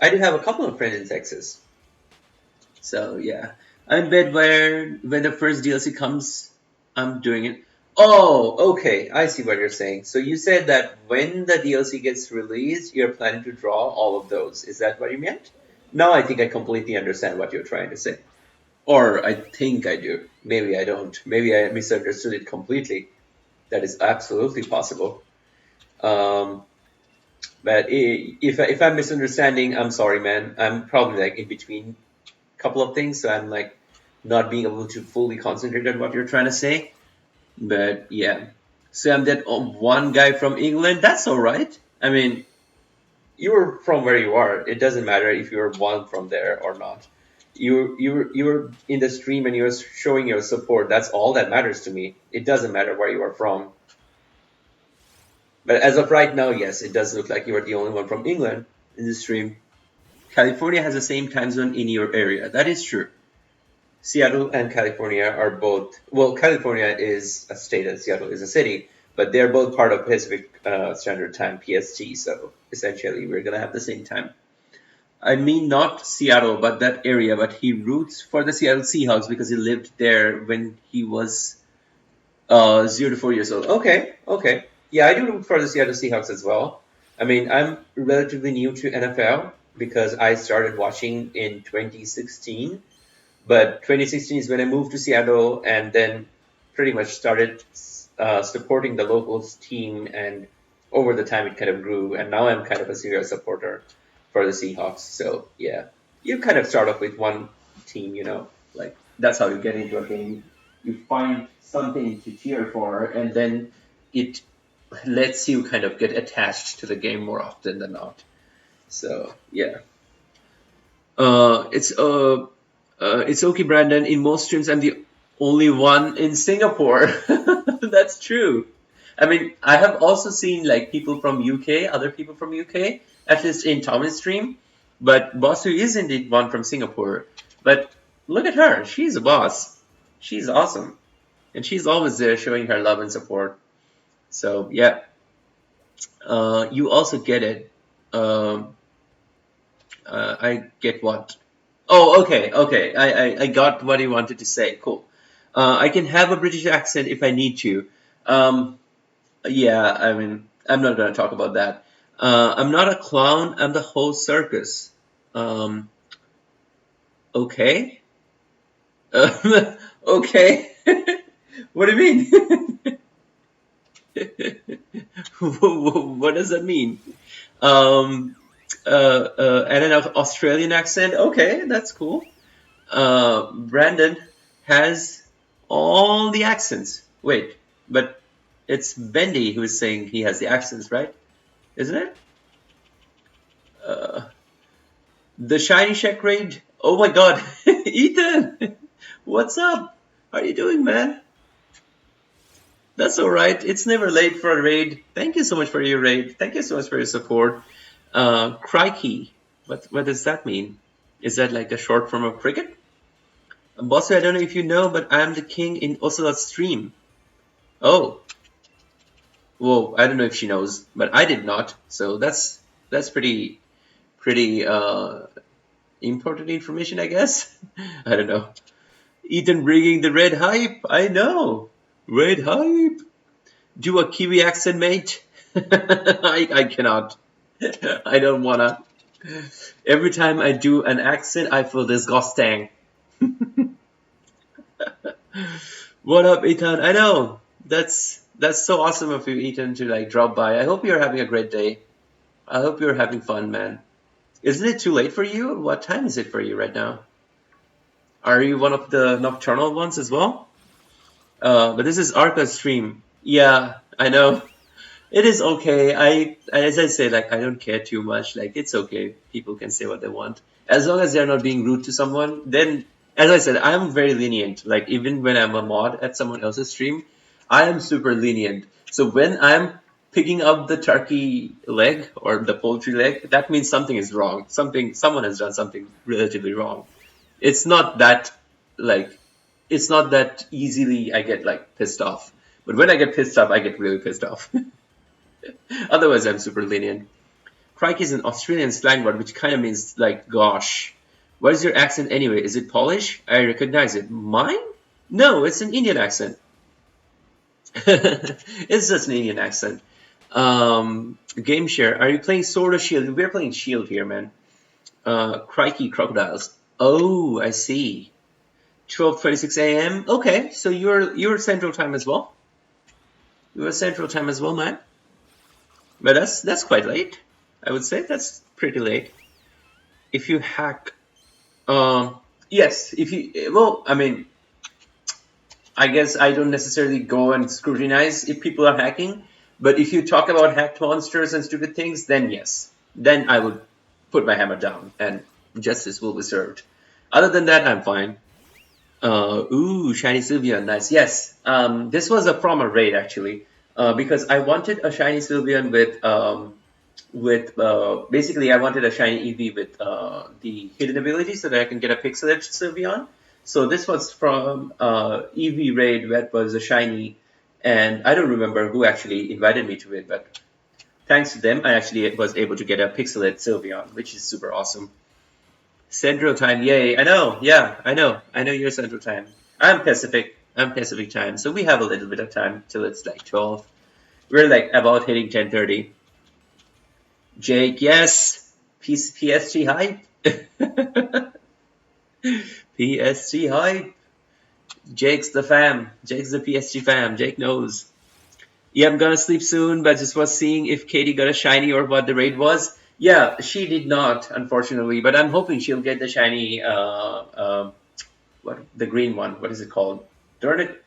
I do have a couple of friends in Texas. So yeah, I bet where when the first DLC comes, I'm doing it. Oh, okay. I see what you're saying. So you said that when the DLC gets released, you're planning to draw all of those. Is that what you meant? Now I think I completely understand what you're trying to say. Or I think I do. Maybe I don't. Maybe I misunderstood it completely. That is absolutely possible. Um, but if I'm misunderstanding, I'm sorry, man. I'm probably like in between a couple of things, so I'm like not being able to fully concentrate on what you're trying to say. But yeah, so I'm that one guy from England. That's all right. I mean, you're from where you are. It doesn't matter if you're one from there or not. You're in the stream and you're showing your support. That's all that matters to me. It doesn't matter where you are from. But as of right now, yes, it does look like you are the only one from England in the stream. California has the same time zone in your area. That is true. Seattle and California are both, well, California is a state and Seattle is a city, but they're both part of Pacific Standard Time, PST. So essentially, we're going to have the same time. I mean, not Seattle, but that area. But he roots for the Seattle Seahawks because he lived there when he was 0 to 4 years old. Okay, okay. Yeah, I do root for the Seattle Seahawks as well. I mean, I'm relatively new to NFL because I started watching in 2016, but 2016 is when I moved to Seattle and then pretty much started supporting the locals team. And over the time, it kind of grew. And now I'm kind of a serious supporter for the Seahawks. So yeah, you kind of start off with one team, like that's how you get into a game. You find something to cheer for, and then it lets you kind of get attached to the game more often than not. So yeah. It's okay, Brandon. In most streams, I'm the only one in Singapore. That's true. I mean, I have also seen like people from UK, other people from UK, at least in Tommy's stream. But Bossu is indeed one from Singapore. But look at her. She's a boss. She's awesome. And she's always there showing her love and support. So, yeah. You also get it. Um, I get what? Oh, okay, okay. I got what he wanted to say. Cool. I can have a British accent if I need to. Um, yeah, I mean, I'm not going to talk about that. I'm not a clown. I'm the whole circus. Um, okay. Okay. What do you mean? What does that mean? Um, and an Australian accent. Okay, that's cool. Brandon has all the accents. Wait, but it's Bendy who is saying he has the accents, right? Isn't it? Uh, the Shiny Shack raid. Oh my God, Ethan, what's up? How are you doing, man? That's all right. It's never late for a raid. Thank you so much for your raid. Thank you so much for your support. Crikey, what does that mean? Is that like a short form of cricket? Bossy, I don't know if you know, but I'm the king in Ocelot's stream. Oh, well, I don't know if she knows, but I did not. So that's pretty important information, I guess. I don't know. Ethan bringing the red hype. I know. Red hype. Do a Kiwi accent, mate. I cannot. I don't wanna. Every time I do an accent, I feel disgusting. What up, Ethan? I know. That's so awesome of you, Ethan, to like drop by. I hope you're having a great day. I hope you're having fun, man. Isn't it too late for you? What time is it for you right now? Are you one of the nocturnal ones as well? But this is Arca's stream. Yeah, I know. It is okay. As I say, like, I don't care too much. Like, it's okay. People can say what they want. As long as they're not being rude to someone, then, as I said, I'm very lenient. Like, even when I'm a mod at someone else's stream, I am super lenient. So when I'm picking up the turkey leg or the poultry leg, that means something is wrong. Someone has done something relatively wrong. It's not that, like, it's not that easily I get, like, pissed off. But when I get pissed off, I get really pissed off. Otherwise, I'm super lenient. Crikey is an Australian slang word which kind of means like gosh. What is your accent anyway? Is it Polish? I recognize it. Mine? No, it's an Indian accent. It's just an Indian accent. Game share. Are you playing Sword or Shield? We're playing Shield here, man. Crikey crocodiles. Oh, I see. 12:26 a.m. Okay, so you're Central Time as well. You're Central Time as well, man. But that's quite late. I would say that's pretty late. If you hack, yes. If you well, I mean, I guess I don't necessarily go and scrutinize if people are hacking. But if you talk about hacked monsters and stupid things, then yes, then I would put my hammer down and justice will be served. Other than that, I'm fine. Ooh, shiny Sylveon, nice. Yes, this was a promo raid actually, because I wanted a shiny Sylveon with basically I wanted a shiny EV with the hidden ability so that I can get a pixel edge Sylveon. So this was from EV raid that was a shiny, and I don't remember who actually invited me to it, but thanks to them, I actually was able to get a pixel edge Sylveon, which is super awesome. Central Time, yay! I know, yeah, I know. I know you're Central Time. I'm Pacific. I'm Pacific Time, so we have a little bit of time till it's like 12. We're like about hitting 10:30. Jake, yes. PSG hype. PSG hype. Jake's the fam. Jake's the PSG fam. Jake knows. Yeah, I'm gonna sleep soon, but just was seeing if Katie got a shiny or what the raid was. Yeah, she did not, unfortunately, but I'm hoping she'll get the shiny, what the green one. What is it called? Darn it,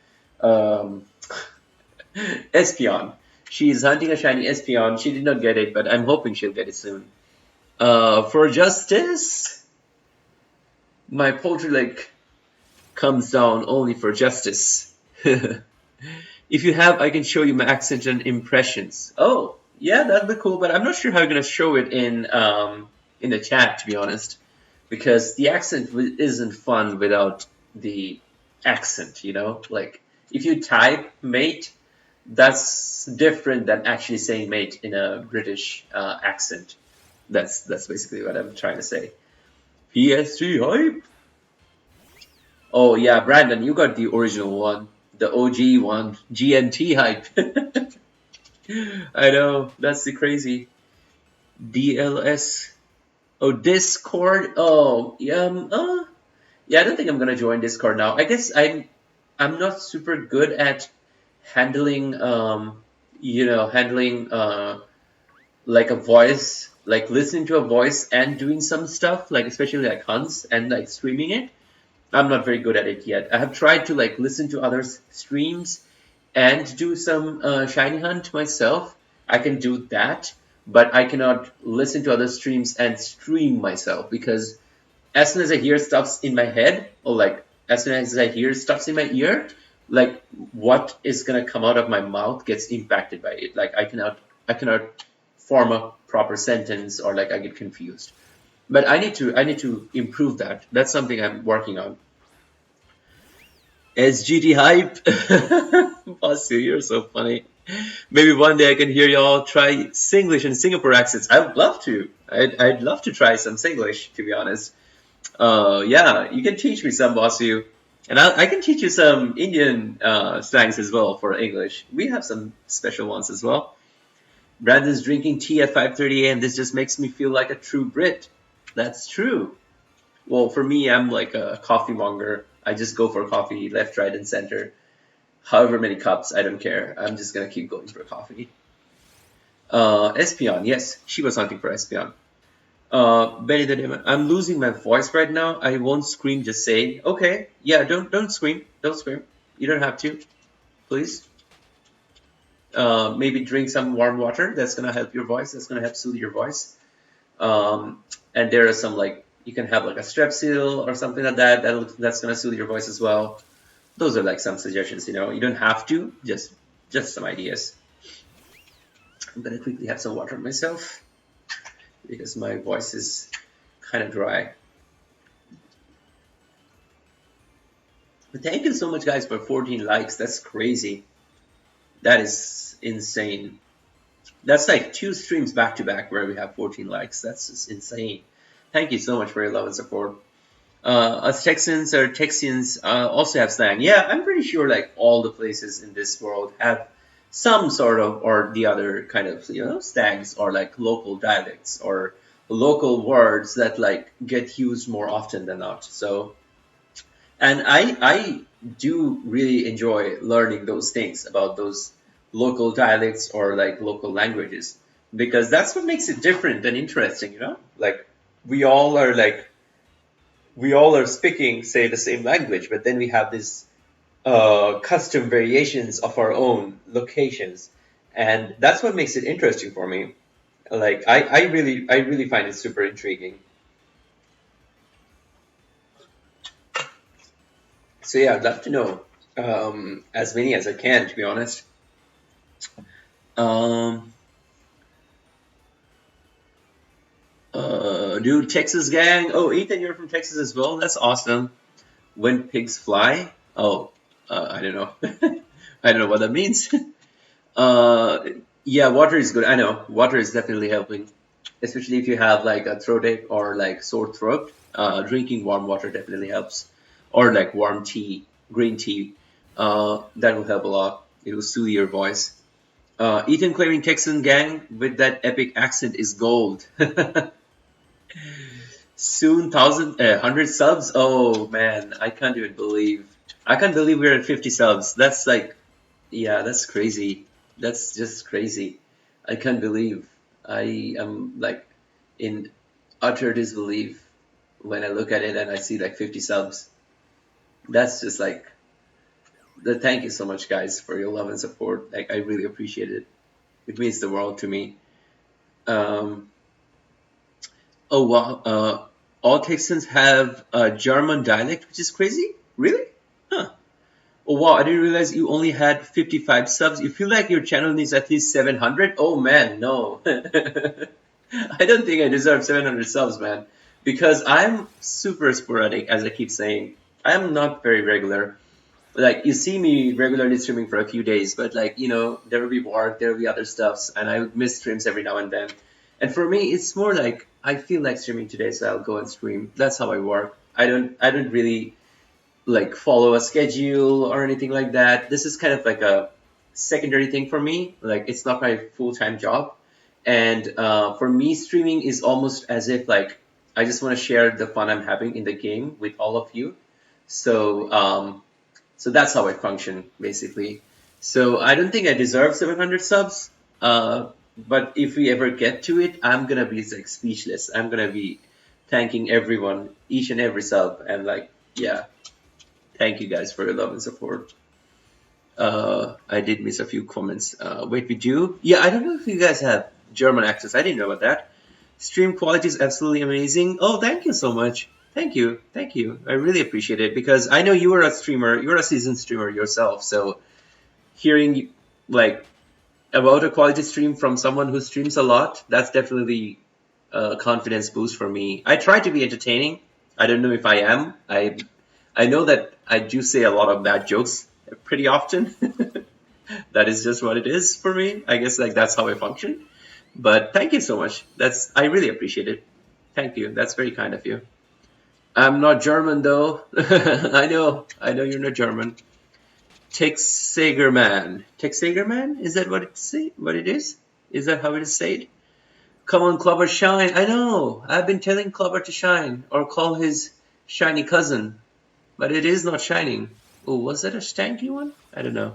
Espeon. She is hunting a shiny Espeon. She did not get it, but I'm hoping she'll get it soon. For justice, my poultry leg comes down only for justice. If you have, I can show you my accent and impressions. Oh, yeah, that'd be cool, but I'm not sure how I'm gonna show it in the chat, to be honest, because the accent isn't fun without the accent. You know, like if you type mate, that's different than actually saying mate in a British accent. That's basically what I'm trying to say. PSG hype. Oh yeah, Brandon, you got the original one, the OG one, GNT hype. I know, that's the crazy. DLS. Oh, Discord. Oh, yeah. Yeah. I don't think I'm gonna join Discord now. I guess I'm not super good at handling handling like a voice, like listening to a voice and doing some stuff, like especially like hunts and like streaming it. I'm not very good at it yet. I have tried to like listen to others' streams and do some shiny hunt myself. I can do that, but I cannot listen to other streams and stream myself because as soon as I hear stuffs in my head, or like as soon as I hear stuffs in my ear, like what is gonna come out of my mouth gets impacted by it. Like I cannot form a proper sentence or like I get confused. But I need to improve that. That's something I'm working on. SGT hype. Boss, you're so funny. Maybe one day I can hear y'all try Singlish and Singapore accents. I would love to. I'd love to try some Singlish, to be honest. Yeah, you can teach me some, boss. You. And I can teach you some Indian slangs as well for English. We have some special ones as well. Brandon's drinking tea at 5:30 a.m. This just makes me feel like a true Brit. That's true. Well, for me, I'm like a coffee monger. I just go for coffee left, right, and center. However many cups, I don't care. I'm just gonna keep going for coffee. Espion, yes, she was hunting for Espion. Benny the Demon, I'm losing my voice right now. I won't scream. Just say, okay, yeah. Don't scream. Don't scream. You don't have to. Please. Maybe drink some warm water. That's gonna help your voice. That's gonna help soothe your voice. And there are some like you can have like a strepsil or something like that. That's gonna soothe your voice as well. Those are like some suggestions. You don't have to. Just some ideas. I'm gonna quickly have some water myself because my voice is kind of dry. But thank you so much, guys, for 14 likes. That's crazy. That is insane. That's like 2 streams back to back where we have 14 likes. That's just insane. Thank you so much for your love and support. Us Texans or Texians also have slang. Yeah, I'm pretty sure like all the places in this world have some sort of or the other kind of slangs or like local dialects or local words that like get used more often than not. So, and I do really enjoy learning those things about those local dialects or like local languages because that's what makes it different and interesting. Like we all are like we all are speaking, say, the same language, but then we have these custom variations of our own locations, and that's what makes it interesting for me. Like, I really find it super intriguing. So yeah, I'd love to know as many as I can, to be honest. Um, dude, Texas gang. Oh, Ethan, you're from Texas as well. That's awesome. When pigs fly. Oh, I don't know. I don't know what that means. Uh, yeah, water is good. I know water is definitely helping, especially if you have like a throat ache or like sore throat. Drinking warm water definitely helps, or like warm tea, green tea. That will help a lot. It will soothe your voice. Ethan claiming Texan gang with that epic accent is gold. Soon, 100 subs. Oh man, I can't even believe. I can't believe we're at 50 subs. That's like Yeah, that's crazy. That's just crazy. I can't believe I am like in utter disbelief when I look at it and I see like 50 subs. That's just like thank you so much guys for your love and support. Like I really appreciate it. It means the world to me. Um, oh wow. All Texans have a German dialect, which is crazy. Really? Huh. Oh wow, I didn't realize you only had 55 subs. You feel like your channel needs at least 700? Oh man, no. I don't think I deserve 700 subs, man. Because I'm super sporadic, as I keep saying. I'm not very regular. Like, you see me regularly streaming for a few days, but like, there will be work, there will be other stuffs, and I would miss streams every now and then. And for me, it's more like, I feel like streaming today, so I'll go and stream. That's how I work. I don't really like follow a schedule or anything like that. This is kind of like a secondary thing for me. Like it's not my full time job, and for me, streaming is almost as if like I just want to share the fun I'm having in the game with all of you. So that's how I function basically. So I don't think I deserve 700 subs. But if we ever get to it, I'm gonna be like speechless. I'm gonna be thanking everyone, each and every sub, and like yeah, thank you guys for your love and support. I did miss a few comments. Wait, we do? Yeah, I don't know if you guys have German accents. I didn't know about that. Stream quality is absolutely amazing. Oh, thank you so much. Thank you. Thank you. I really appreciate it because I know you are a streamer. You're a seasoned streamer yourself. So hearing like about a quality stream from someone who streams a lot, that's definitely a confidence boost for me. I try to be entertaining. I don't know if I am. I know that I do say a lot of bad jokes pretty often. That is just what it is for me. I guess like that's how I function. But thank you so much. I really appreciate it. Thank you. That's very kind of you. I'm not German though. I know you're not German. Texagerman. Texagerman? Is that what it say? What it is? Is that how it is said? Come on, Clobber, shine. I know. I've been telling Clobber to shine or call his shiny cousin, but it is not shining. Oh, was that a stanky one? I don't know.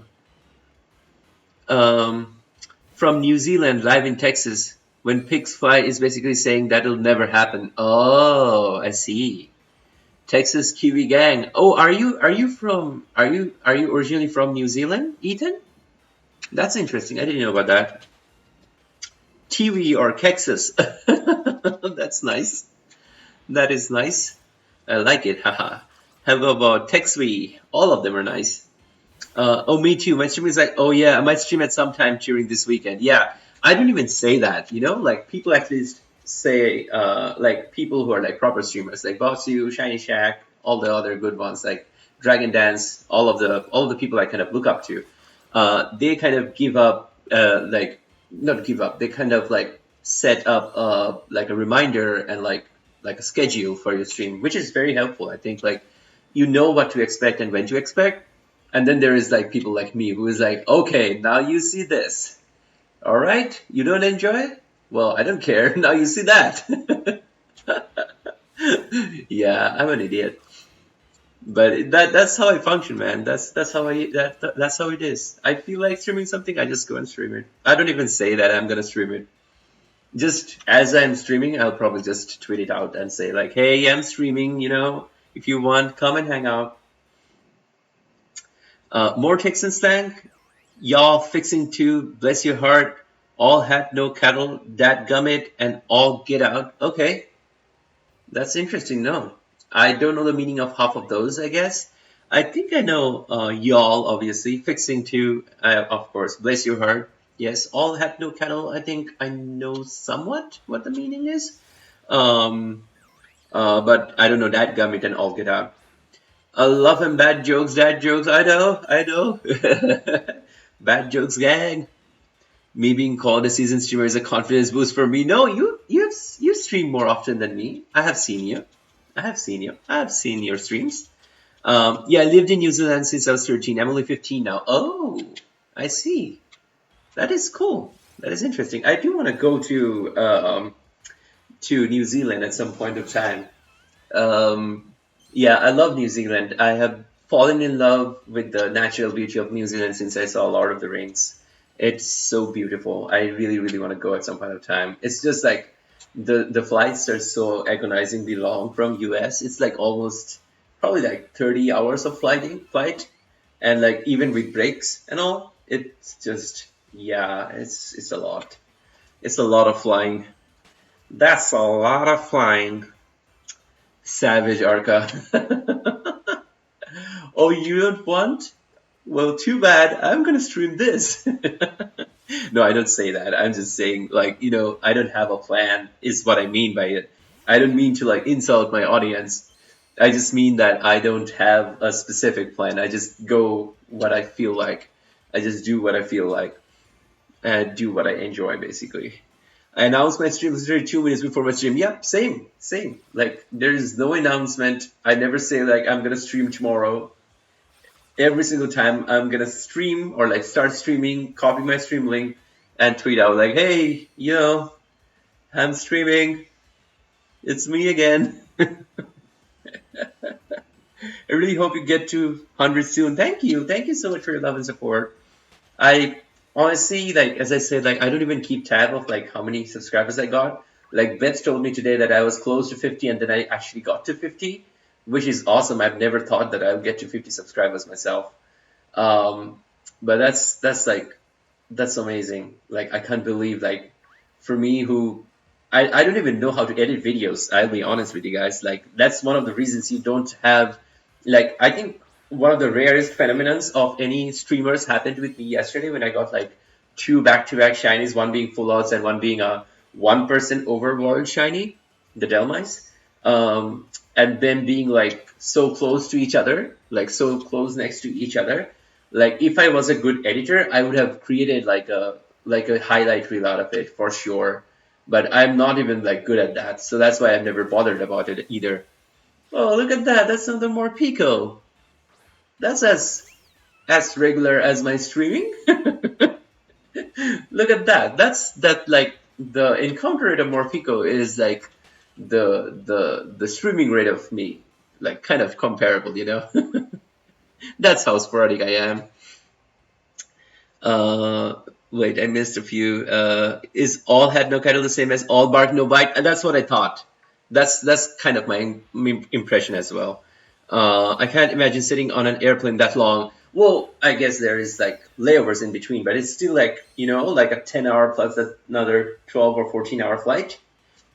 Um, from New Zealand, live in Texas. When pigs fly is basically saying that'll never happen. Oh, I see. Texas Kiwi gang. Oh, are you originally from New Zealand, Ethan? That's interesting. I didn't know about that. Kiwi or Texas. That's nice. That is nice. I like it. Haha. How about Texwi? All of them are nice. Oh, me too. My stream is like, oh yeah, I might stream at some time during this weekend. Yeah, I don't even say that. Like people actually say, like people who are like proper streamers, like Bossu, Shiny Shack, all the other good ones, like Dragon Dance, all of the people I kind of look up to. They kind of give up, like not give up. They kind of like set up like a reminder and like a schedule for your stream, which is very helpful. I think like you know what to expect and when to expect, and then there is like people like me who is like, okay, now you see this. All right, you don't enjoy it? Well, I don't care. Now you see that. Yeah, I'm an idiot, but that's how I function, man. That's how it is. I feel like streaming something, I just go and stream it. I don't even say that I'm gonna stream it. Just as I'm streaming, I'll probably just tweet it out and say like, hey, I'm streaming. If you want, come and hang out. More Texan slang. Y'all fixing to bless your heart. All hat, no cattle, dat gummit, and all get out. Okay, that's interesting. No, I don't know the meaning of half of those. I guess I think I know y'all. Obviously, fixing to, of course, bless your heart. Yes, all hat, no cattle. I think I know somewhat what the meaning is. Um, but I don't know that gummit and all get out. I love him. Bad jokes, dad jokes. I know. Bad jokes, gang. Me being called a seasoned streamer is a confidence boost for me. No, you stream more often than me. I have seen you. I have seen your streams. Yeah, I lived in New Zealand since I was 13. I'm only 15 now. Oh, I see. That is cool. That is interesting. I do want to go to New Zealand at some point of time. Um, yeah, I love New Zealand. I have fallen in love with the natural beauty of New Zealand since I saw Lord of the Rings. It's so beautiful. I really, really want to go at some point of time. It's just like the flights are so agonizingly long from US. It's like almost probably like 30 hours of flight, and like even with breaks and all, it's just yeah, it's a lot. It's a lot of flying. That's a lot of flying. Savage Arca. Oh, you don't want? Well, too bad. I'm gonna stream this. No, I don't say that. I'm just saying, like, I don't have a plan, is what I mean by it. I don't mean to, like, insult my audience. I just mean that I don't have a specific plan. I just go what I feel like. I just do what I feel like and do what I enjoy, basically. I announced my stream literally 2 minutes before my stream. Yep, same. Like, there's no announcement. I never say, like, I'm gonna stream tomorrow. Every single time I'm gonna stream or like start streaming, copy my stream link and tweet out like, hey, I'm streaming. It's me again. I really hope you get to 100 soon. Thank you. Thank you so much for your love and support. I honestly, like, as I said, like, I don't even keep tab of like how many subscribers I got. Like, Beth told me today that I was close to 50 and then I actually got to 50, which is awesome. I've never thought that I would get to 50 subscribers myself. Um, but that's amazing. Like, I can't believe, like, for me who I don't even know how to edit videos. I'll be honest with you guys. Like, that's one of the reasons you don't have, like, I think one of the rarest phenomenons of any streamers happened with me yesterday when I got like two back-to-back shinies, one being full outs and one being a 1% overworld shiny, the Delmice. And them being like so close to each other, like so close next to each other. Like, if I was a good editor, I would have created like a highlight reel out of it for sure. But I'm not even like good at that, so that's why I've never bothered about it either. Oh, look at that. That's another more Pico. That's as regular as my streaming. Look at that. That's that like the encounter rate of Morphico is like the streaming rate of me. Like kind of comparable, you know? That's how sporadic I am. Uh, wait, I missed a few. Is all head no cattle the same as all bark no bite? And that's what I thought. That's kind of my impression as well. I can't imagine sitting on an airplane that long. Well, I guess there is like layovers in between, but it's still like like a 10 hour plus another 12 or 14 hour flight.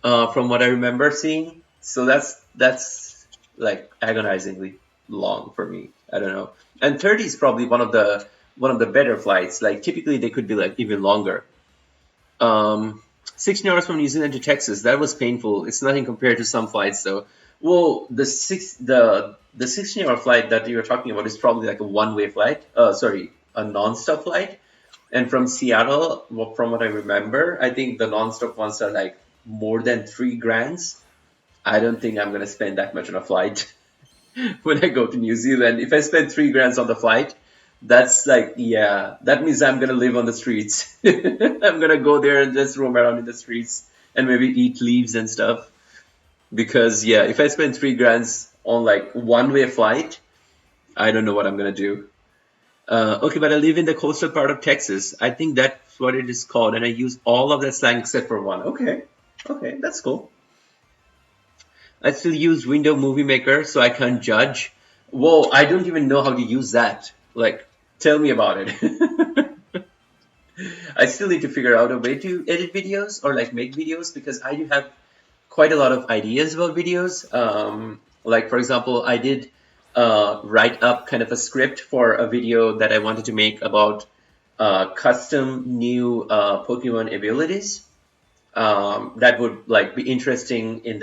From what I remember seeing. So that's like agonizingly long for me. I don't know. And 30 is probably one of the better flights. Like typically they could be like even longer. 16 hours from New Zealand to Texas. That was painful. It's nothing compared to some flights though. Well, the 16-hour flight that you were talking about is probably like a one-way flight. Sorry, a non-stop flight. And from Seattle, well, from what I remember, I think the non-stop ones are like more than 3 grand. I don't think I'm gonna spend that much on a flight when I go to New Zealand. If I spend 3 grand on the flight, that's like, yeah, that means I'm gonna live on the streets. I'm gonna go there and just roam around in the streets and maybe eat leaves and stuff. Because yeah, if I spend 3 grand on like one-way flight, I don't know what I'm gonna do. Okay, but I live in the coastal part of Texas. I think that's what it is called, and I use all of that slang except for one. Okay, okay, that's cool. I still use Window Movie Maker, so I can't judge. Whoa, I don't even know how to use that. Like, tell me about it. I still need to figure out a way to edit videos or like make videos because I do have quite a lot of ideas about videos. Like, for example, I did write up kind of a script for a video that I wanted to make about custom new Pokemon abilities that would like be interesting in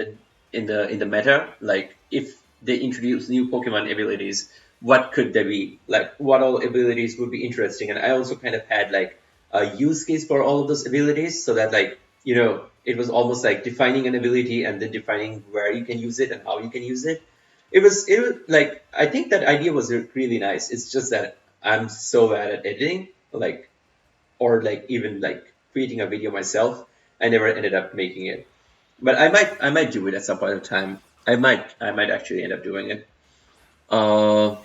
the meta. Like if they introduce new Pokemon abilities, what could they be? Like what all abilities would be interesting? And I also kind of had like a use case for all of those abilities, so that like it was almost like defining an ability and then defining where you can use it and how you can use it. It was like I think that idea was really nice. It's just that I'm so bad at editing, like or like even like creating a video myself. I never ended up making it, but I might do it at some point in time. I might actually end up doing it. Uh,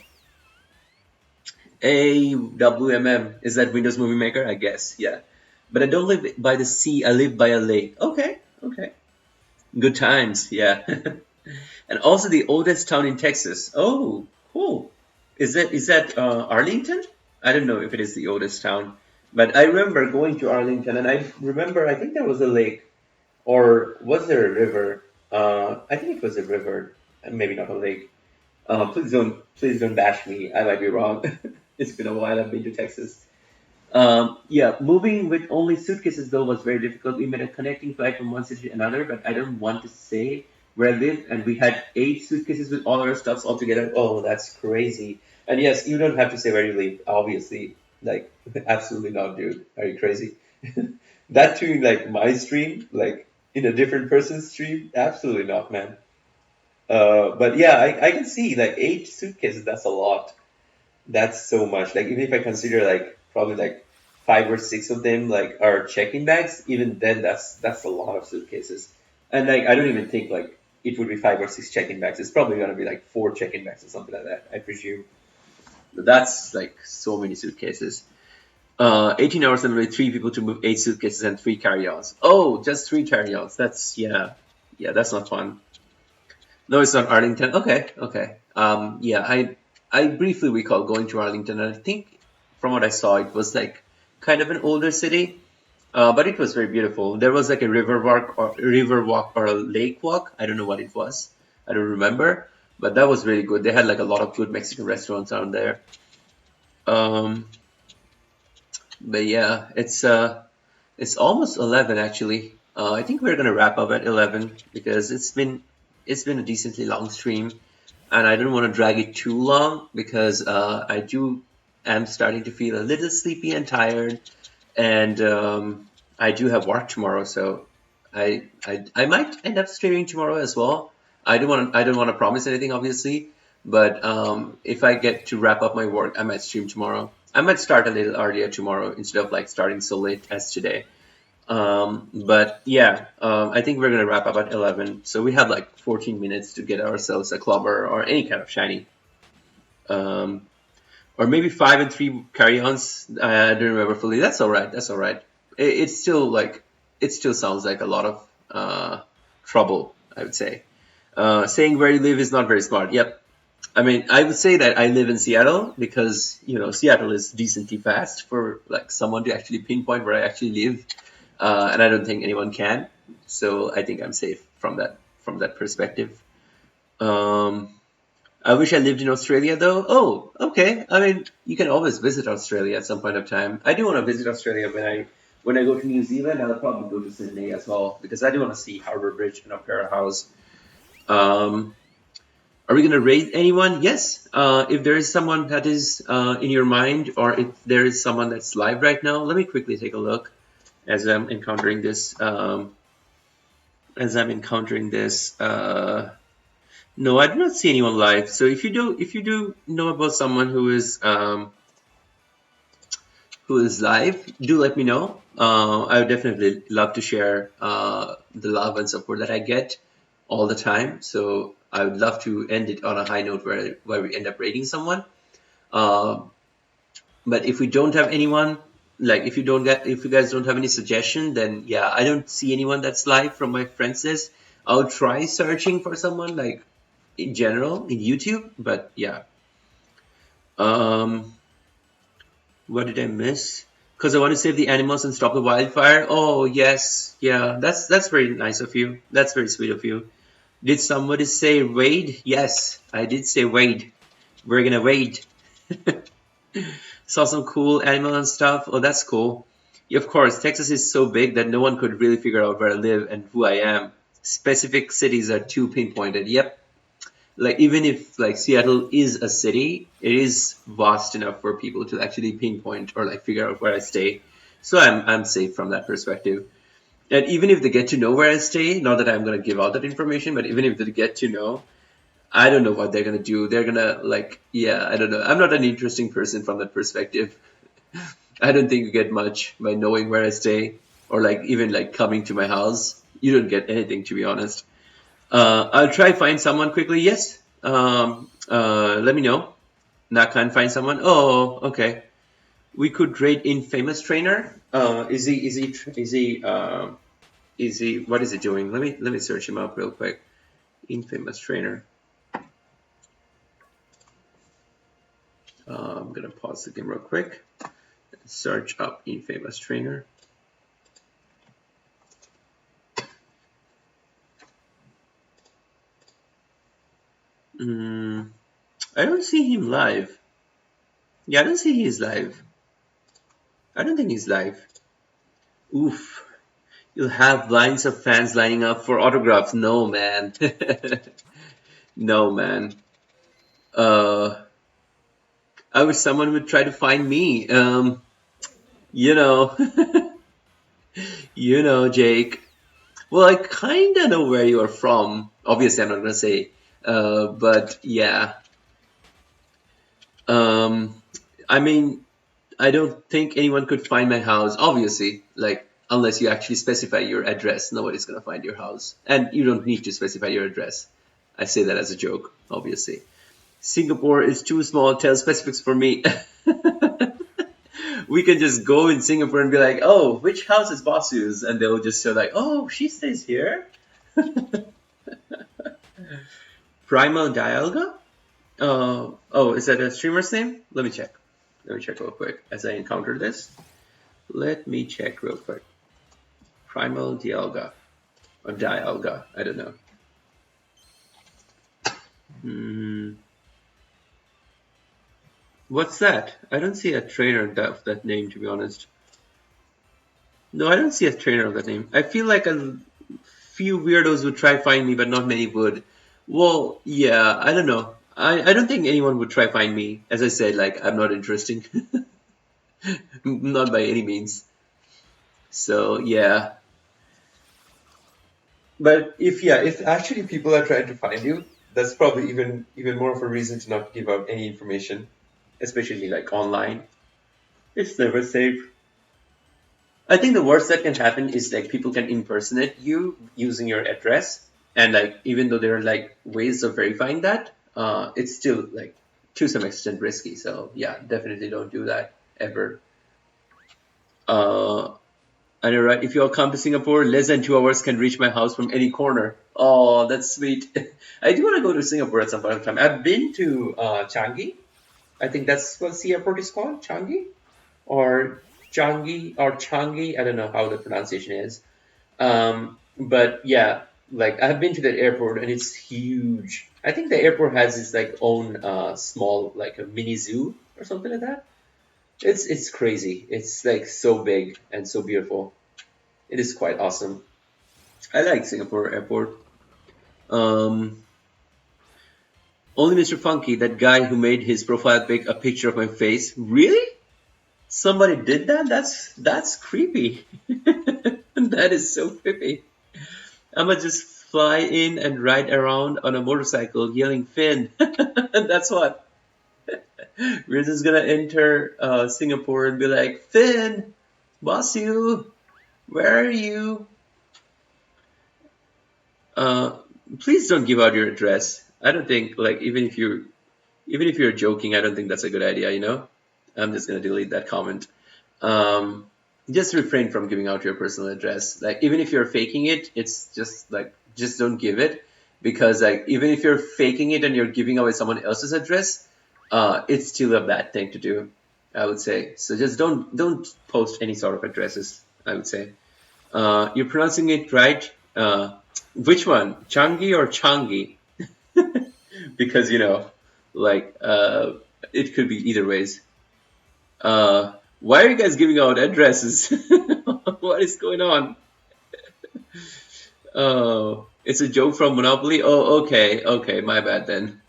AWMM is that Windows Movie Maker? I guess, yeah. But I don't live by the sea. I live by a lake. Okay, okay. Good times, yeah. And also the oldest town in Texas. Oh, cool. Is that Arlington? I don't know if it is the oldest town, but I remember going to Arlington, and I remember I think there was a lake, or was there a river? I think it was a river, and maybe not a lake. Please don't bash me. I might be wrong. It's been a while. I've been to Texas. Yeah, moving with only suitcases though was very difficult. We made a connecting flight from one city to another, but I don't want to say where I lived, and we had 8 suitcases with all our stuffs all together. Oh, that's crazy. And yes, you don't have to say where you live, obviously. Like, absolutely not, dude. Are you crazy? That too, like my stream, like in a different person's stream, absolutely not, man. But yeah, I can see like 8 suitcases. That's a lot. That's so much. Like even if I consider like probably like 5 or 6 of them like are check-in bags, even then that's a lot of suitcases. And like I don't even think like it would be 5 or 6 check-in bags. It's probably gonna be like 4 check-in bags or something like that, I presume. But that's like so many suitcases. 18 hours and only 3 people to move 8 suitcases and 3 carry-ons. Oh, just 3 carry-ons. That's yeah, yeah. That's not fun. No, it's not Arlington. Okay, okay. Yeah, I briefly recall going to Arlington, and I think from what I saw, it was like kind of an older city, but it was very beautiful. There was like a river walk or a lake walk. I don't know what it was. I don't remember, but that was really good. They had like a lot of good Mexican restaurants around there. Um, but yeah, it's almost 11 actually. I think we're gonna wrap up at 11 because it's been a decently long stream, and I don't want to drag it too long because I do am starting to feel a little sleepy and tired, and I do have work tomorrow, so I might end up streaming tomorrow as well. I don't want to promise anything, obviously, but if I get to wrap up my work, I might stream tomorrow. I might start a little earlier tomorrow instead of like starting so late as today. But yeah, I think we're gonna wrap up at 11, so we have like 14 minutes to get ourselves a Clobber or any kind of shiny. Um, or maybe 5 and 3 carry-ons. I don't remember fully. That's all right. That's all right. It's still like it still sounds like a lot of trouble, I would say. Saying where you live is not very smart. Yep. I mean, I would say that I live in Seattle because Seattle is decently fast for like someone to actually pinpoint where I actually live, and I don't think anyone can. So I think I'm safe from that perspective. Um, I wish I lived in Australia though. Oh, okay. I mean, you can always visit Australia at some point of time. I do want to visit Australia when I go to New Zealand. I'll probably go to Sydney as well because I do want to see Harbour Bridge and Opera House. Um, are we going to rate anyone? Yes. If there is someone that is in your mind, or if there is someone that's live right now, let me quickly take a look as I'm encountering this. As I'm encountering this. No, I do not see anyone live. So if you do know about someone who is live, do let me know. I would definitely love to share the love and support that I get all the time. So I would love to end it on a high note where we end up rating someone. Um, but if we don't have anyone, like if you guys don't have any suggestion, then yeah, I don't see anyone that's live from my friends list. I'll try searching for someone like in general in YouTube, but yeah. Um, what did I miss? Because I want to save the animals and stop the wildfire. Oh yes, yeah, that's very nice of you. That's very sweet of you. Did somebody say Wade? Yes, I did say Wade. We're gonna wade. Saw some cool animal and stuff. Oh, that's cool. Yeah, of course, Texas is so big that no one could really figure out where I live and who I am. Specific cities are too pinpointed. Yep, like even if like Seattle is a city, it is vast enough for people to actually pinpoint or like figure out where I stay. So I'm safe from that perspective. And even if they get to know where I stay, not that I'm gonna give out that information, but even if they get to know, I don't know what they're gonna do. They're gonna like, yeah, I don't know. I'm not an interesting person from that perspective. I don't think you get much by knowing where I stay or like even like coming to my house. You don't get anything, to be honest. I'll try find someone quickly. Yes. Let me know. Not can't find someone. Oh, okay. We could rate Infamous Trainer. Is he what is he doing? Let me search him up real quick. Infamous Trainer. I'm gonna pause the game real quick. Search up Infamous Trainer. Mm, I don't see him live. Yeah, I don't see he's live. I don't think he's live. Oof. You'll have lines of fans lining up for autographs. No, man. No, man. Uh, I wish someone would try to find me. You know, Jake. Well, I kind of know where you are from. Obviously, I'm not gonna say. But yeah. Um, I mean, I don't think anyone could find my house. Obviously, like unless you actually specify your address, nobody's gonna find your house, and you don't need to specify your address. I say that as a joke, obviously. Singapore is too small. Tell specifics for me. We can just go in Singapore and be like, "Oh, which house is Basu's?" And they'll just say like, "Oh, she stays here." Primal Dialga? Oh, is that a streamer's name? Let me check. Let me check real quick as I encounter this. Let me check real quick. Primal Dialga or Dialga? I don't know. Hmm. What's that? I don't see a trainer of that name, to be honest. No, I don't see a trainer of that name. I feel like a few weirdos would try find me, but not many would. Well, yeah, I don't know. I don't think anyone would try find me. As I said, like I'm not interesting, not by any means. So yeah,
But if actually people are trying to find you, that's probably even more of a reason to not give out any information.
especially like online. It's never safe. I think the worst that can happen is like people can impersonate you using your address, and like even though there are like ways of verifying that, it's still like to some extent risky. So yeah, definitely don't do that ever. Uh, and you're right. If you all come to Singapore, less than 2 hours can reach my house from any corner. Oh, that's sweet. I do want to go to Singapore at some point of time. I've been to Changi. I think that's what the airport is called, Changi or Changi. I don't know how the pronunciation is. But yeah, like I've been to that airport and it's huge. I think the airport has its like own small like a mini zoo or something like that. It's crazy. It's like so big and so beautiful. It is quite awesome. I like Singapore airport. Um, Only Mr. Funky, that guy who made his profile pic a picture of my face. Really? Somebody did that? That's creepy. That is so creepy. I'ma just fly in and ride around on a motorcycle yelling Finn. That's what. We're just gonna enter Singapore and be like, Finn, boss you, where are you? Uh, Please don't give out your address. I don't think like even if you're joking, I don't think that's a good idea. I'm just gonna delete that comment. Um, just refrain from giving out your personal address. Like even if you're faking it, it's just like just don't give it because like even if you're faking it and you're giving away someone else's address, it's still a bad thing to do. I would say so. Just don't post any sort of addresses. I would say you're pronouncing it right. Which one, Changi or Changi? Because like it could be either ways. Why are you guys giving out addresses? What is going on? Oh, it's a joke from Monopoly. Oh, okay, okay. My bad then.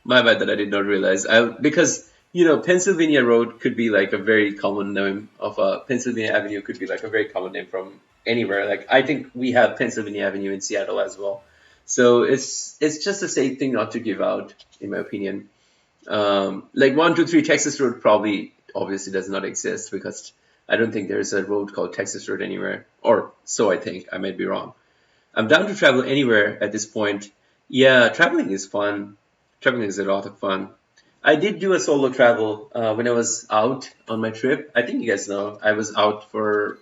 My bad that I did not realize. Because Pennsylvania Road could be like a very common name of a Pennsylvania Avenue could be like a very common name from anywhere. Like I think we have Pennsylvania Avenue in Seattle as well. So it's just a safe thing not to give out, in my opinion. Like 123 Texas Road probably obviously does not exist because I don't think there's a road called Texas Road anywhere, or so I think. I might be wrong. I'm down to travel anywhere at this point. Yeah, traveling is fun. Traveling is a lot of fun. I did do a solo travel when I was out on my trip. I think you guys know I was out for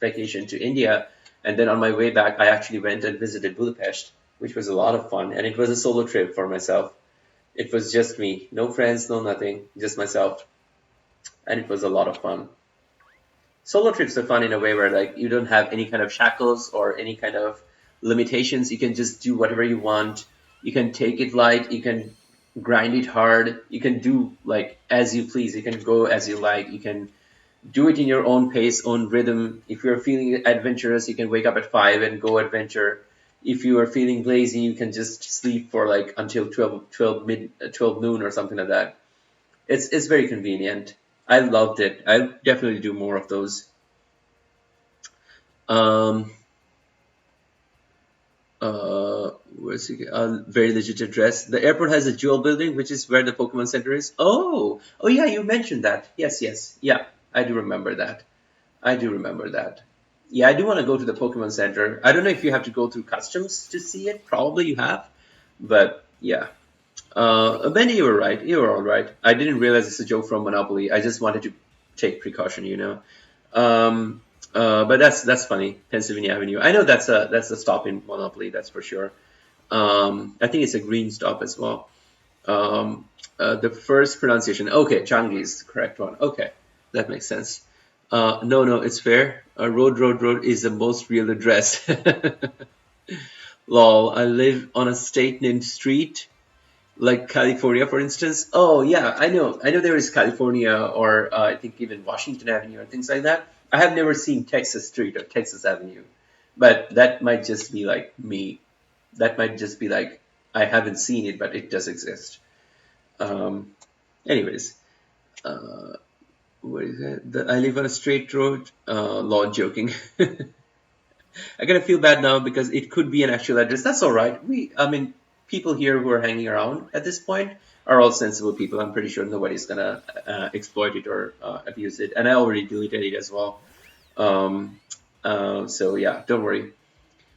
vacation to India, and then on my way back, I actually went and visited Budapest, which was a lot of fun, and it was a solo trip for myself. It was just me, no friends, no nothing, just myself, and it was a lot of fun. Solo trips are fun in a way where like you don't have any kind of shackles or any kind of limitations. You can just do whatever you want. You can take it light. You can grind it hard. You can do like as you please. You can go as you like. You can do it in your own pace, own rhythm. If you're feeling adventurous, you can wake up at 5 and go adventure. If you are feeling lazy, you can just sleep for like until 12 noon or something like that. It's very convenient. I loved it. I definitely do more of those. Um, where's it? Very legit address. The airport has a jewel building, which is where the Pokemon Center is. Oh yeah, you mentioned that. Yes, yes, yeah, I do remember that. I do remember that. Yeah, I do want to go to the Pokemon Center. I don't know if you have to go through customs to see it. Probably you have, but yeah. Benny, you were right. You were all right. I didn't realize it's a joke from Monopoly. I just wanted to take precaution. Um, but that's funny. Pennsylvania Avenue. I know that's a stop in Monopoly. That's for sure. I think it's a green stop as well. The first pronunciation. Okay, Changi is the correct one. Okay, that makes sense. No, it's fair. Road is the most real address. Lol, I live on a state named Street, like California, for instance. Oh yeah, I know there is California or I think even Washington Avenue or things like that. I have never seen Texas Street or Texas Avenue, but that might just be like me. That might just be like I haven't seen it, but it does exist. Um, Anyways, uh, what is it? I live on a straight road. Lord, joking. I gotta feel bad now because it could be an actual address. That's all right. I mean, people here who are hanging around at this point are all sensible people. I'm pretty sure nobody's gonna exploit it or abuse it. And I already deleted it as well. Um, so yeah, don't worry.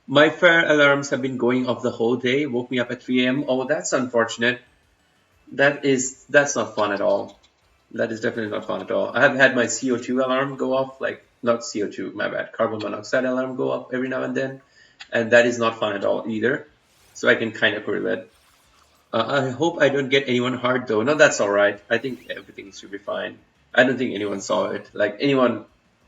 My fire alarms have been going off the whole day. Woke me up at 3 a.m. Oh, that's unfortunate. That's not fun at all. That is definitely not fun at all. I have had my CO2 alarm go off, like not CO2, my bad, carbon monoxide alarm go off every now and then, and that is not fun at all either. So I can kind of correlate. I hope I don't get anyone hurt though. No, that's all right. I think everything should be fine. I don't think anyone saw it. Like anyone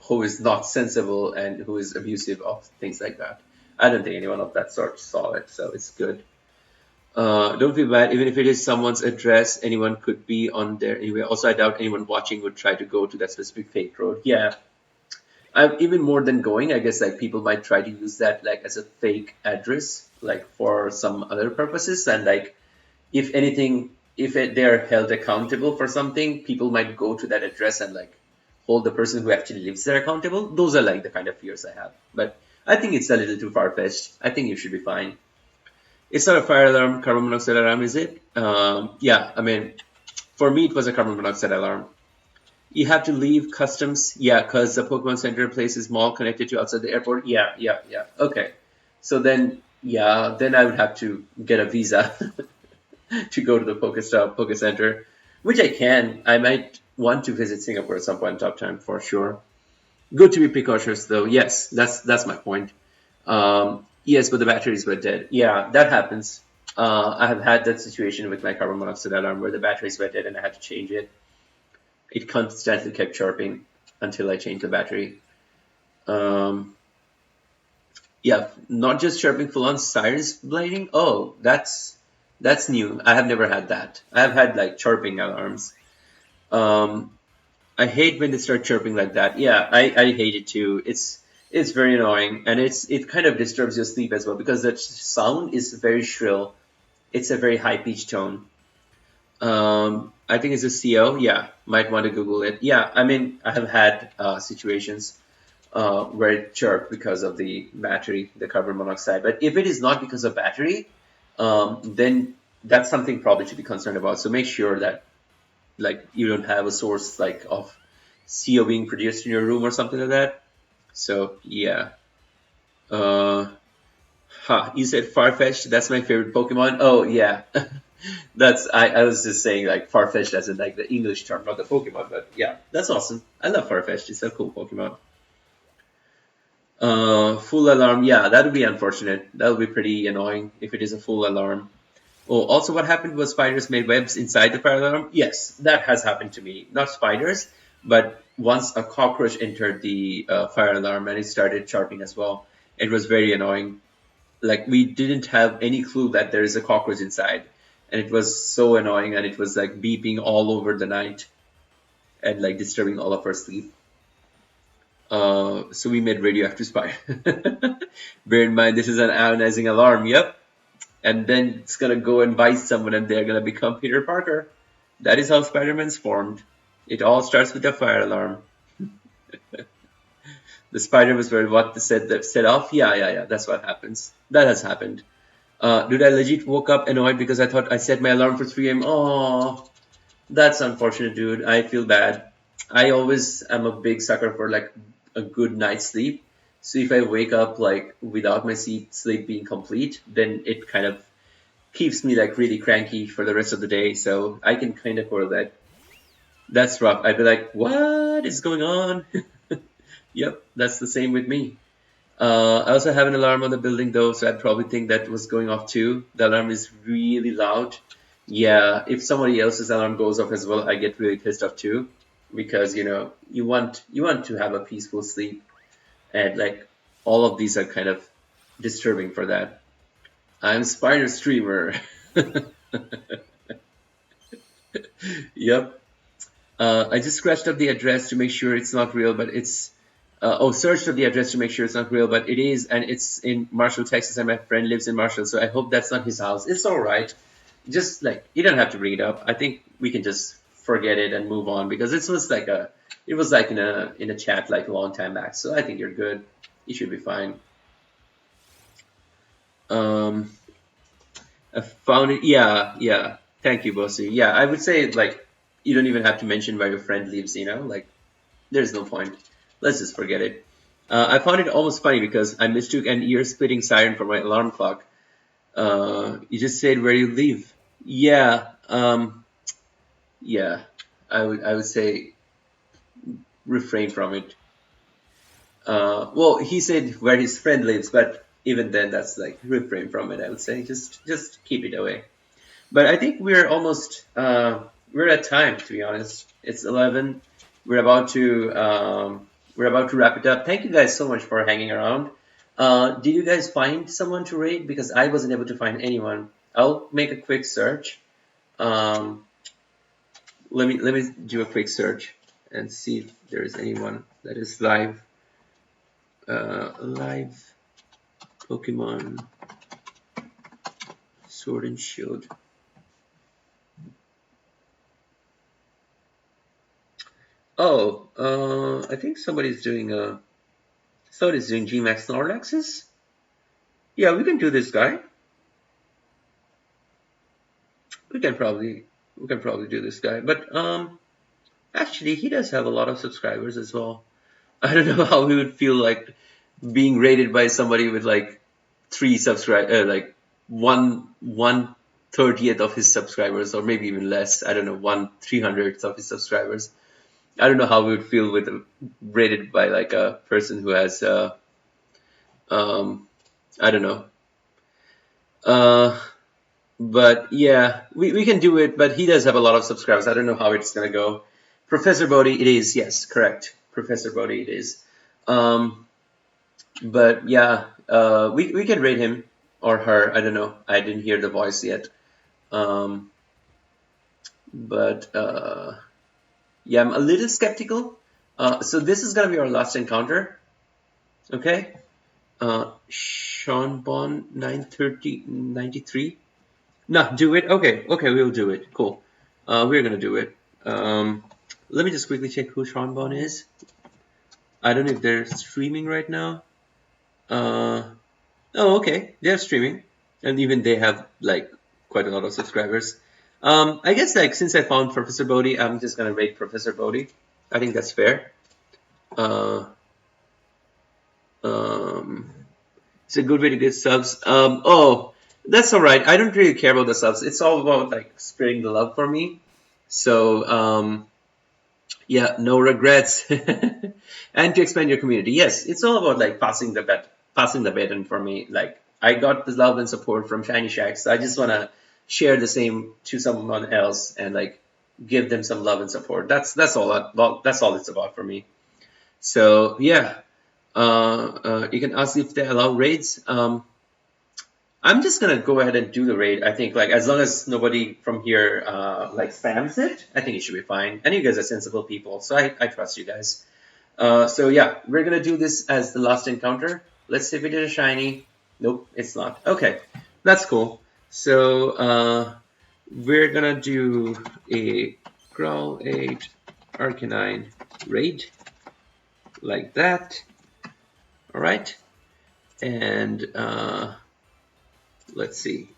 who is not sensible and who is abusive of things like that. I don't think anyone of that sort saw it, so it's good. Don't feel bad, even if it is someone's address, anyone could be on there anyway. Also, I doubt anyone watching would try to go to that specific fake road. Yeah, even more than going, I guess like people might try to use that like as a fake address, like for some other purposes. And like if anything, if they're held accountable for something, people might go to that address and like hold the person who actually lives there accountable. Those are like the kind of fears I have. But I think it's a little too far fetched. I think you should be fine. It's not a fire alarm, carbon monoxide alarm, is it? Yeah, I mean, for me, it was a carbon monoxide alarm. You have to leave customs, yeah, because the Pokemon Center place is mall connected to outside the airport. Yeah, yeah, yeah. Okay, so then, yeah, then I would have to get a visa to go to the Pokestop, Poke Center, which I can. I might want to visit Singapore at some point in top time for sure. Good to be precautious, though. Yes, that's my point. Yes, but the batteries were dead. Yeah, that happens. I have had that situation with my carbon monoxide alarm where the batteries were dead and I had to change it. It constantly kept chirping until I changed the battery. Um, yeah, not just chirping, full on sirens blaring. Oh, that's new. I have never had that. I have had like chirping alarms. Um, I hate when they start chirping like that. Yeah, I hate it too. It's very annoying and it kind of disturbs your sleep as well because that sound is very shrill. It's a very high pitched tone. I think it's a CO. Yeah, might want to Google it. Yeah, I mean I have had situations where it chirped because of the battery, the carbon monoxide. But if it is not because of battery, then that's something probably to be concerned about. So make sure that like you don't have a source like of CO being produced in your room or something like that. So yeah. Uh, you said Farfetch'd. That's my favorite Pokemon. Oh yeah, that's I was just saying like Farfetch'd as in like the English term, not the Pokemon. But yeah, that's awesome. I love Farfetch'd. It's a cool Pokemon. Full alarm. Yeah, that would be unfortunate. That would be pretty annoying if it is a full alarm. Oh, also, what happened was spiders made webs inside the fire alarm. Yes, that has happened to me. Not spiders, but once a cockroach entered the fire alarm and it started chirping as well. It was very annoying. Like we didn't have any clue that there is a cockroach inside, and it was so annoying. And it was like beeping all over the night and like disturbing all of our sleep. So we made radioactive spider. Bear in mind, this is an ionizing alarm. Yep, and then it's gonna go and bite someone and they're gonna become Peter Parker. That is how Spider-Man's formed. It all starts with a fire alarm. The spider was where what set off. Yeah, yeah, yeah. That's what happens. That has happened. Dude, I legit woke up annoyed because I thought I set my alarm for 3 a.m. Oh, that's unfortunate, dude. I feel bad. I always am a big sucker for like a good night's sleep. So if I wake up like without my sleep being complete, then it kind of keeps me like really cranky for the rest of the day. So I can kind of correlate. That's rough. I'd be like, what is going on? Yep, that's the same with me. I also have an alarm on the building though, so I'd probably think that was going off too. The alarm is really loud. Yeah, if somebody else's alarm goes off as well, I get really pissed off too, because you want to have a peaceful sleep, and like all of these are kind of disturbing for that. I'm Spider Streamer. Yep. I just scratched up the address to make sure it's not real, but it's. Searched up the address to make sure it's not real, but it is, and it's in Marshall, Texas, and my friend lives in Marshall, so I hope that's not his house. It's all right. Just like you don't have to bring it up. I think we can just forget it and move on because it was like in a chat like a long time back. So I think you're good. You should be fine. Um, I found it. Yeah, yeah. Thank you, Bossy. Yeah, I would say like you don't even have to mention where your friend lives. Like there's no point. Let's just forget it. I found it almost funny because I mistook an ear-splitting siren for my alarm clock. You just said where you live. Yeah. Yeah. I would say refrain from it. Well, he said where his friend lives, but even then, that's like refrain from it. I would say just keep it away. But I think we're at time, to be honest. It's 11. We're about to we're about to wrap it up. Thank you guys so much for hanging around. Did you guys find someone to rate? Because I wasn't able to find anyone. I'll make a quick search. Um, let me do a quick search and see if there is anyone that is live. Live Pokemon Sword and Shield. Oh, I think somebody's doing Gmax Snorlaxes. Yeah, we can do this guy. We can probably we can probably do this guy. But actually he does have a lot of subscribers as well. I don't know how we would feel like being rated by somebody with like like one thirtieth of his subscribers, or maybe even less. I don't know, 1/300th of his subscribers. I don't know how we would feel with rated by like a person who has um I don't know. Uh but yeah, we can do it, but he does have a lot of subscribers. I don't know how it's gonna go. Professor Bodhi, it is, yes, correct. Professor Bodhi, it is. Um but yeah, we can rate him or her. I don't know. I didn't hear the voice yet. Um but yeah, I'm a little skeptical. So this is gonna be our last encounter. Okay. Sean Bond 93093. No, do it. Okay, okay, we'll do it. Cool. We're gonna do it. Let me just quickly check who Sean Bond is. I don't know if they're streaming right now. Uh, oh, okay, they're streaming, and even they have like quite a lot of subscribers. I guess like since I found Professor Bodhi, I'm just gonna rate Professor Bodhi. I think that's fair. Uh, um, it's a good way to get subs. Oh, that's all right. I don't really care about the subs. It's all about like spreading the love for me. So yeah, no regrets. And to expand your community. Yes, it's all about like passing the baton for me. Like I got the love and support from Shiny Shack, so I just wanna share the same to someone else and like give them some love and support. That's all it's about for me. So yeah, you can ask if they allow raids. I'm just gonna go ahead and do the raid. I think like as long as nobody from here like spams it, I think it should be fine. And you guys are sensible people, so I trust you guys. So yeah, we're gonna do this as the last encounter. Let's see if we did a shiny. Nope, it's not. Okay, that's cool. So we're gonna do a Growl 8 Arcanine raid like that. All right, and let's see.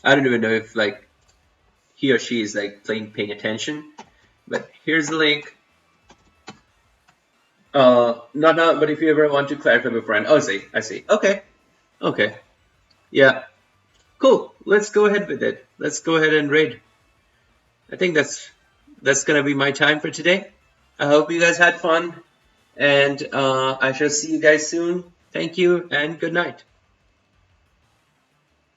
I don't even know if like he or she is like paying attention, but here's the link. Not now, but if you ever want to clarify beforehand. Oh, I see. Okay, okay, yeah, cool. Let's go ahead with it. Let's go ahead and raid. I think that's gonna be my time for today. I hope you guys had fun, and I shall see you guys soon. Thank you and good night.